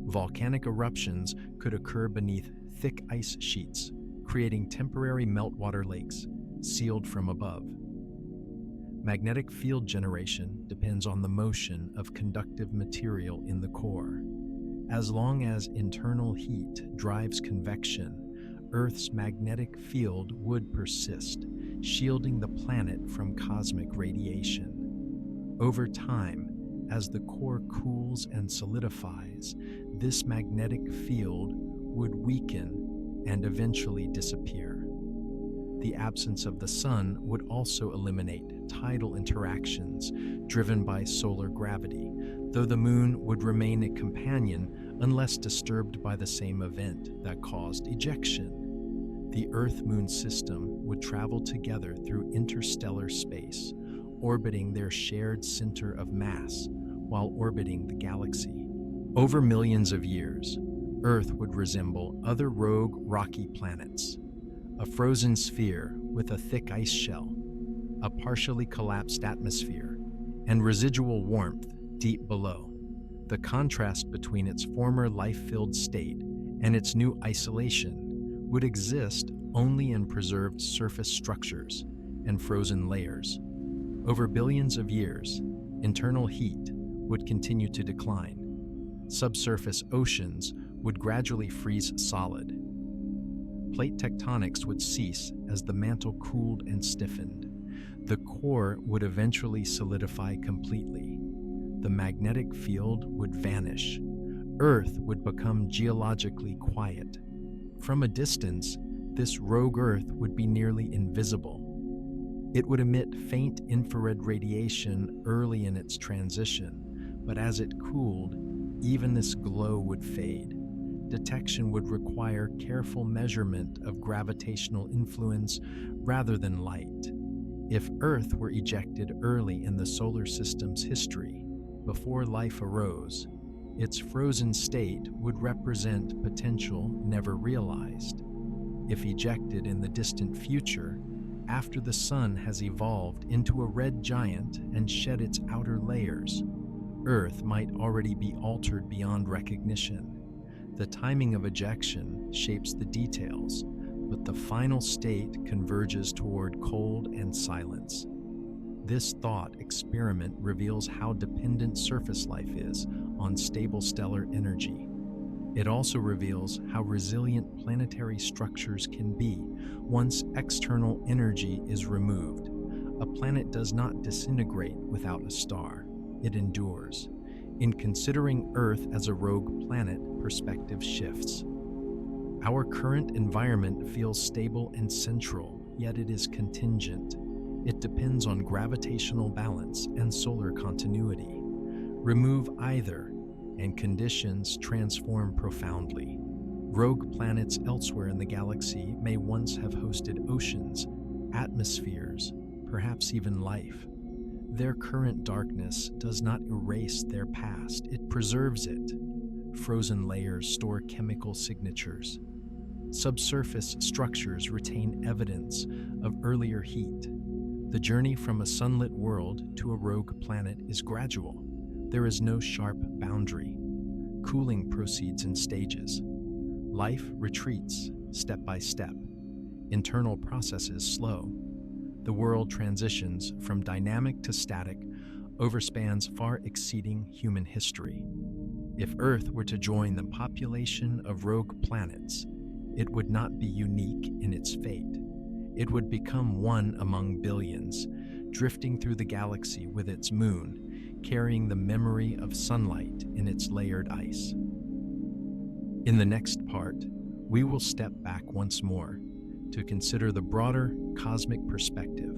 Volcanic eruptions could occur beneath thick ice sheets, creating temporary meltwater lakes, sealed from above. Magnetic field generation depends on the motion of conductive material in the core. As long as internal heat drives convection, Earth's magnetic field would persist, shielding the planet from cosmic radiation. Over time, as the core cools and solidifies, this magnetic field would weaken and eventually disappear. The absence of the sun would also eliminate tidal interactions driven by solar gravity, though the moon would remain a companion unless disturbed by the same event that caused ejection. The Earth-Moon system would travel together through interstellar space, orbiting their shared center of mass while orbiting the galaxy. Over millions of years, Earth would resemble other rogue rocky planets. A frozen sphere with a thick ice shell, a partially collapsed atmosphere, and residual warmth deep below. The contrast between its former life-filled state and its new isolation would exist only in preserved surface structures and frozen layers. Over billions of years, internal heat would continue to decline. Subsurface oceans would gradually freeze solid. Plate tectonics would cease as the mantle cooled and stiffened. The core would eventually solidify completely. The magnetic field would vanish. Earth would become geologically quiet. From a distance, this rogue Earth would be nearly invisible. It would emit faint infrared radiation early in its transition, but as it cooled, even this glow would fade. Detection would require careful measurement of gravitational influence rather than light. If Earth were ejected early in the solar system's history, before life arose, its frozen state would represent potential never realized. If ejected in the distant future, after the sun has evolved into a red giant and shed its outer layers, Earth might already be altered beyond recognition. The timing of ejection shapes the details, but the final state converges toward cold and silence. This thought experiment reveals how dependent surface life is on stable stellar energy. It also reveals how resilient planetary structures can be once external energy is removed. A planet does not disintegrate without a star. It endures. In considering Earth as a rogue planet, perspective shifts. Our current environment feels stable and central, yet it is contingent. It depends on gravitational balance and solar continuity. Remove either, and conditions transform profoundly. Rogue planets elsewhere in the galaxy may once have hosted oceans, atmospheres, perhaps even life. Their current darkness does not erase their past, it preserves it. Frozen layers store chemical signatures. Subsurface structures retain evidence of earlier heat. The journey from a sunlit world to a rogue planet is gradual. There is no sharp boundary. Cooling proceeds in stages. Life retreats step by step. Internal processes slow. The world transitions from dynamic to static overspans far exceeding human history. If Earth were to join the population of rogue planets, it would not be unique in its fate. It would become one among billions, drifting through the galaxy with its moon, carrying the memory of sunlight in its layered ice. In the next part, we will step back once more to consider the broader cosmic perspective,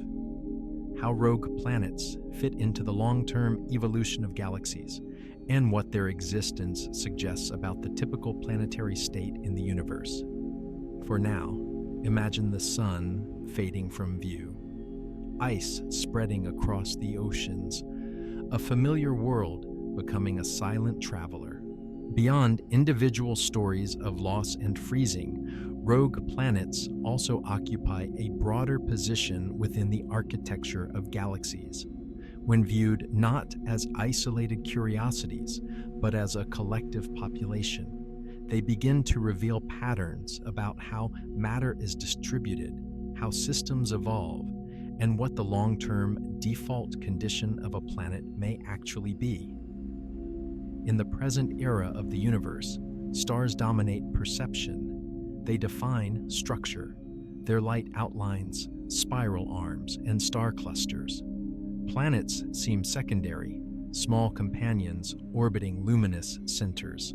how rogue planets fit into the long-term evolution of galaxies, and what their existence suggests about the typical planetary state in the universe. For now, imagine the sun fading from view, ice spreading across the oceans, a familiar world becoming a silent traveler. Beyond individual stories of loss and freezing, rogue planets also occupy a broader position within the architecture of galaxies. When viewed not as isolated curiosities, but as a collective population, they begin to reveal patterns about how matter is distributed, how systems evolve, and what the long-term default condition of a planet may actually be. In the present era of the universe, stars dominate perception. They define structure, their light outlines, spiral arms, and star clusters. Planets seem secondary, small companions orbiting luminous centers.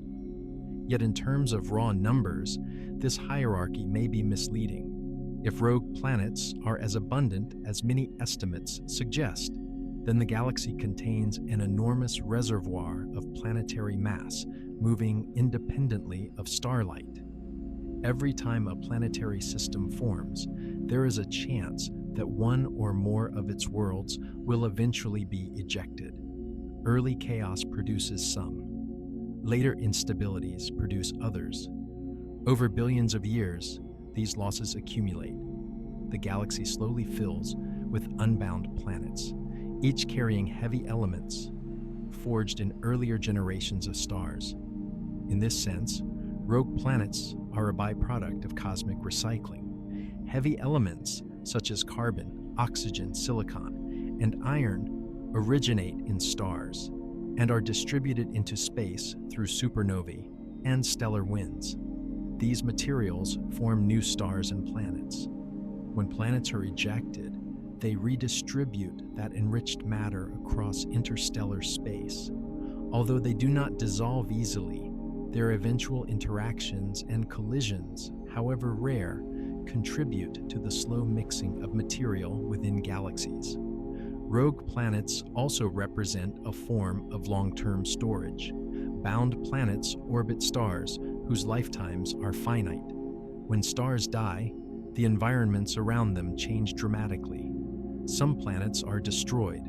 Yet in terms of raw numbers, this hierarchy may be misleading. If rogue planets are as abundant as many estimates suggest, then the galaxy contains an enormous reservoir of planetary mass moving independently of starlight. Every time a planetary system forms, there is a chance that one or more of its worlds will eventually be ejected. Early chaos produces some. Later instabilities produce others. Over billions of years, these losses accumulate. The galaxy slowly fills with unbound planets, each carrying heavy elements forged in earlier generations of stars. In this sense, rogue planets are a byproduct of cosmic recycling. Heavy elements such as carbon, oxygen, silicon, and iron originate in stars and are distributed into space through supernovae and stellar winds. These materials form new stars and planets. When planets are ejected, they redistribute that enriched matter across interstellar space. Although they do not dissolve easily, their eventual interactions and collisions, however rare, contribute to the slow mixing of material within galaxies. Rogue planets also represent a form of long-term storage. Bound planets orbit stars whose lifetimes are finite. When stars die, the environments around them change dramatically. Some planets are destroyed,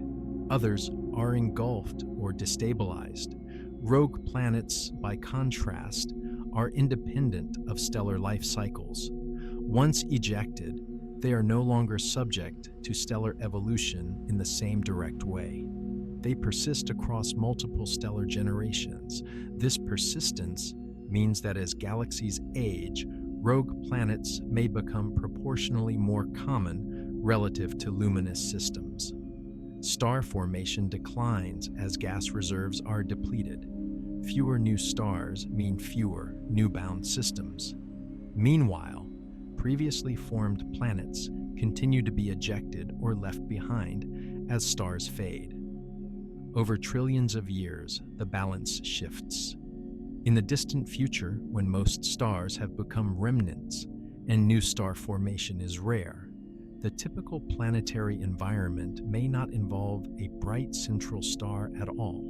others are engulfed or destabilized. Rogue planets, by contrast, are independent of stellar life cycles. Once ejected, they are no longer subject to stellar evolution in the same direct way. They persist across multiple stellar generations. This persistence means that as galaxies age, rogue planets may become proportionally more common relative to luminous systems. Star formation declines as gas reserves are depleted. Fewer new stars mean fewer new-bound systems. Meanwhile, previously formed planets continue to be ejected or left behind as stars fade. Over trillions of years, the balance shifts. In the distant future, when most stars have become remnants and new star formation is rare, the typical planetary environment may not involve a bright central star at all.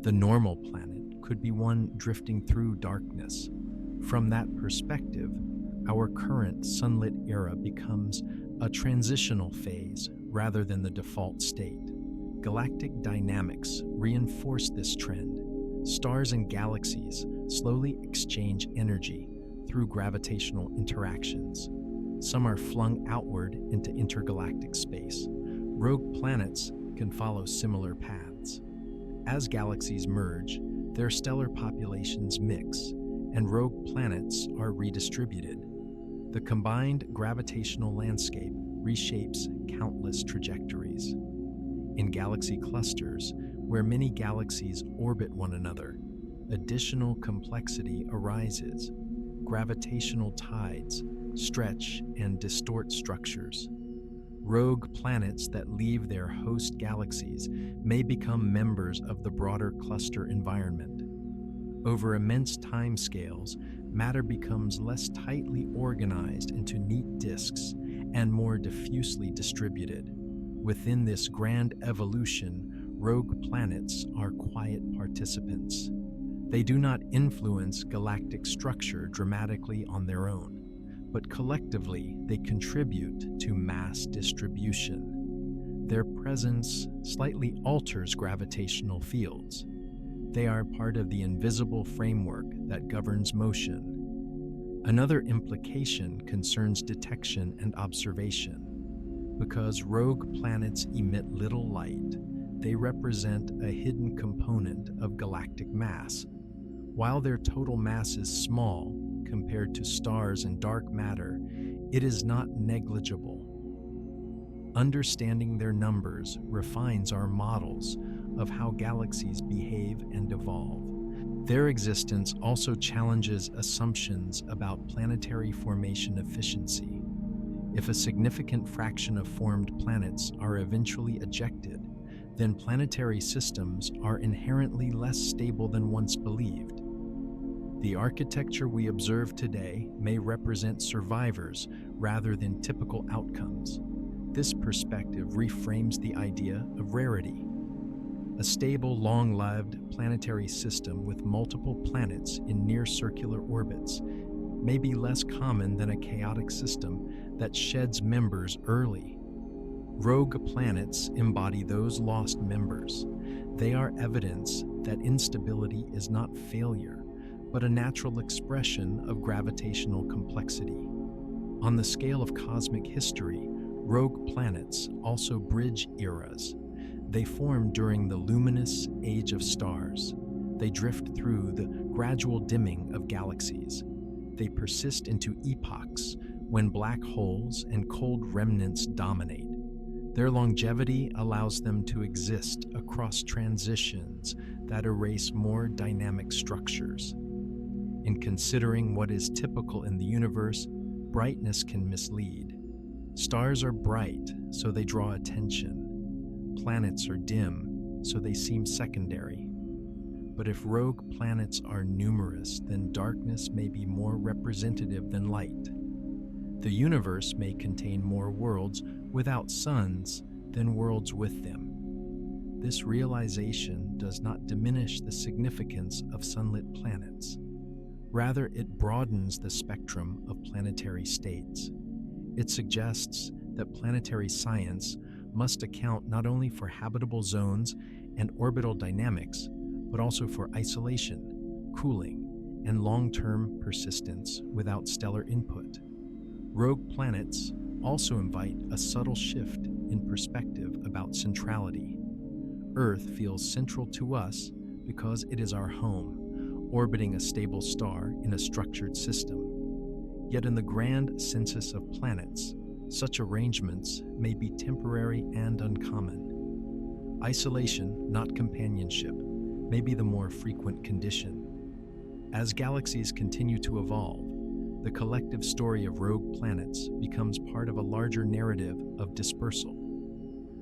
The normal planet could be one drifting through darkness. From that perspective, our current sunlit era becomes a transitional phase rather than the default state. Galactic dynamics reinforce this trend. Stars and galaxies slowly exchange energy through gravitational interactions. Some are flung outward into intergalactic space. Rogue planets can follow similar paths. As galaxies merge, their stellar populations mix, and rogue planets are redistributed. The combined gravitational landscape reshapes countless trajectories. In galaxy clusters, where many galaxies orbit one another, additional complexity arises. Gravitational tides stretch and distort structures. Rogue planets that leave their host galaxies may become members of the broader cluster environment. Over immense timescales, matter becomes less tightly organized into neat disks and more diffusely distributed. Within this grand evolution, rogue planets are quiet participants. They do not influence galactic structure dramatically on their own, but collectively they contribute to mass distribution. Their presence slightly alters gravitational fields. They are part of the invisible framework that governs motion. Another implication concerns detection and observation. Because rogue planets emit little light, they represent a hidden component of galactic mass. While their total mass is small compared to stars and dark matter, it is not negligible. Understanding their numbers refines our models of how galaxies behave and evolve. Their existence also challenges assumptions about planetary formation efficiency. If a significant fraction of formed planets are eventually ejected, then planetary systems are inherently less stable than once believed. The architecture we observe today may represent survivors rather than typical outcomes. This perspective reframes the idea of rarity. A stable, long-lived planetary system with multiple planets in near-circular orbits may be less common than a chaotic system that sheds members early. Rogue planets embody those lost members. They are evidence that instability is not failure, but a natural expression of gravitational complexity. On the scale of cosmic history, rogue planets also bridge eras. They form during the luminous age of stars. They drift through the gradual dimming of galaxies. They persist into epochs when black holes and cold remnants dominate. Their longevity allows them to exist across transitions that erase more dynamic structures. In considering what is typical in the universe, brightness can mislead. Stars are bright, so they draw attention. Planets are dim, so they seem secondary. But if rogue planets are numerous, then darkness may be more representative than light. The universe may contain more worlds without suns than worlds with them. This realization does not diminish the significance of sunlit planets. Rather, it broadens the spectrum of planetary states. It suggests that planetary science must account not only for habitable zones and orbital dynamics, but also for isolation, cooling, and long-term persistence without stellar input. Rogue planets also invite a subtle shift in perspective about centrality. Earth feels central to us because it is our home, orbiting a stable star in a structured system. Yet in the grand census of planets, such arrangements may be temporary and uncommon. Isolation, not companionship, may be the more frequent condition. As galaxies continue to evolve, the collective story of rogue planets becomes part of a larger narrative of dispersal.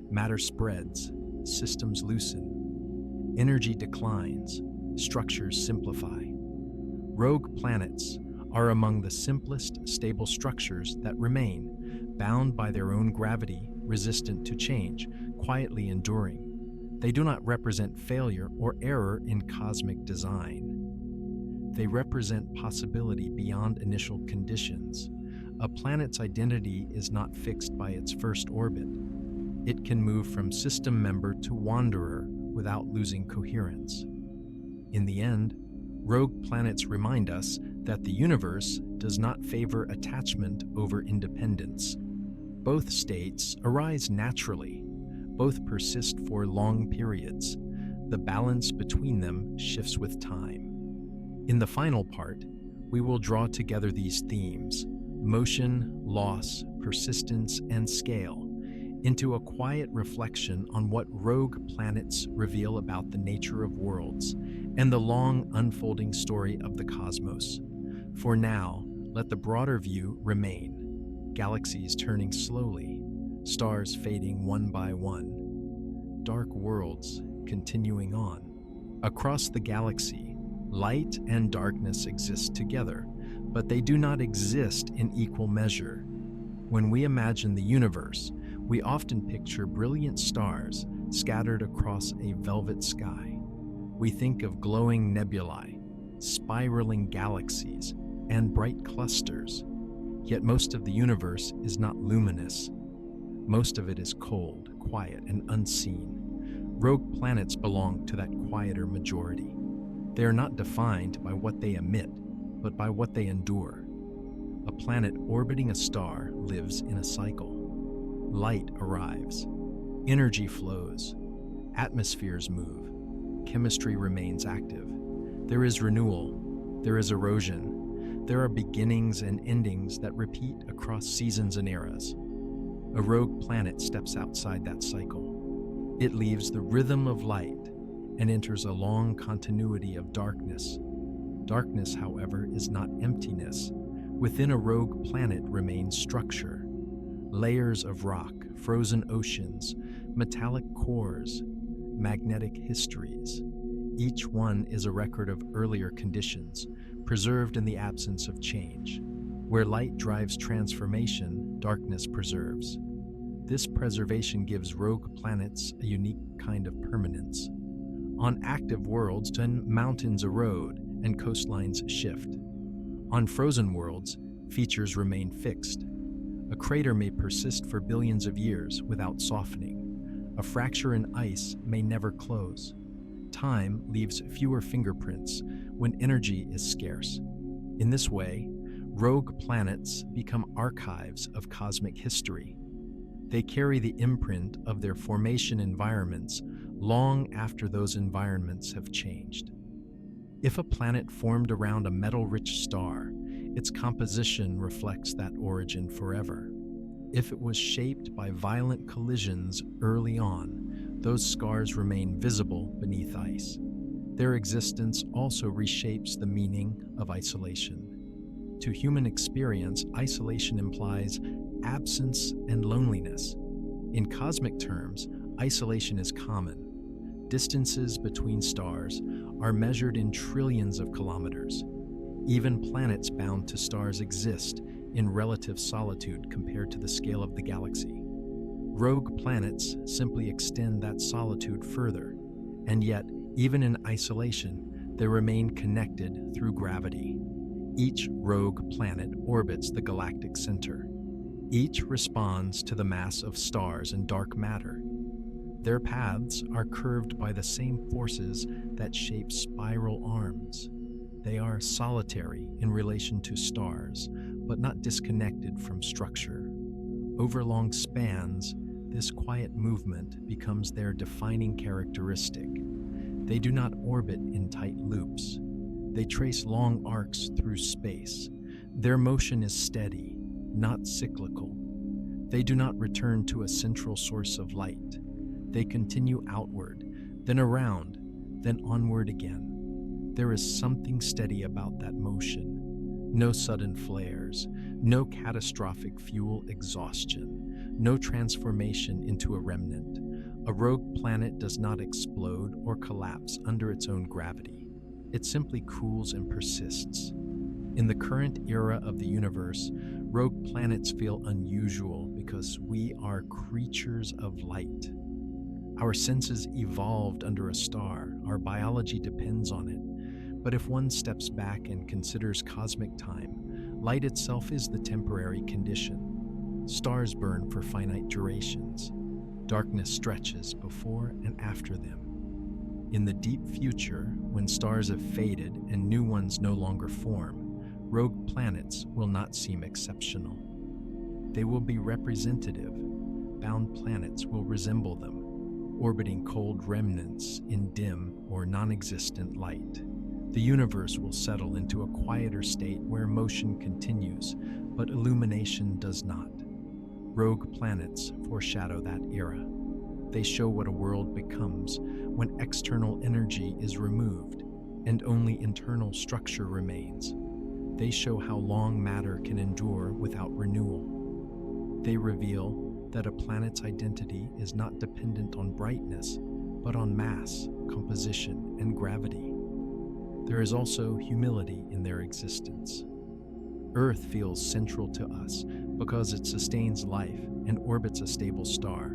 Matter spreads, systems loosen, energy declines, structures simplify. Rogue planets are among the simplest stable structures that remain, bound by their own gravity, resistant to change, quietly enduring. They do not represent failure or error in cosmic design. They represent possibility beyond initial conditions. A planet's identity is not fixed by its first orbit. It can move from system member to wanderer without losing coherence. In the end, rogue planets remind us that the universe does not favor attachment over independence. Both states arise naturally. Both persist for long periods. The balance between them shifts with time. In the final part, we will draw together these themes: motion, loss, persistence, and scale, into a quiet reflection on what rogue planets reveal about the nature of worlds and the long unfolding story of the cosmos. For now, let the broader view remain. Galaxies turning slowly, stars fading one by one, dark worlds continuing on. Across the galaxy, light and darkness exist together, but they do not exist in equal measure. When we imagine the universe, we often picture brilliant stars scattered across a velvet sky. We think of glowing nebulae, spiraling galaxies, and bright clusters. Yet most of the universe is not luminous. Most of it is cold, quiet, and unseen. Rogue planets belong to that quieter majority. They are not defined by what they emit, but by what they endure. A planet orbiting a star lives in a cycle. Light arrives, energy flows, atmospheres move, chemistry remains active. There is renewal, there is erosion, there are beginnings and endings that repeat across seasons and eras. A rogue planet steps outside that cycle. It leaves the rhythm of light and enters a long continuity of darkness. Darkness, however, is not emptiness. Within a rogue planet remains structure. Layers of rock, frozen oceans, metallic cores, magnetic histories. Each one is a record of earlier conditions, preserved in the absence of change. Where light drives transformation, darkness preserves. This preservation gives rogue planets a unique kind of permanence. On active worlds, mountains erode and coastlines shift. On frozen worlds, features remain fixed. A crater may persist for billions of years without softening. A fracture in ice may never close. Time leaves fewer fingerprints when energy is scarce. In this way, rogue planets become archives of cosmic history. They carry the imprint of their formation environments long after those environments have changed. If a planet formed around a metal-rich star, its composition reflects that origin forever. If it was shaped by violent collisions early on, those scars remain visible beneath ice. Their existence also reshapes the meaning of isolation. To human experience, isolation implies absence and loneliness. In cosmic terms, isolation is common. Distances between stars are measured in trillions of kilometers. Even planets bound to stars exist in relative solitude compared to the scale of the galaxy. Rogue planets simply extend that solitude further, and yet, even in isolation, they remain connected through gravity. Each rogue planet orbits the galactic center. Each responds to the mass of stars and dark matter. Their paths are curved by the same forces that shape spiral arms. They are solitary in relation to stars, but not disconnected from structure. Over long spans, this quiet movement becomes their defining characteristic. They do not orbit in tight loops. They trace long arcs through space. Their motion is steady, not cyclical. They do not return to a central source of light. They continue outward, then around, then onward again. There is something steady about that motion. No sudden flares, no catastrophic fuel exhaustion, no transformation into a remnant. A rogue planet does not explode or collapse under its own gravity. It simply cools and persists. In the current era of the universe, rogue planets feel unusual because we are creatures of light. Our senses evolved under a star. Our biology depends on it. But if one steps back and considers cosmic time, light itself is the temporary condition. Stars burn for finite durations. Darkness stretches before and after them. In the deep future, when stars have faded and new ones no longer form, rogue planets will not seem exceptional. They will be representative. Bound planets will resemble them, orbiting cold remnants in dim or non-existent light. The universe will settle into a quieter state where motion continues, but illumination does not. Rogue planets foreshadow that era. They show what a world becomes when external energy is removed and only internal structure remains. They show how long matter can endure without renewal. They reveal that a planet's identity is not dependent on brightness, but on mass, composition, and gravity. There is also humility in their existence. Earth feels central to us because it sustains life and orbits a stable star,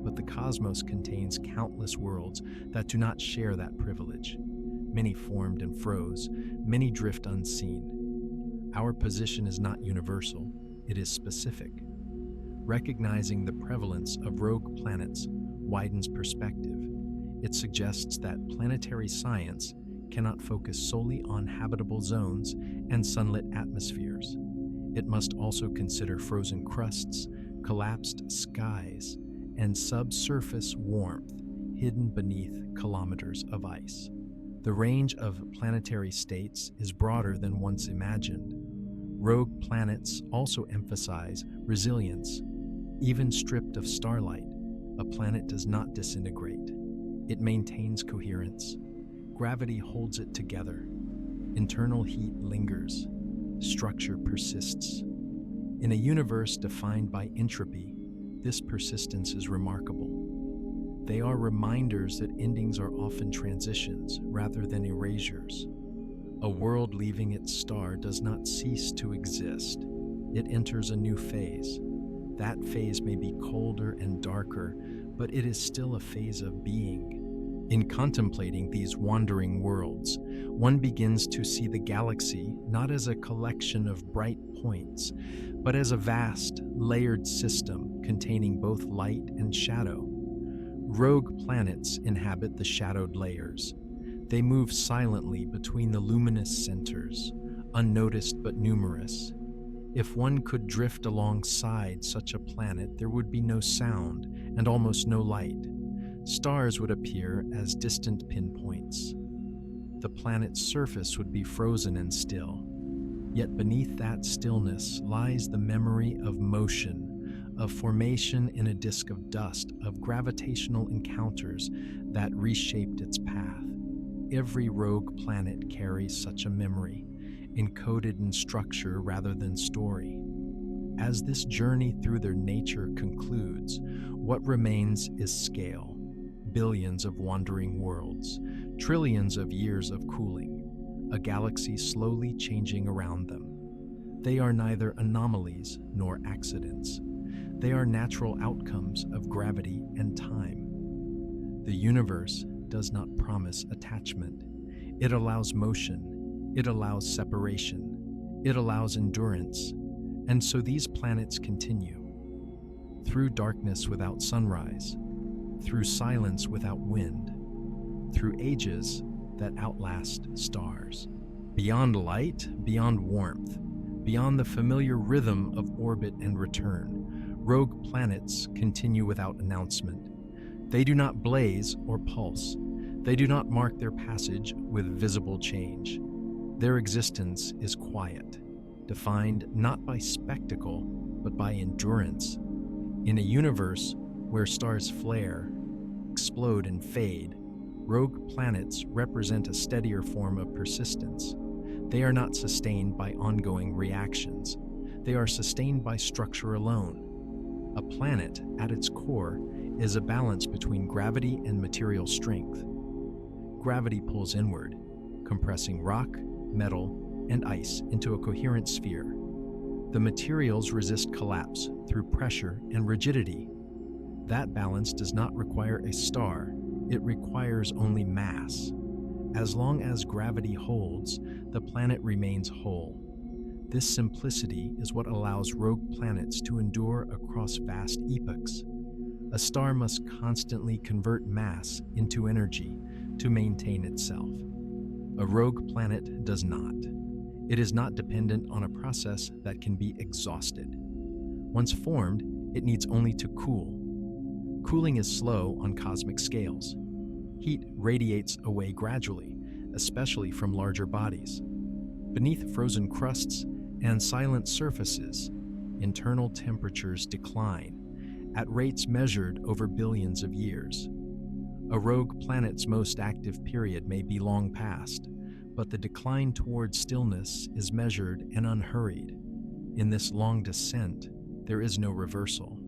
but the cosmos contains countless worlds that do not share that privilege. Many formed and froze, many drift unseen. Our position is not universal, it is specific. Recognizing the prevalence of rogue planets widens perspective. It suggests that planetary science cannot focus solely on habitable zones and sunlit atmospheres. It must also consider frozen crusts, collapsed skies, and subsurface warmth hidden beneath kilometers of ice. The range of planetary states is broader than once imagined. Rogue planets also emphasize resilience. Even stripped of starlight, a planet does not disintegrate. It maintains coherence. Gravity holds it together. Internal heat lingers. Structure persists. In a universe defined by entropy, this persistence is remarkable. They are reminders that endings are often transitions rather than erasures. A world leaving its star does not cease to exist. It enters a new phase. That phase may be colder and darker, but it is still a phase of being. In contemplating these wandering worlds, one begins to see the galaxy not as a collection of bright points, but as a vast, layered system containing both light and shadow. Rogue planets inhabit the shadowed layers. They move silently between the luminous centers, unnoticed but numerous. If one could drift alongside such a planet, there would be no sound and almost no light. Stars would appear as distant pinpoints. The planet's surface would be frozen and still. Yet beneath that stillness lies the memory of motion, of formation in a disk of dust, of gravitational encounters that reshaped its path. Every rogue planet carries such a memory, encoded in structure rather than story. As this journey through their nature concludes, what remains is scale. Billions of wandering worlds, trillions of years of cooling, a galaxy slowly changing around them. They are neither anomalies nor accidents. They are natural outcomes of gravity and time. The universe does not promise attachment. It allows motion. It allows separation. It allows endurance. And so these planets continue. Through darkness without sunrise, through silence without wind, through ages that outlast stars. Beyond light, beyond warmth, beyond the familiar rhythm of orbit and return, rogue planets continue without announcement. They do not blaze or pulse. They do not mark their passage with visible change. Their existence is quiet, defined not by spectacle, but by endurance. In a universe where stars flare, explode, and fade, rogue planets represent a steadier form of persistence. They are not sustained by ongoing reactions. They are sustained by structure alone. A planet, at its core, is a balance between gravity and material strength. Gravity pulls inward, compressing rock, metal, and ice into a coherent sphere. The materials resist collapse through pressure and rigidity. That balance does not require a star, it requires only mass. As long as gravity holds, the planet remains whole. This simplicity is what allows rogue planets to endure across vast epochs. A star must constantly convert mass into energy to maintain itself. A rogue planet does not. It is not dependent on a process that can be exhausted. Once formed, it needs only to cool. Cooling is slow on cosmic scales. Heat radiates away gradually, especially from larger bodies. Beneath frozen crusts and silent surfaces, internal temperatures decline at rates measured over billions of years. A rogue planet's most active period may be long past, but the decline toward stillness is measured and unhurried. In this long descent, there is no reversal,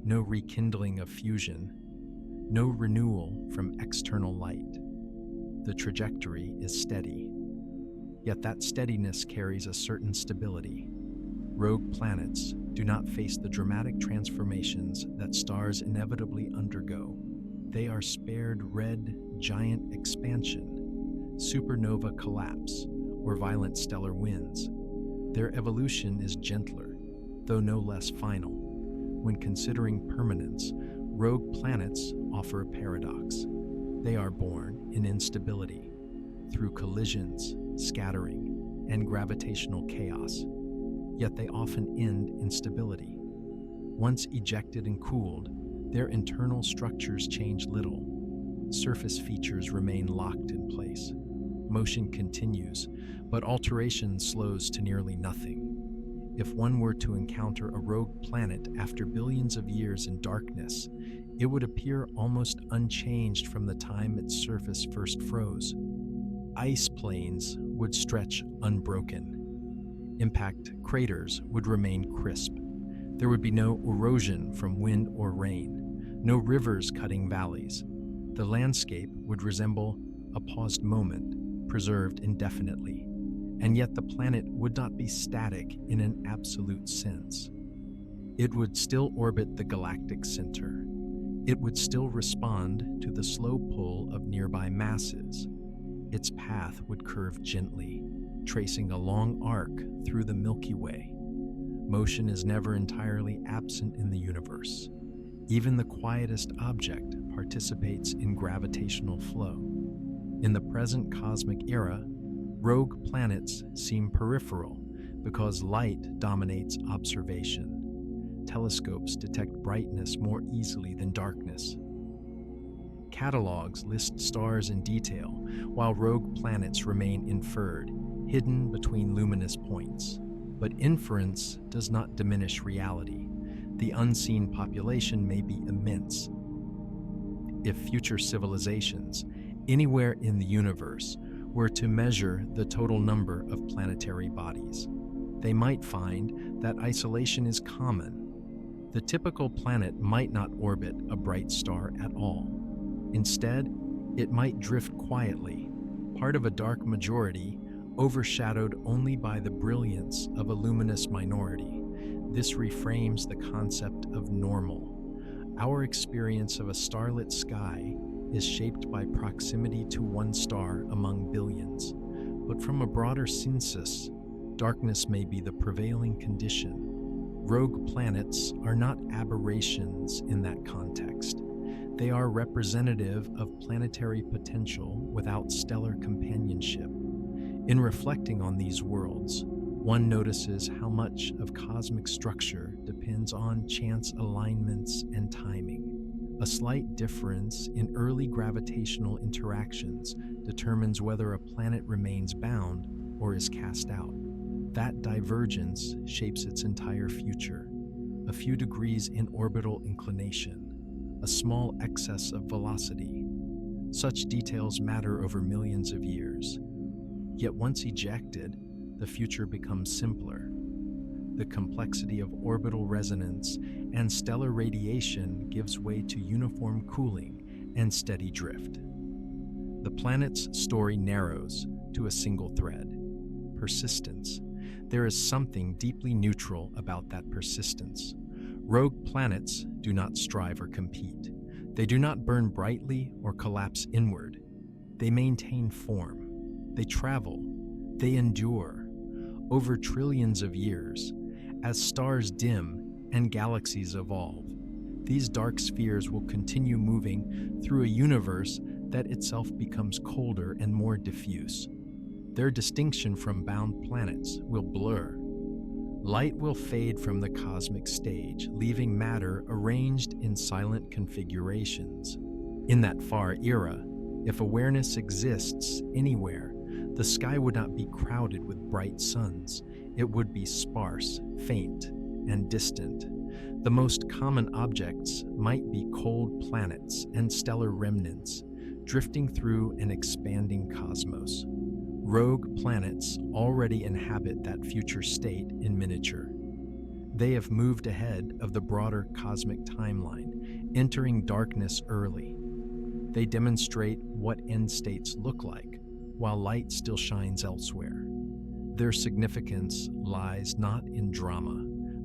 no rekindling of fusion, no renewal from external light. The trajectory is steady, yet that steadiness carries a certain stability. Rogue planets do not face the dramatic transformations that stars inevitably undergo. They are spared red giant expansion, supernova collapse, or violent stellar winds. Their evolution is gentler, though no less final. When considering permanence, rogue planets offer a paradox. They are born in instability, through collisions, scattering, and gravitational chaos, yet they often end in stability. Once ejected and cooled, their internal structures change little. Surface features remain locked in place. Motion continues, but alteration slows to nearly nothing. If one were to encounter a rogue planet after billions of years in darkness, it would appear almost unchanged from the time its surface first froze. Ice plains would stretch unbroken. Impact craters would remain crisp. There would be no erosion from wind or rain, no rivers cutting valleys. The landscape would resemble a paused moment, preserved indefinitely. And yet the planet would not be static in an absolute sense. It would still orbit the galactic center. It would still respond to the slow pull of nearby masses. Its path would curve gently, tracing a long arc through the Milky Way. Motion is never entirely absent in the universe. Even the quietest object participates in gravitational flow. In the present cosmic era, rogue planets seem peripheral because light dominates observation. Telescopes detect brightness more easily than darkness. Catalogs list stars in detail, while rogue planets remain inferred, hidden between luminous points. But inference does not diminish reality. The unseen population may be immense. If future civilizations, anywhere in the universe, were to measure the total number of planetary bodies, they might find that isolation is common. The typical planet might not orbit a bright star at all. Instead, it might drift quietly, part of a dark majority, overshadowed only by the brilliance of a luminous minority. This reframes the concept of normal. Our experience of a starlit sky is shaped by proximity to one star among billions. But from a broader census, darkness may be the prevailing condition. Rogue planets are not aberrations in that context. They are representative of planetary potential without stellar companionship. In reflecting on these worlds, one notices how much of cosmic structure depends on chance alignments and timing. A slight difference in early gravitational interactions determines whether a planet remains bound or is cast out. That divergence shapes its entire future. A few degrees in orbital inclination, a small excess of velocity. Such details matter over millions of years. Yet once ejected, the future becomes simpler. The complexity of orbital resonance and stellar radiation gives way to uniform cooling and steady drift. The planet's story narrows to a single thread: persistence. There is something deeply neutral about that persistence. Rogue planets do not strive or compete. They do not burn brightly or collapse inward. They maintain form. They travel. They endure. Over trillions of years, as stars dim and galaxies evolve, these dark spheres will continue moving through a universe that itself becomes colder and more diffuse. Their distinction from bound planets will blur. Light will fade from the cosmic stage, leaving matter arranged in silent configurations. In that far era, if awareness exists anywhere, the sky would not be crowded with bright suns. It would be sparse, faint, and distant. The most common objects might be cold planets and stellar remnants drifting through an expanding cosmos. Rogue planets already inhabit that future state in miniature. They have moved ahead of the broader cosmic timeline, entering darkness early. They demonstrate what end states look like, while light still shines elsewhere. Their significance lies not in drama,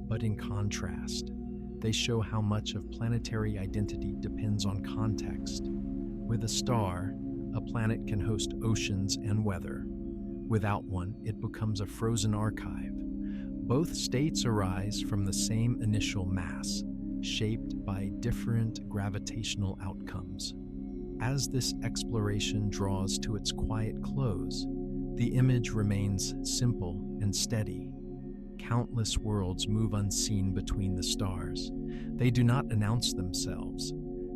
but in contrast. They show how much of planetary identity depends on context. With a star, a planet can host oceans and weather. Without one, it becomes a frozen archive. Both states arise from the same initial mass, shaped by different gravitational outcomes. As this exploration draws to its quiet close, the image remains simple and steady. Countless worlds move unseen between the stars. They do not announce themselves.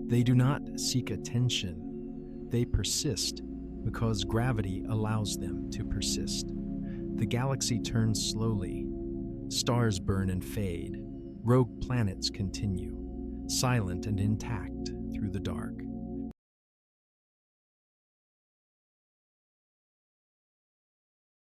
They do not seek attention. They persist because gravity allows them to persist. The galaxy turns slowly. Stars burn and fade. Rogue planets continue, silent and intact through the dark.